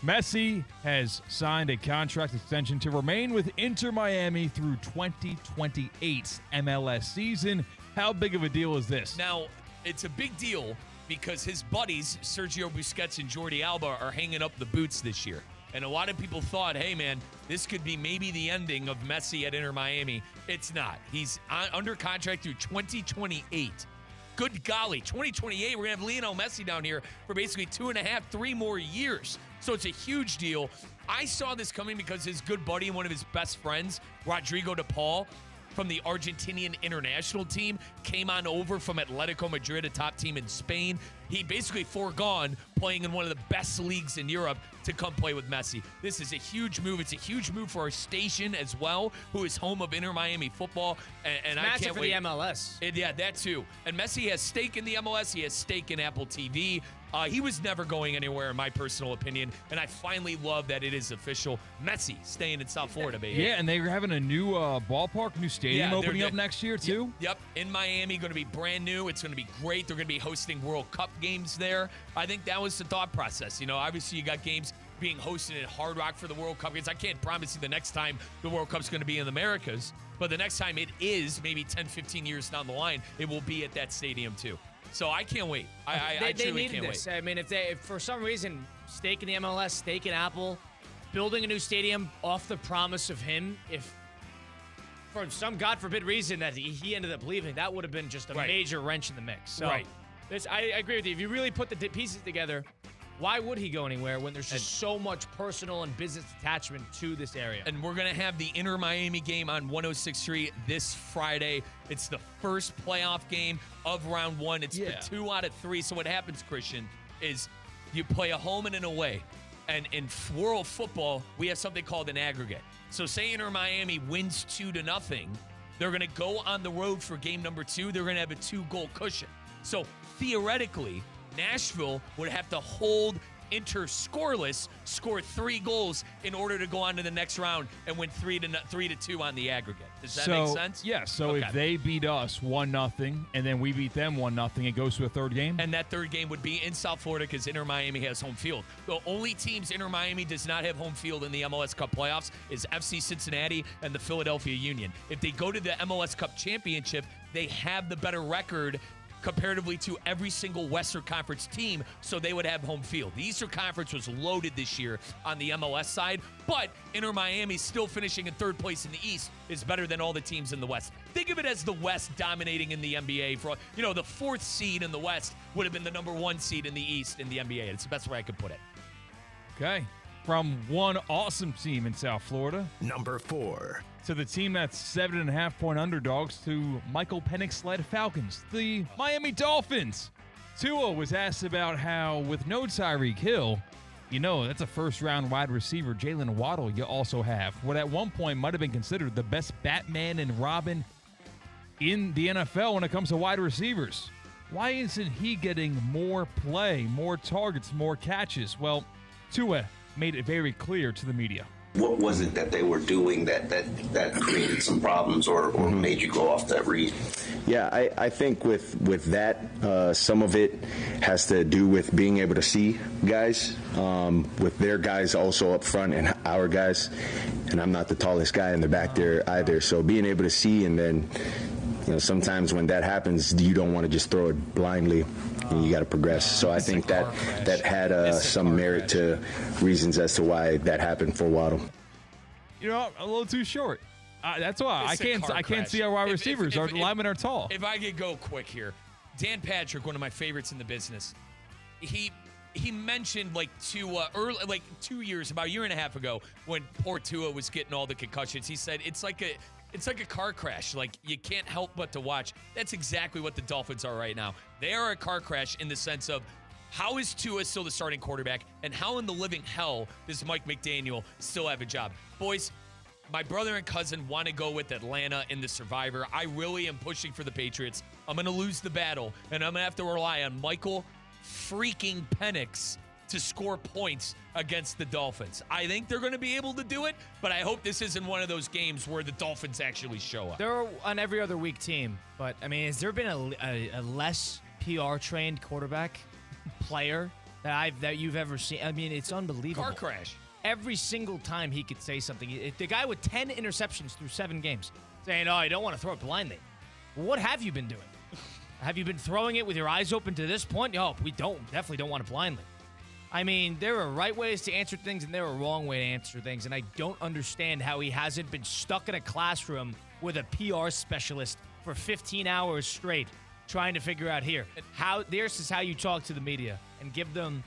Messi has signed a contract extension to remain with Inter Miami through 2028's MLS season. How big of a deal is this? Now, it's a big deal because his buddies, Sergio Busquets and Jordi Alba, are hanging up the boots this year. And a lot of people thought, hey, man, this could be maybe the ending of Messi at Inter Miami. It's not. He's under contract through 2028. Good golly, 2028, we're going to have Lionel Messi down here for basically 2.5, 3 more years. So it's a huge deal. I saw this coming because his good buddy and one of his best friends, Rodrigo de Paul, from the Argentinian international team, came on over from Atletico Madrid, a top team in Spain. He basically foregone playing in one of the best leagues in Europe to come play with Messi. This is a huge move. It's a huge move for our station as well, who is home of Inter Miami football. And I can't wait. The MLS. Yeah, that too. And Messi has stake in the MLS. He has stake in Apple TV. He was never going anywhere, in my personal opinion. And I finally love that it is official. Messi staying in South Florida, baby. Yeah, and they're having a new ballpark, new stadium opening up next year, too. Yep. In Miami, going to be brand new. It's going to be great. They're going to be hosting World Cup games there. I think that was the thought process. Obviously you got games being hosted at Hard Rock for the World Cup games. I can't promise you the next time the World Cup's going to be in the Americas, but the next time it is, maybe 10, 15 years down the line, it will be at that stadium too. So I can't wait. I truly can't wait. I mean, if for some reason, stake in the MLS, stake in Apple, building a new stadium off the promise of him, if for some God forbid reason that he ended up leaving, that would have been just a major wrench in the mix. So I agree with you. If you really put the pieces together, why would he go anywhere when there's just so much personal and business attachment to this area? And we're going to have the Inter Miami game on 106.3 this Friday. It's the first playoff game of round 1. It's the 2 out of 3. So what happens, Christian, is you play a home and an away. And in world football, we have something called an aggregate. So say Inter Miami wins 2-0. They're going to go on the road for game number 2. They're going to have a 2-goal cushion. So theoretically, Nashville would have to hold enter scoreless, score 3 goals in order to go on to the next round and win 3-2 on the aggregate. Does that make sense? Yeah, so Okay. if they beat us 1-0 and then we beat them 1-0, it goes to a third game? And that third game would be in South Florida because Inter Miami has home field. The only teams Inter Miami does not have home field in the MLS Cup playoffs is FC Cincinnati and the Philadelphia Union. If they go to the MLS Cup championship, they have the better record comparatively to every single Western Conference team, so they would have home field. The Eastern Conference was loaded this year on the MLS side, but Inter Miami still finishing in third place in the East is better than all the teams in the West. Think of it as the West dominating in the NBA. For the 4th seed in the West would have been the number 1 seed in the East in the NBA. It's the best way I could put it. Okay. From one awesome team in South Florida. Number 4. To the team that's 7.5-point underdogs to Michael Penix-led Falcons, the Miami Dolphins. Tua was asked about how, with no Tyreek Hill, that's a first-round wide receiver, Jalen Waddle, you also have. What at one point might have been considered the best Batman and Robin in the NFL when it comes to wide receivers. Why isn't he getting more play, more targets, more catches? Well, Tua made it very clear to the media. What was it that they were doing that created some problems or made you go off that read? Yeah, I think with that, some of it has to do with being able to see guys, with their guys also up front and our guys. And I'm not the tallest guy in the back there either. So being able to see, and then, sometimes when that happens, you don't want to just throw it blindly. And you got to progress. So I think that had some merit to reasons as to why that happened for Waddle. A little too short. That's why I can't see our wide receivers. Our linemen are tall. If I could go quick here, Dan Patrick, one of my favorites in the business, he mentioned about a year and a half ago when poor Tua was getting all the concussions. He said it's like a car crash. Like, you can't help but to watch. That's exactly what the Dolphins are right now. They are a car crash in the sense of, how is Tua still the starting quarterback, and how in the living hell does Mike McDaniel still have a job? Boys, my brother and cousin want to go with Atlanta in the Survivor. I really am pushing for the Patriots. I'm going to lose the battle, and I'm going to have to rely on Michael freaking Penix to score points against the Dolphins. I think they're going to be able to do it, but I hope this isn't one of those games where the Dolphins actually show up. They're an every other week team, but, has there been a less PR-trained quarterback player that you've ever seen? It's unbelievable. Car crash. Every single time he could say something. The guy with 10 interceptions through 7 games saying, you don't want to throw it blindly. Well, what have you been doing? Have you been throwing it with your eyes open to this point? We definitely don't want it blindly. There are right ways to answer things and there are wrong way to answer things, and I don't understand how he hasn't been stuck in a classroom with a PR specialist for 15 hours straight trying to figure out this is how you talk to the media and give them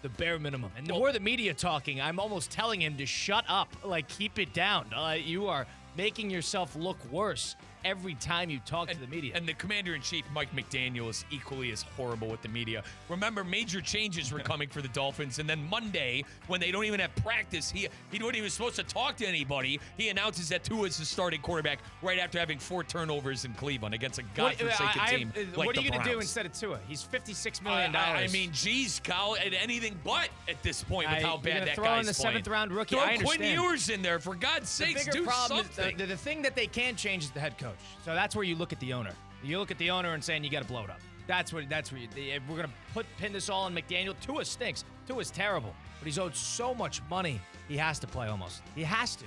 the bare minimum. And the more the media talking, I'm almost telling him to shut up, keep it down. You are making yourself look worse every time you talk to the media. And the commander-in-chief, Mike McDaniel, is equally as horrible with the media. Remember, major changes were coming for the Dolphins, and then Monday, when they don't even have practice, he wasn't even supposed to talk to anybody. He announces that Tua is the starting quarterback right after having 4 turnovers in Cleveland against a godforsaken team like the Browns. What are you going to do instead of Tua? He's $56 million. Geez, Kyle, and anything but at this point with how bad that guy's playing. Throw in the 7th-round rookie. I understand. Quinn Ewers in there, for God's sakes, do something. The thing that they can change is the head coach. So that's where you look at the owner. You look at the owner and saying you got to blow it up. That's where we're going to pin this all on McDaniel. Tua stinks. Tua's terrible, but he's owed so much money. He has to play almost. He has to.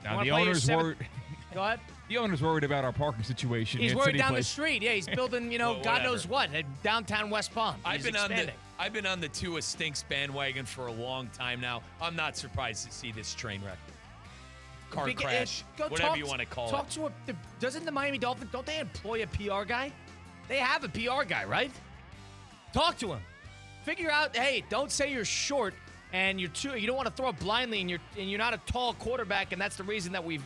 Now the owner's worried. Go ahead. The owner's worried about our parking situation. He's worried down the street. Yeah, he's building, God knows what, at downtown West Palm. I've been on the Tua stinks bandwagon for a long time now. I'm not surprised to see this train wreck. Car crash, whatever you want to call it. Doesn't the Miami Dolphins, don't they employ a PR guy? They have a PR guy, right? Talk to him. Figure out, hey, don't say you're short and you don't want to throw it blindly and you're not a tall quarterback, and that's the reason that we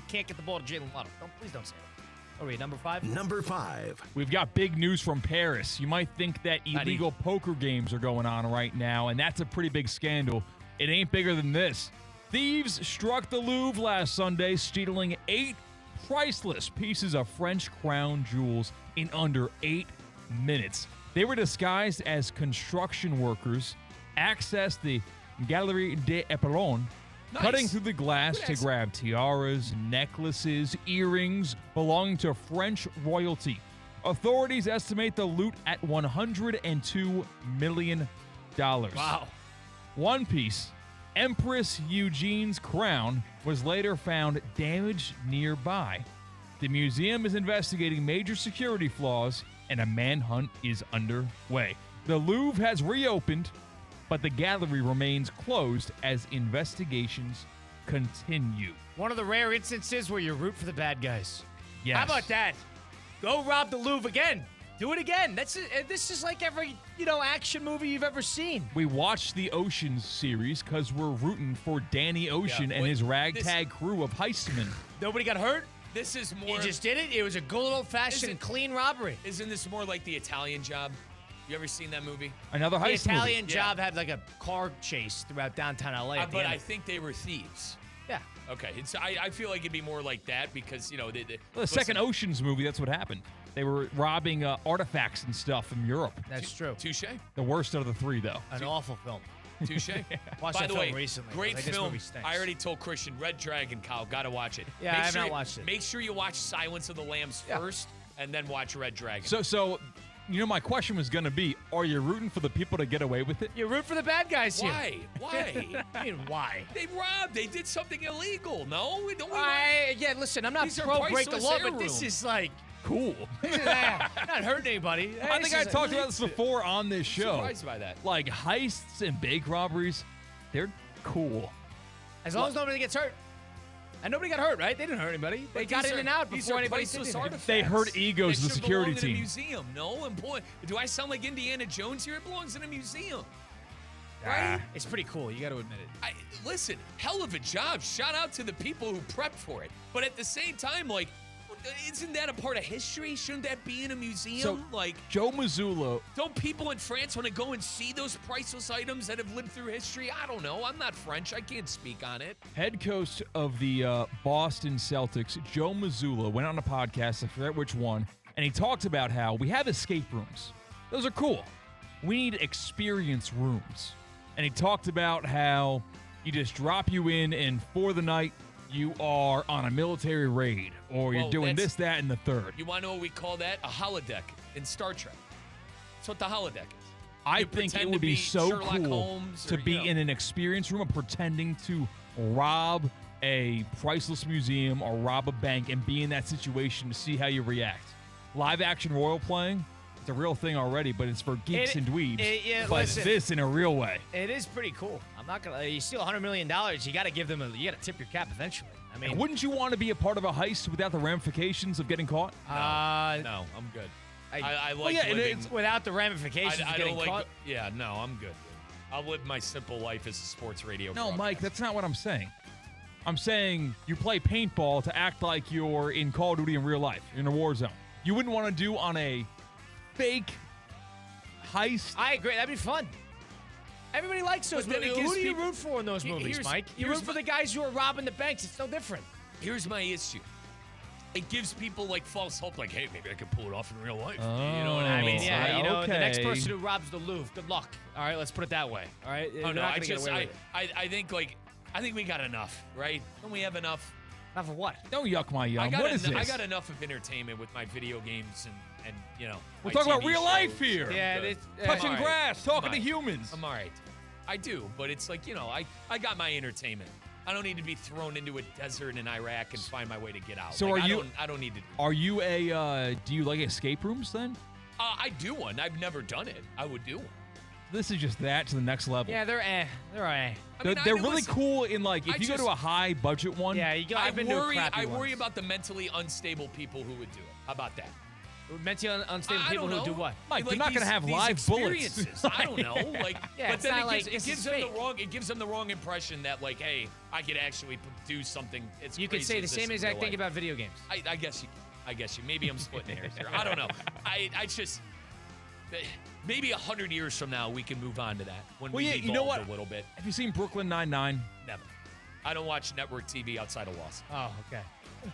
can't get the ball to Jalen Waddle. Please don't say that. All right, number 5? Number 5. We've got big news from Paris. You might think that illegal poker games are going on right now, and that's a pretty big scandal. It ain't bigger than this. Thieves struck the Louvre last Sunday, stealing 8 priceless pieces of French crown jewels in under 8 minutes. They were disguised as construction workers, accessed the Galerie des Eperons, cutting through the glass to grab tiaras, necklaces, earrings belonging to French royalty. Authorities estimate the loot at $102 million. Wow. One piece, Empress Eugene's crown, was later found damaged nearby. The museum is investigating major security flaws, and a manhunt is underway. The Louvre has reopened, but the gallery remains closed as investigations continue. One of the rare instances where you root for the bad guys. Yes. How about that? Go rob the Louvre again. Do it again. This is like every, action movie you've ever seen. We watched the Oceans series because we're rooting for Danny Ocean and his ragtag crew of heistmen. Nobody got hurt? This is more. You just did it? It was a good old-fashioned clean robbery. Isn't this more like The Italian Job? You ever seen that movie? Another heist The Italian movie. Job had like a car chase throughout downtown LA. But I think they were thieves. Yeah. Okay. I feel like it'd be more like that because, The second Oceans movie, that's what happened. They were robbing artifacts and stuff from Europe. That's true. Touche. The worst out of the three, though. An awful film. Touche. Watched By that the film way, recently. great Like, this film. movie stinks. I already told Christian, Red Dragon, Kyle, gotta watch it. Yeah, I have not watched it. Make sure you watch Silence of the Lambs first, and then watch Red Dragon. So, my question was going to be, are you rooting for the people to get away with it? You root for the bad guys here. Why? I mean, why? They robbed. They did something illegal. No? Don't we Yeah, listen, I'm not These are pro break the priceless law, heirlooms. but this is like, Cool. not hurting anybody. I think I talked about this before on this show. Surprised by that. Like, heists and bank robberies, they're cool. As long as nobody gets hurt. And nobody got hurt, right? They didn't hurt anybody. They got in and out before anybody did anything. They hurt egos of the security team. team. In a museum. No, and boy, do I sound like Indiana Jones here? It belongs in a museum. Right? It's pretty cool. You got to admit it. Listen, hell of a job. Shout out to the people who prepped for it. But at the same time, like, isn't that a part of history? Shouldn't that be in a museum? So, like, Joe Mazzulla. Don't people in France want to go and see those priceless items that have lived through history? I don't know. I'm not French. I can't speak on it. Head coach of the Boston Celtics, Joe Mazzulla, went on a podcast, I forget which one, and he talked about how we have escape rooms. Those are cool. We need experience rooms. And he talked about how you just drop you in, and for the night, you are on a military raid, or you're doing this, that, and the third. You want to know what we call that? A holodeck in Star Trek. That's what the holodeck is. I think it would be so Sherlock cool Holmes to be in an experience room of pretending to rob a priceless museum or rob a bank and be in that situation to see how you react. Live action role playing, it's a real thing already, but it's for geeks and dweebs. But listen, this in a real way. It is pretty cool. I'm not gonna. You steal $100 million, you got to give them. You got to tip your cap eventually. I mean, And wouldn't you want to be a part of a heist without the ramifications of getting caught? No, I'm good. I like living without the ramifications of getting caught. Yeah, no, I'm good. I'll live my simple life as a sports radio. No, Mike, that's not what I'm saying. I'm saying you play paintball to act like you're in Call of Duty in real life. You're in a war zone. You wouldn't want to do on a fake heist. I agree. That'd be fun. Everybody likes those But then movies. it Who gives do you people- root for in those movies, Mike? You root for the guys who are robbing the banks. It's no different. Here's my issue. It gives people like false hope, like, hey, maybe I could pull it off in real life. You know what I mean? Yeah, the next person who robs the Louvre, good luck. All right, let's put it that way. All right, Oh no, I think we got enough, right? Don't we have enough? Enough of what? Don't yuck my yum. What is this? I got enough of entertainment with my video games and you know. We're my talking about TV real life shows. here. Yeah, touching I'm all right. grass, talking I'm to all right. humans. I'm all right. I do, but it's like, you know, I got my entertainment. I don't need to be thrown into a desert in Iraq and find my way to get out. So Like, are you? I don't need to. Are you a? Do you like escape rooms then? I do one. I've never done it. I would do one. This is just that to the next level. Yeah, they're I mean, They're I really listen, cool in like if I you go just- to a high budget one. Yeah, you go. I've been to a crappy I worry ones. about the mentally unstable people who would do it. How about that? Mentally unstable I people don't who do know. what? Mike, Like they're not going to these- have these live bullets. experiences. I don't know. Like, Yeah, but it's then not it like gives, this it gives is them fake. the wrong. It gives them the wrong impression that like, hey, I could actually do something. It's You could say the same exact thing about video games. I guess you. I guess you. Maybe I'm splitting hairs here. I don't know. I just. Maybe 100 years from now we can move on to that when Well, we yeah, evolved you know what? a little bit. Have you seen Brooklyn Nine-Nine? Never. I don't watch network TV outside of Lost. Oh, okay.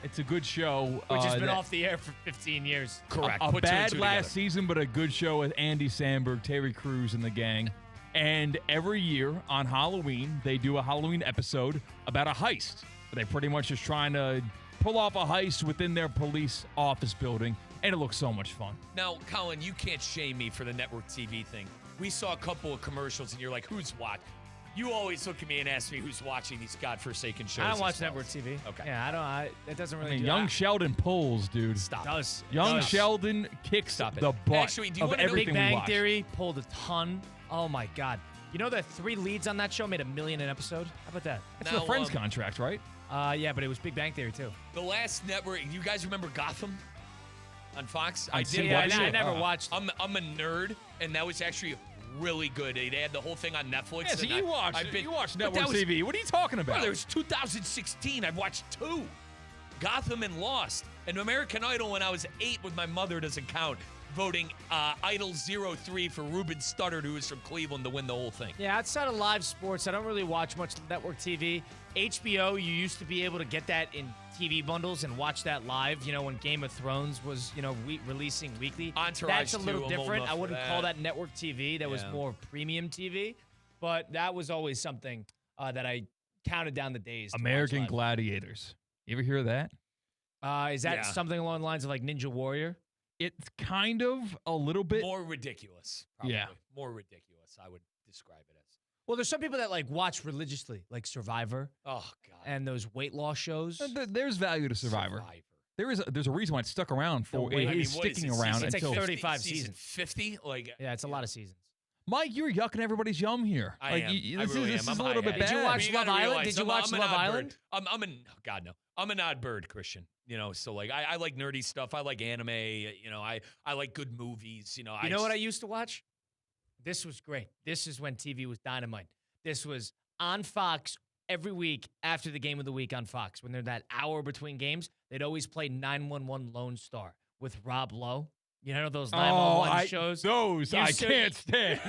It's a good show. Which has been off the air for 15 years. Correct. A Put two and bad two last together. season, but a good show with Andy Samberg, Terry Crews, and the gang. And every year on Halloween, they do a Halloween episode about a heist. They pretty much just trying to pull off a heist within their police office building, and it looks so much fun. Now, Colin, you can't shame me for the network TV thing. We saw a couple of commercials, and you're like, who's watching? You always look at me and ask me who's watching these godforsaken shows. I don't watch themselves. network TV. Okay. Yeah, it doesn't really do Young that. Sheldon pulls, dude. Stop. Does. Young Does. Sheldon kicks Stop it. the butt Actually, do you of wanna know everything Big we Bang watch. Theory pulled a ton. Oh, my God. You know that 3 leads on that show made $1 million an episode? How about that? That's Now, the Friends contract, right? Yeah, but it was Big Bang Theory, too. The last network, you guys remember Gotham on Fox? I did Yeah, watch I it. never watched. I'm a nerd, and that was actually really good. They had the whole thing on Netflix. Yeah, so and you watch but network that was- TV. What are you talking about? Brother, it was 2016. I've watched 2. Gotham and Lost. And American Idol when I was 8 with my mother doesn't count. Voting Idol 03 for Ruben Studdard, who is from Cleveland, to win the whole thing. Yeah, outside of live sports, I don't really watch much network TV. HBO, you used to be able to get that in TV bundles and watch that live, when Game of Thrones was, releasing weekly. Entourage, That's a little too, I'm old different. enough I for wouldn't that. call that network TV. That was Yeah. more premium TV. But that was always something that I counted down the days. to watch American live. Gladiators. You ever hear of that? Is that Yeah. something along the lines of like Ninja Warrior? It's kind of a little bit. More ridiculous. Probably. Yeah. More ridiculous, I would describe it as. Well, there's some people that like watch religiously, like Survivor Oh, God. and those weight loss shows. There's value to Survivor. There's a reason why it's stuck around for. wait, It I mean, is what is sticking it, around season It's like until 35 season seasons. 50? Like, Yeah, it's a lot of seasons. Mike, you're yucking everybody's yum here. I like, am. This I really is am. a I'm little bit high-headed. bad. Did you watch You Love gotta Island? realize Did you I'm watch an Love odd Island? bird. God, no. I'm an odd bird, Christian. So like I like nerdy stuff. I like anime. I like good movies. You know what I used to watch? This was great. This is when TV was dynamite. This was on Fox every week after the game of the week on Fox. When they're that hour between games, they'd always play 911 Lone Star with Rob Lowe. You know those 911 shows? Those I can't stand.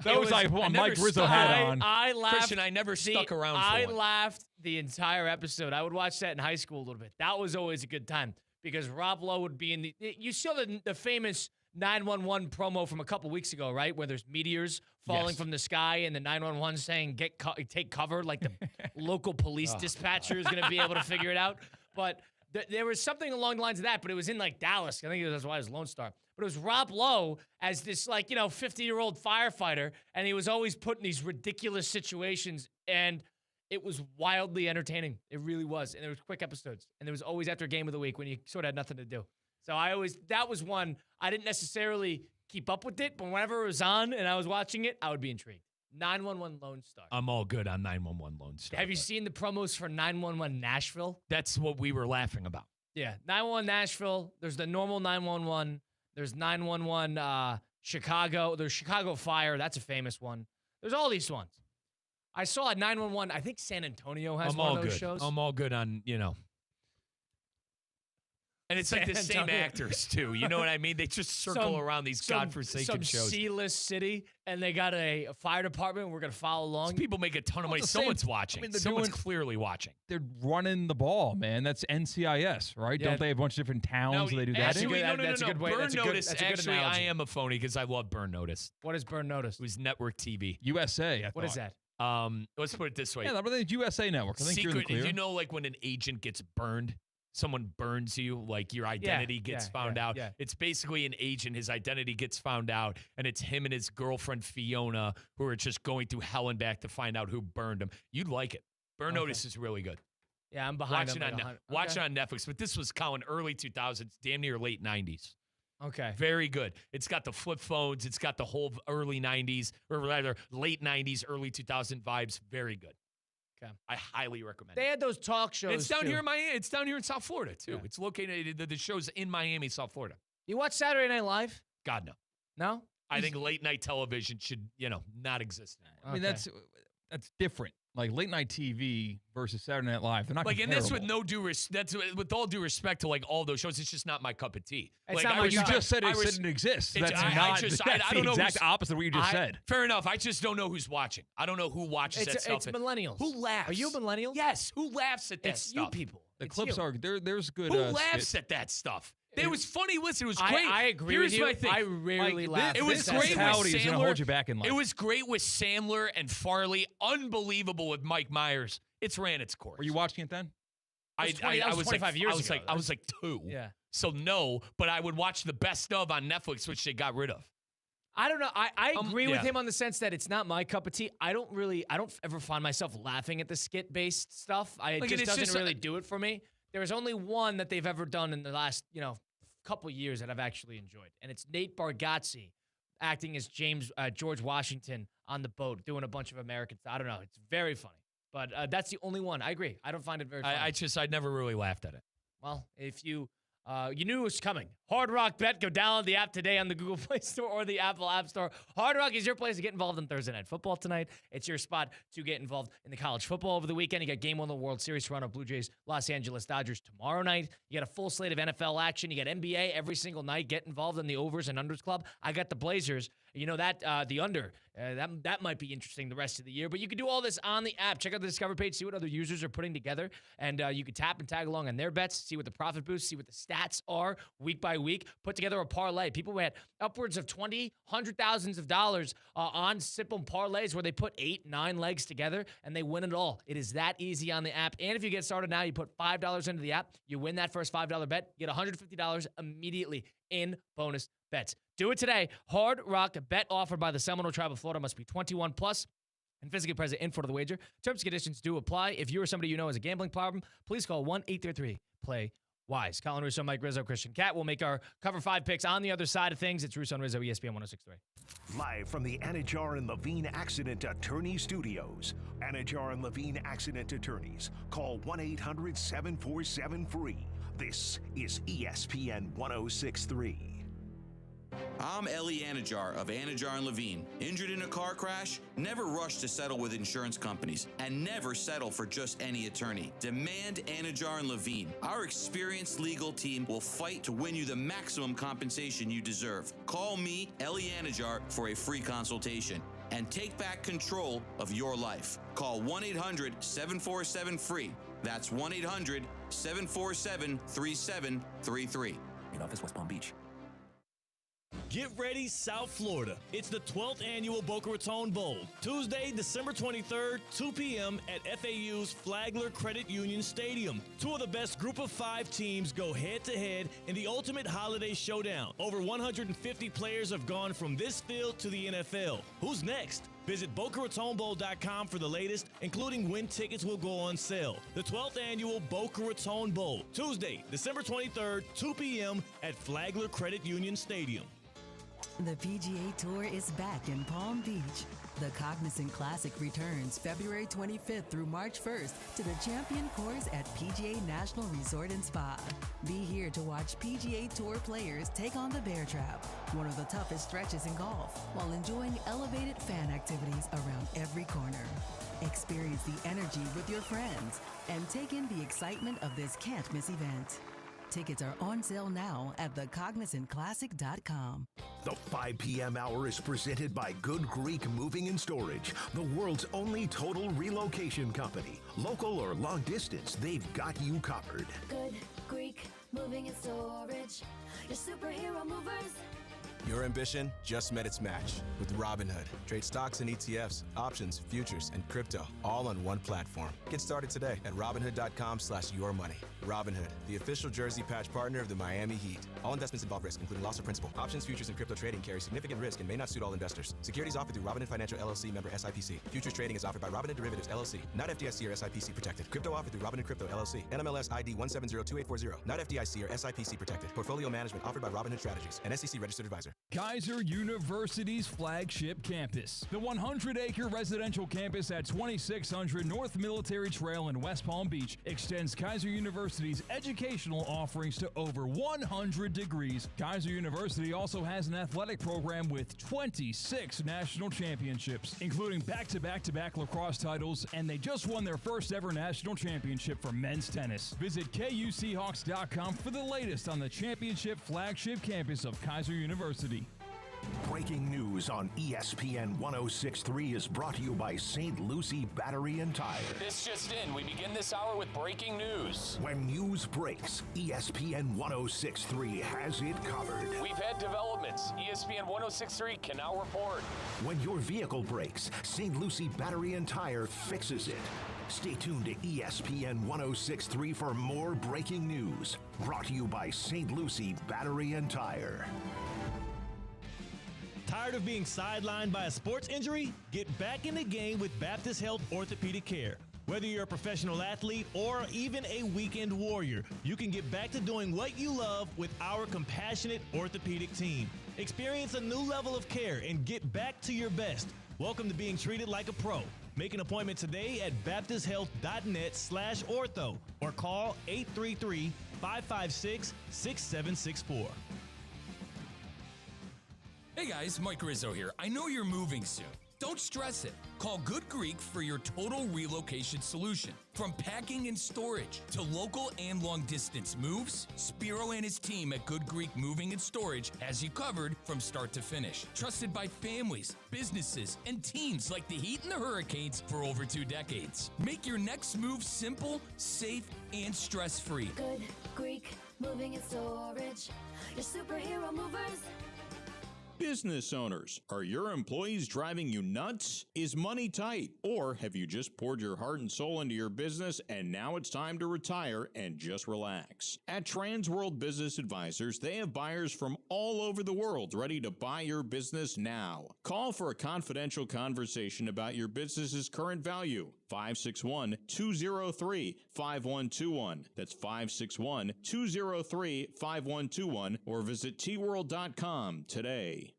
Those I want never Mike Rizzo stuck- hat on. I laughed. Christian, I never stuck around for I one. laughed the entire episode. I would watch that in high school a little bit. That was always a good time because Rob Lowe would be in the. You saw the famous 911 promo from a couple weeks ago, right? Where there's meteors falling Yes. from the sky and the 911 saying take cover, like the local police dispatcher is going to be able to figure it out. But there was something along the lines of that, but it was in like Dallas. I think that's why it was Lone Star. But it was Rob Lowe as this 50-year-old firefighter, and he was always put in these ridiculous situations, and it was wildly entertaining. It really was. And there was quick episodes, and there was always after a game of the week when you sort of had nothing to do. So that was one I didn't necessarily keep up with it, but whenever it was on and I was watching it, I would be intrigued. 911 Lone Star. I'm all good on 911 Lone Star. Have you but seen the promos for 911 Nashville? That's what we were laughing about. Yeah, 911 Nashville. There's the normal 911. There's 911 Chicago. There's Chicago Fire. That's a famous one. There's all these ones. I saw a 911. I think San Antonio has I'm one all of those good. shows. I'm all good on. And it's like the San same Antonio. actors, too. You know what I mean? They just circle Some- around these some godforsaken shows. C-list city, and they got a fire department. We're going to follow along. These people make a ton of money. it's the Someone's same- watching. I mean, they're Someone's doing- clearly watching. They're running the ball, man. That's NCIS, right? Yeah. Don't they have a bunch of different towns they do that actually, in? good- no. that's a good way- Burn that's a good- Notice, that's a good actually, I analogy. am a phony because I love Burn Notice. What is Burn Notice? It was network TV. USA. What is that? Let's put it this way. Yeah, that was USA Network. I think you're in the Secret, clear. you know, like when an agent gets burned, someone burns you, like your identity gets found out. yeah. It's basically an agent. His identity gets found out, and it's him and his girlfriend Fiona who are just going through hell and back to find out who burned him. You'd like it. Burn Okay. Notice is really good. Yeah, I'm behind Watch it, them. watch it on Netflix. But this was Colin early 2000s, damn near late 90s. Okay. Very good. It's got the flip phones. It's got the whole early 90s, or rather late 90s, early 2000 vibes. Very good. Okay. I highly recommend They it. had those talk shows. It's down too. here in Miami. It's down here in South Florida too. Yeah. It's located. The show's in Miami, South Florida. You watch Saturday Night Live? God no. No? I think late night television should, not exist anymore. I mean, Okay. that's that's different. Like late night TV versus Saturday Night Live, they're not like, and comparable. that's with all due respect to like all those shows. It's just not my cup of tea. It's like, not you just said it didn't exist. That's not. That's the exact opposite of what you just said. Fair enough. I just don't know who's watching. I don't know who watches that stuff. It's millennials. Who laughs? Are you a millennial? Yes. Who laughs at that it's stuff? You people. The it's clips you. are there's good. Who laughs at that stuff? It was funny. Listen, it was great. I agree Here's with you. my thing. I rarely laugh. It was this great with mentality is gonna Sandler. hold you back in life. It was great with Sandler and Farley. Unbelievable with Mike Myers. It's ran its course. Were you watching it then? I was 25 like, years I was ago. like, I was like 2. Yeah. So no, but I would watch the best of on Netflix, which they got rid of. I don't know. I agree with yeah. him on the sense that it's not my cup of tea. I don't ever find myself laughing at the skit-based stuff. It Like, just it's doesn't just, really do it for me. There's only one that they've ever done in the last, couple years that I've actually enjoyed. And it's Nate Bargatze acting as George Washington on the boat, doing a bunch of American stuff. I don't know. It's very funny. But that's the only one. I agree. I don't find it very funny. I never really laughed at it. Well, if you knew it was coming. Hard Rock Bet. Go download the app today on the Google Play Store or the Apple App Store. Hard Rock is your place to get involved in Thursday Night Football tonight. It's your spot to get involved in the college football over the weekend. You got Game 1 of the World Series, Toronto Blue Jays, Los Angeles Dodgers tomorrow night. You got a full slate of NFL action. You got NBA every single night. Get involved in the Overs and Unders Club. I got the Blazers. You know that the under. That might be interesting the rest of the year. But you can do all this on the app. Check out the Discover page. See what other users are putting together. And you can tap and tag along on their bets. See what the profit boost. See what the stats are week by week. Put together a parlay. People had upwards of $100,000s of dollars on simple parlays where they put 8-9 legs together and they win it all. It is that easy on the app. And if you get started now, you put $5 into the app. You win that first $5 bet. You get $150 immediately in bonus bets. Do it today. Hard Rock Bet offered by the Seminole Tribe of Florida. Must be 21 plus and physically present in front of the wager. Terms and conditions do apply. If you or somebody you know has a gambling problem, please call 1-833-PLAY-WISE. Colin Russo, Mike Rizzo, Christian Cat will make our Cover 5 picks on the other side of things. It's Russo and Rizzo, ESPN 106.3. Live from the Anajar and Levine Accident Attorney Studios. Anajar and Levine Accident Attorneys. Call 1-800-747-FREE. This is ESPN 106.3. I'm Ellie Anajar of Anajar and Levine. Injured in a car crash? Never rush to settle with insurance companies and never settle for just any attorney. Demand Anajar and Levine. Our experienced legal team will fight to win you the maximum compensation you deserve. Call me, Ellie Anajar, for a free consultation and take back control of your life. Call 1-800-747-FREE. That's 1-800-747-3733. In office, West Palm Beach. Get ready, South Florida. It's the 12th annual Boca Raton Bowl. Tuesday, December 23rd, 2 p.m. at FAU's Flagler Credit Union Stadium. Two of the best group of 5 teams go head-to-head in the ultimate holiday showdown. Over 150 players have gone from this field to the NFL. Who's next? Visit BocaRatonBowl.com for the latest, including when tickets will go on sale. The 12th annual Boca Raton Bowl, Tuesday, December 23rd, 2 p.m. at Flagler Credit Union Stadium. The PGA Tour is back in Palm Beach. The Cognizant Classic returns February 25th through March 1st to the Champion Course at PGA National Resort and Spa. Be here to watch PGA Tour players take on the Bear Trap, one of the toughest stretches in golf, while enjoying elevated fan activities around every corner. Experience the energy with your friends and take in the excitement of this can't-miss event. Tickets are on sale now at thecognizantclassic.com. The 5 p.m. hour is presented by Good Greek Moving and Storage, the world's only total relocation company. Local or long distance, they've got you covered. Good Greek Moving and Storage, your superhero movers. Your ambition just met its match with Robinhood. Trade stocks and ETFs, options, futures, and crypto all on one platform. Get started today at Robinhood.com/yourmoney. Robinhood, the official jersey patch partner of the Miami Heat. All investments involve risk, including loss of principal. Options, futures, and crypto trading carry significant risk and may not suit all investors. Securities offered through Robinhood Financial LLC, member SIPC. Futures trading is offered by Robinhood Derivatives LLC, not FDIC or SIPC protected. Crypto offered through Robinhood Crypto LLC, NMLS ID 1702840, not FDIC or SIPC protected. Portfolio management offered by Robinhood Strategies, an SEC registered advisor. Kaiser University's flagship campus. The 100-acre residential campus at 2600 North Military Trail in West Palm Beach extends Kaiser University University's educational offerings to over 100 degrees. Kaiser University also has an athletic program with 26 national championships, including back-to-back-to-back lacrosse titles, and they just won their first ever national championship for men's tennis. Visit KUSeahawks.com for the latest on the championship flagship campus of Kaiser University. Breaking news on ESPN 106.3 is brought to you by St. Lucie Battery and Tire. This just in, we begin this hour with breaking news. When news breaks, ESPN 106.3 has it covered. We've had developments. ESPN 106.3 can now report. When your vehicle breaks, St. Lucie Battery and Tire fixes it. Stay tuned to ESPN 106.3 for more breaking news. Brought to you by St. Lucie Battery and Tire. Tired of being sidelined by a sports injury? Get back in the game with Baptist Health Orthopedic Care. Whether you're a professional athlete or even a weekend warrior, you can get back to doing what you love with our compassionate orthopedic team. Experience a new level of care and get back to your best. Welcome to being treated like a pro. Make an appointment today at baptisthealth.net/ortho or call 833-556-6764. Hey guys, Mike Rizzo here. I know you're moving soon. Don't stress it. Call Good Greek for your total relocation solution. From packing and storage to local and long distance moves, Spiro and his team at Good Greek Moving and Storage has you covered from start to finish. Trusted by families, businesses, and teams like the Heat and the Hurricanes for over 2 decades. Make your next move simple, safe, and stress-free. Good Greek Moving and Storage. Your superhero movers. Business owners, are your employees driving you nuts? Is money tight? Or have you just poured your heart and soul into your business and now it's time to retire and just relax? At Transworld Business Advisors, they have buyers from all over the world ready to buy your business now. Call for a confidential conversation about your business's current value. 561-203-5121. That's 561-203-5121 or visit tworld.com today.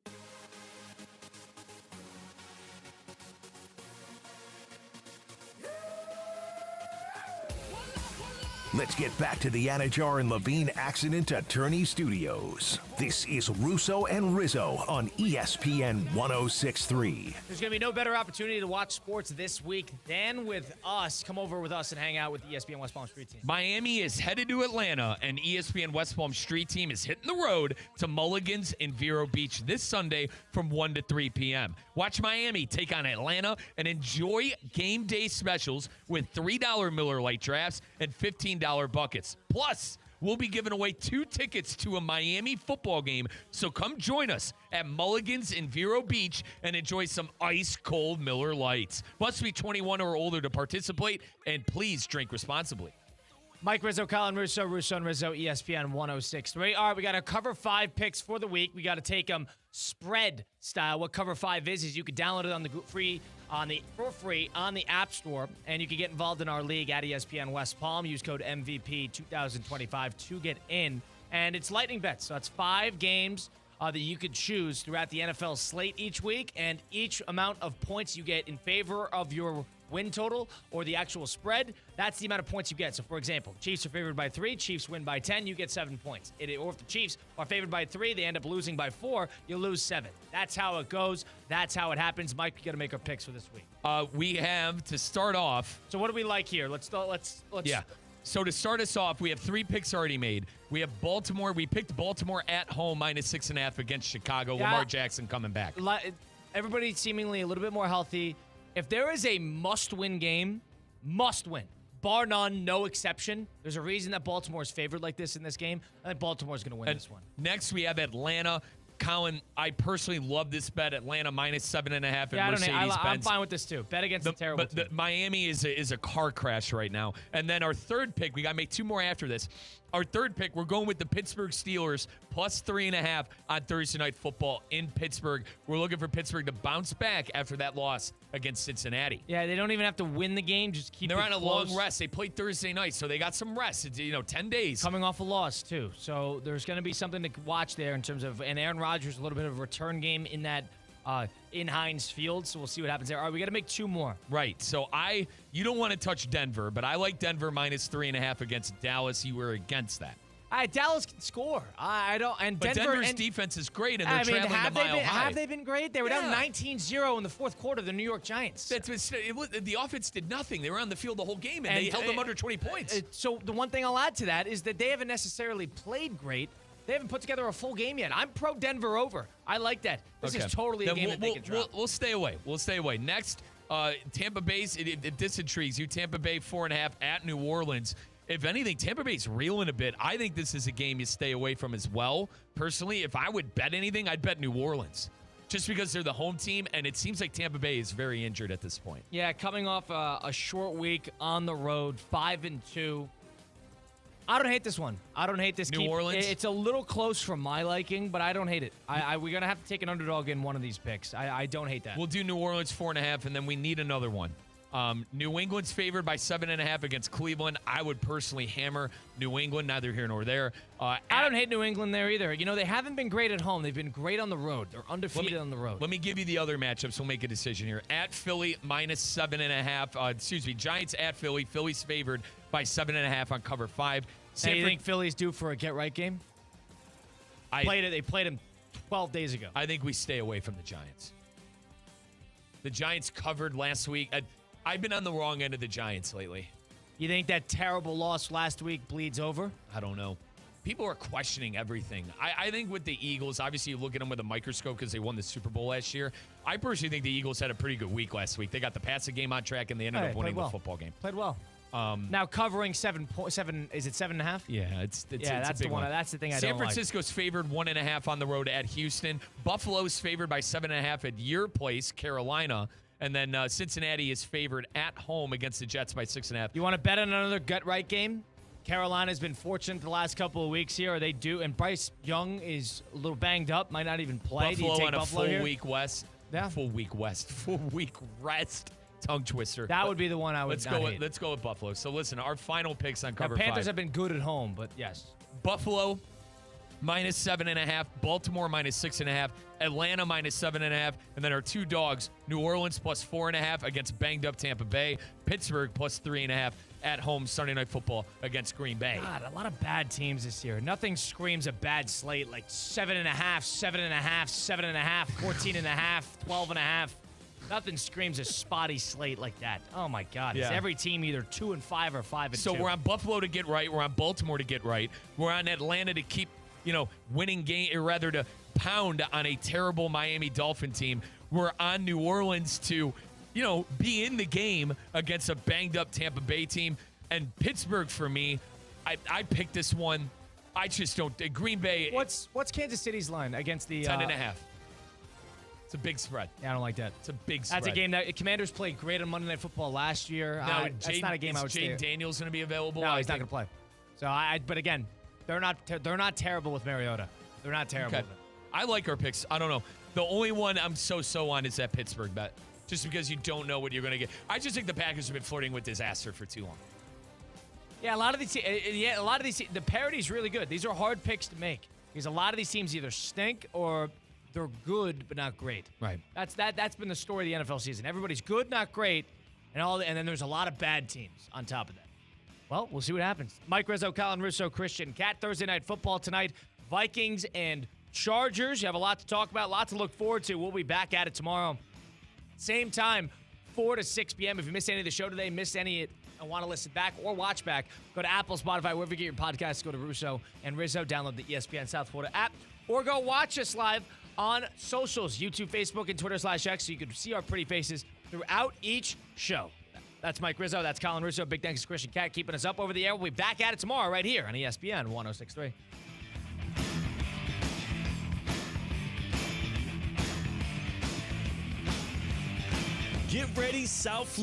Let's get back to the Anajar and Levine Accident Attorney Studios. This is Russo and Rizzo on ESPN 106.3. There's going to be no better opportunity to watch sports this week than with us. Come over with us and hang out with the ESPN West Palm Street team. Miami is headed to Atlanta, and ESPN West Palm Street team is hitting the road to Mulligan's in Vero Beach this Sunday from 1 to 3 p.m. Watch Miami take on Atlanta and enjoy game day specials with $3 Miller Lite drafts and $15 buckets. Plus, we'll be giving away 2 tickets to a Miami football game, so come join us at Mulligan's in Vero Beach and enjoy some ice-cold Miller Lights. Must be 21 or older to participate, and please drink responsibly. Mike Rizzo, Colin Russo, Russo and Rizzo, ESPN 106.3. All right, we got a cover 5 picks for the week. We got to take them spread style. What cover 5 is you can download it on the free on the App Store, and you can get involved in our league at ESPN West Palm. Use code MVP 2025 to get in, and it's lightning bets. So that's 5 games that you could choose throughout the NFL slate each week, and each amount of points you get in favor of your win total or the actual spread, that's the amount of points you get. So, for example, Chiefs are favored by 3, Chiefs win by 10, you get 7 points. Or if the Chiefs are favored by 3, they end up losing by 4, you lose 7. That's how it goes. That's how it happens. Mike, you got to make our picks for this week. We have to start off. So what do we like here? Let's. Yeah. So to start us off, we have 3 picks already made. We have Baltimore. We picked Baltimore at home -6.5 against Chicago. Yeah. Lamar Jackson coming back. Everybody seemingly a little bit more healthy. If there is a must-win game, must-win, bar none, no exception, there's a reason that Baltimore is favored like this in this game. I think Baltimore's going to win this one. Next, we have Atlanta. Colin, I personally love this bet. Atlanta -7.5 at Mercedes-Benz. I'm fine with this too. Bet against the terrible team. But Miami is a car crash right now. And then our third pick, we got to make 2 more after this. Our third pick, we're going with the Pittsburgh Steelers +3.5 on Thursday Night Football in Pittsburgh. We're looking for Pittsburgh to bounce back after that loss against Cincinnati. Yeah, they don't even have to win the game. Just keep it close. They're on a long rest. They played Thursday night, so they got some rest. It's 10 days. Coming off a loss, too. So there's going to be something to watch there in terms of, and Aaron Rodgers, a little bit of a return game in that in Heinz Field, so we'll see what happens there. All right, we got to make 2 more. Right. So you don't want to touch Denver, but I like Denver -3.5 against Dallas. You were against that. Dallas can score. I don't. And But Denver, Denver's defense is great, and they're traveling have to Mile High. Have they been great? They were down 19-0 in the fourth quarter of the New York Giants. The offense did nothing. They were on the field the whole game, and they held them under 20 points. So the one thing I'll add to that is that they haven't necessarily played great. They haven't put together a full game yet. I'm pro Denver over. I like that. This is totally a game that they can drop. We'll stay away. We'll stay away. Next, Tampa Bay's, if this intrigues you, Tampa Bay 4.5 at New Orleans. If anything, Tampa Bay's reeling a bit. I think this is a game you stay away from as well. Personally, if I would bet anything, I'd bet New Orleans. Just because they're the home team, and it seems like Tampa Bay is very injured at this point. Yeah, coming off a short week on the road, 5-2. I don't hate this one. I don't hate this. New Orleans? It's a little close for my liking, but I don't hate it. We're going to have to take an underdog in one of these picks. I don't hate that. We'll do New Orleans 4.5, and then we need another one. New England's favored by 7.5 against Cleveland. I would personally hammer New England, neither here nor there. I don't hate New England there either. You know, they haven't been great at home. They've been great on the road. They're undefeated on the road. Let me give you the other matchups. We'll make a decision here. At Philly, -7.5. Giants at Philly. Philly's favored by 7.5 on cover 5. Do you think Philly's due for a get-right game? They played him 12 days ago. I think we stay away from the Giants. The Giants covered last week. I've been on the wrong end of the Giants lately. You think that terrible loss last week bleeds over? I don't know. People are questioning everything. I think with the Eagles, obviously you look at them with a microscope because they won the Super Bowl last year. I personally think the Eagles had a pretty good week last week. They got the passing game on track, and they ended up winning the football game. Played well. Now covering 7, is it 7.5? Yeah, it's that's a big the one. That's the thing I San don't like. San Francisco's favored 1.5 on the road at Houston. Buffalo's favored by 7.5 at your place, Carolina. And then Cincinnati is favored at home against the Jets by 6.5. You want to bet on another gut-right game? Carolina's been fortunate the last couple of weeks here. Or they do, and Bryce Young is a little banged up, might not even play. Buffalo do you take on a Buffalo full here? week west. Yeah. Full week rest. Tongue twister. That would be the one I would hate. Let's go with Buffalo. So listen, our final picks on cover 5. Panthers have been good at home, but yes. Buffalo -7.5, Baltimore -6.5, Atlanta -7.5, and then our 2 dogs, New Orleans +4.5 against banged up Tampa Bay, Pittsburgh +3.5 at home Sunday Night Football against Green Bay. God, a lot of bad teams this year. Nothing screams a bad slate like 7.5, 7.5, 7.5, 14.5, 12.5. Nothing screams a spotty slate like that. Oh my God! It's every team either 2-5 or 5-2. So we're on Buffalo to get right. We're on Baltimore to get right. We're on Atlanta to keep, winning game, or rather to pound on a terrible Miami Dolphin team. We're on New Orleans to, be in the game against a banged up Tampa Bay team. And Pittsburgh for me, I picked this one. I just don't. Green Bay. What's Kansas City's line against the 10.5? It's a big spread. Yeah, I don't like that. It's a big spread. That's a game that Commanders played great on Monday Night Football last year. That's not a game I would Jade Daniels going to be available? No, he's not going to play. So but again, they're not terrible with Mariota. They're not terrible with him. I like our picks. I don't know. The only one I'm so on is that Pittsburgh bet, just because you don't know what you're going to get. I just think the Packers have been flirting with disaster for too long. Yeah, a lot of these. The parity's really good. These are hard picks to make because a lot of these teams either stink or they're good but not great. Right. That's been the story of the NFL season. Everybody's good, not great, and then there's a lot of bad teams on top of that. Well, we'll see what happens. Mike Rizzo, Colin Russo, Christian Cat. Thursday Night Football tonight. Vikings and Chargers. You have a lot to talk about, a lot to look forward to. We'll be back at it tomorrow. Same time, 4 to 6 p.m. If you missed any of the show today, missed any and want to listen back or watch back, go to Apple, Spotify, wherever you get your podcasts. Go to Russo and Rizzo. Download the ESPN South Florida app. Or go watch us live on socials, YouTube, Facebook, and Twitter/X, so you can see our pretty faces throughout each show. That's Mike Rizzo. That's Colin Russo. Big thanks to Christian Cat keeping us up over the air. We'll be back at it tomorrow right here on ESPN 106.3. Get ready, South Florida.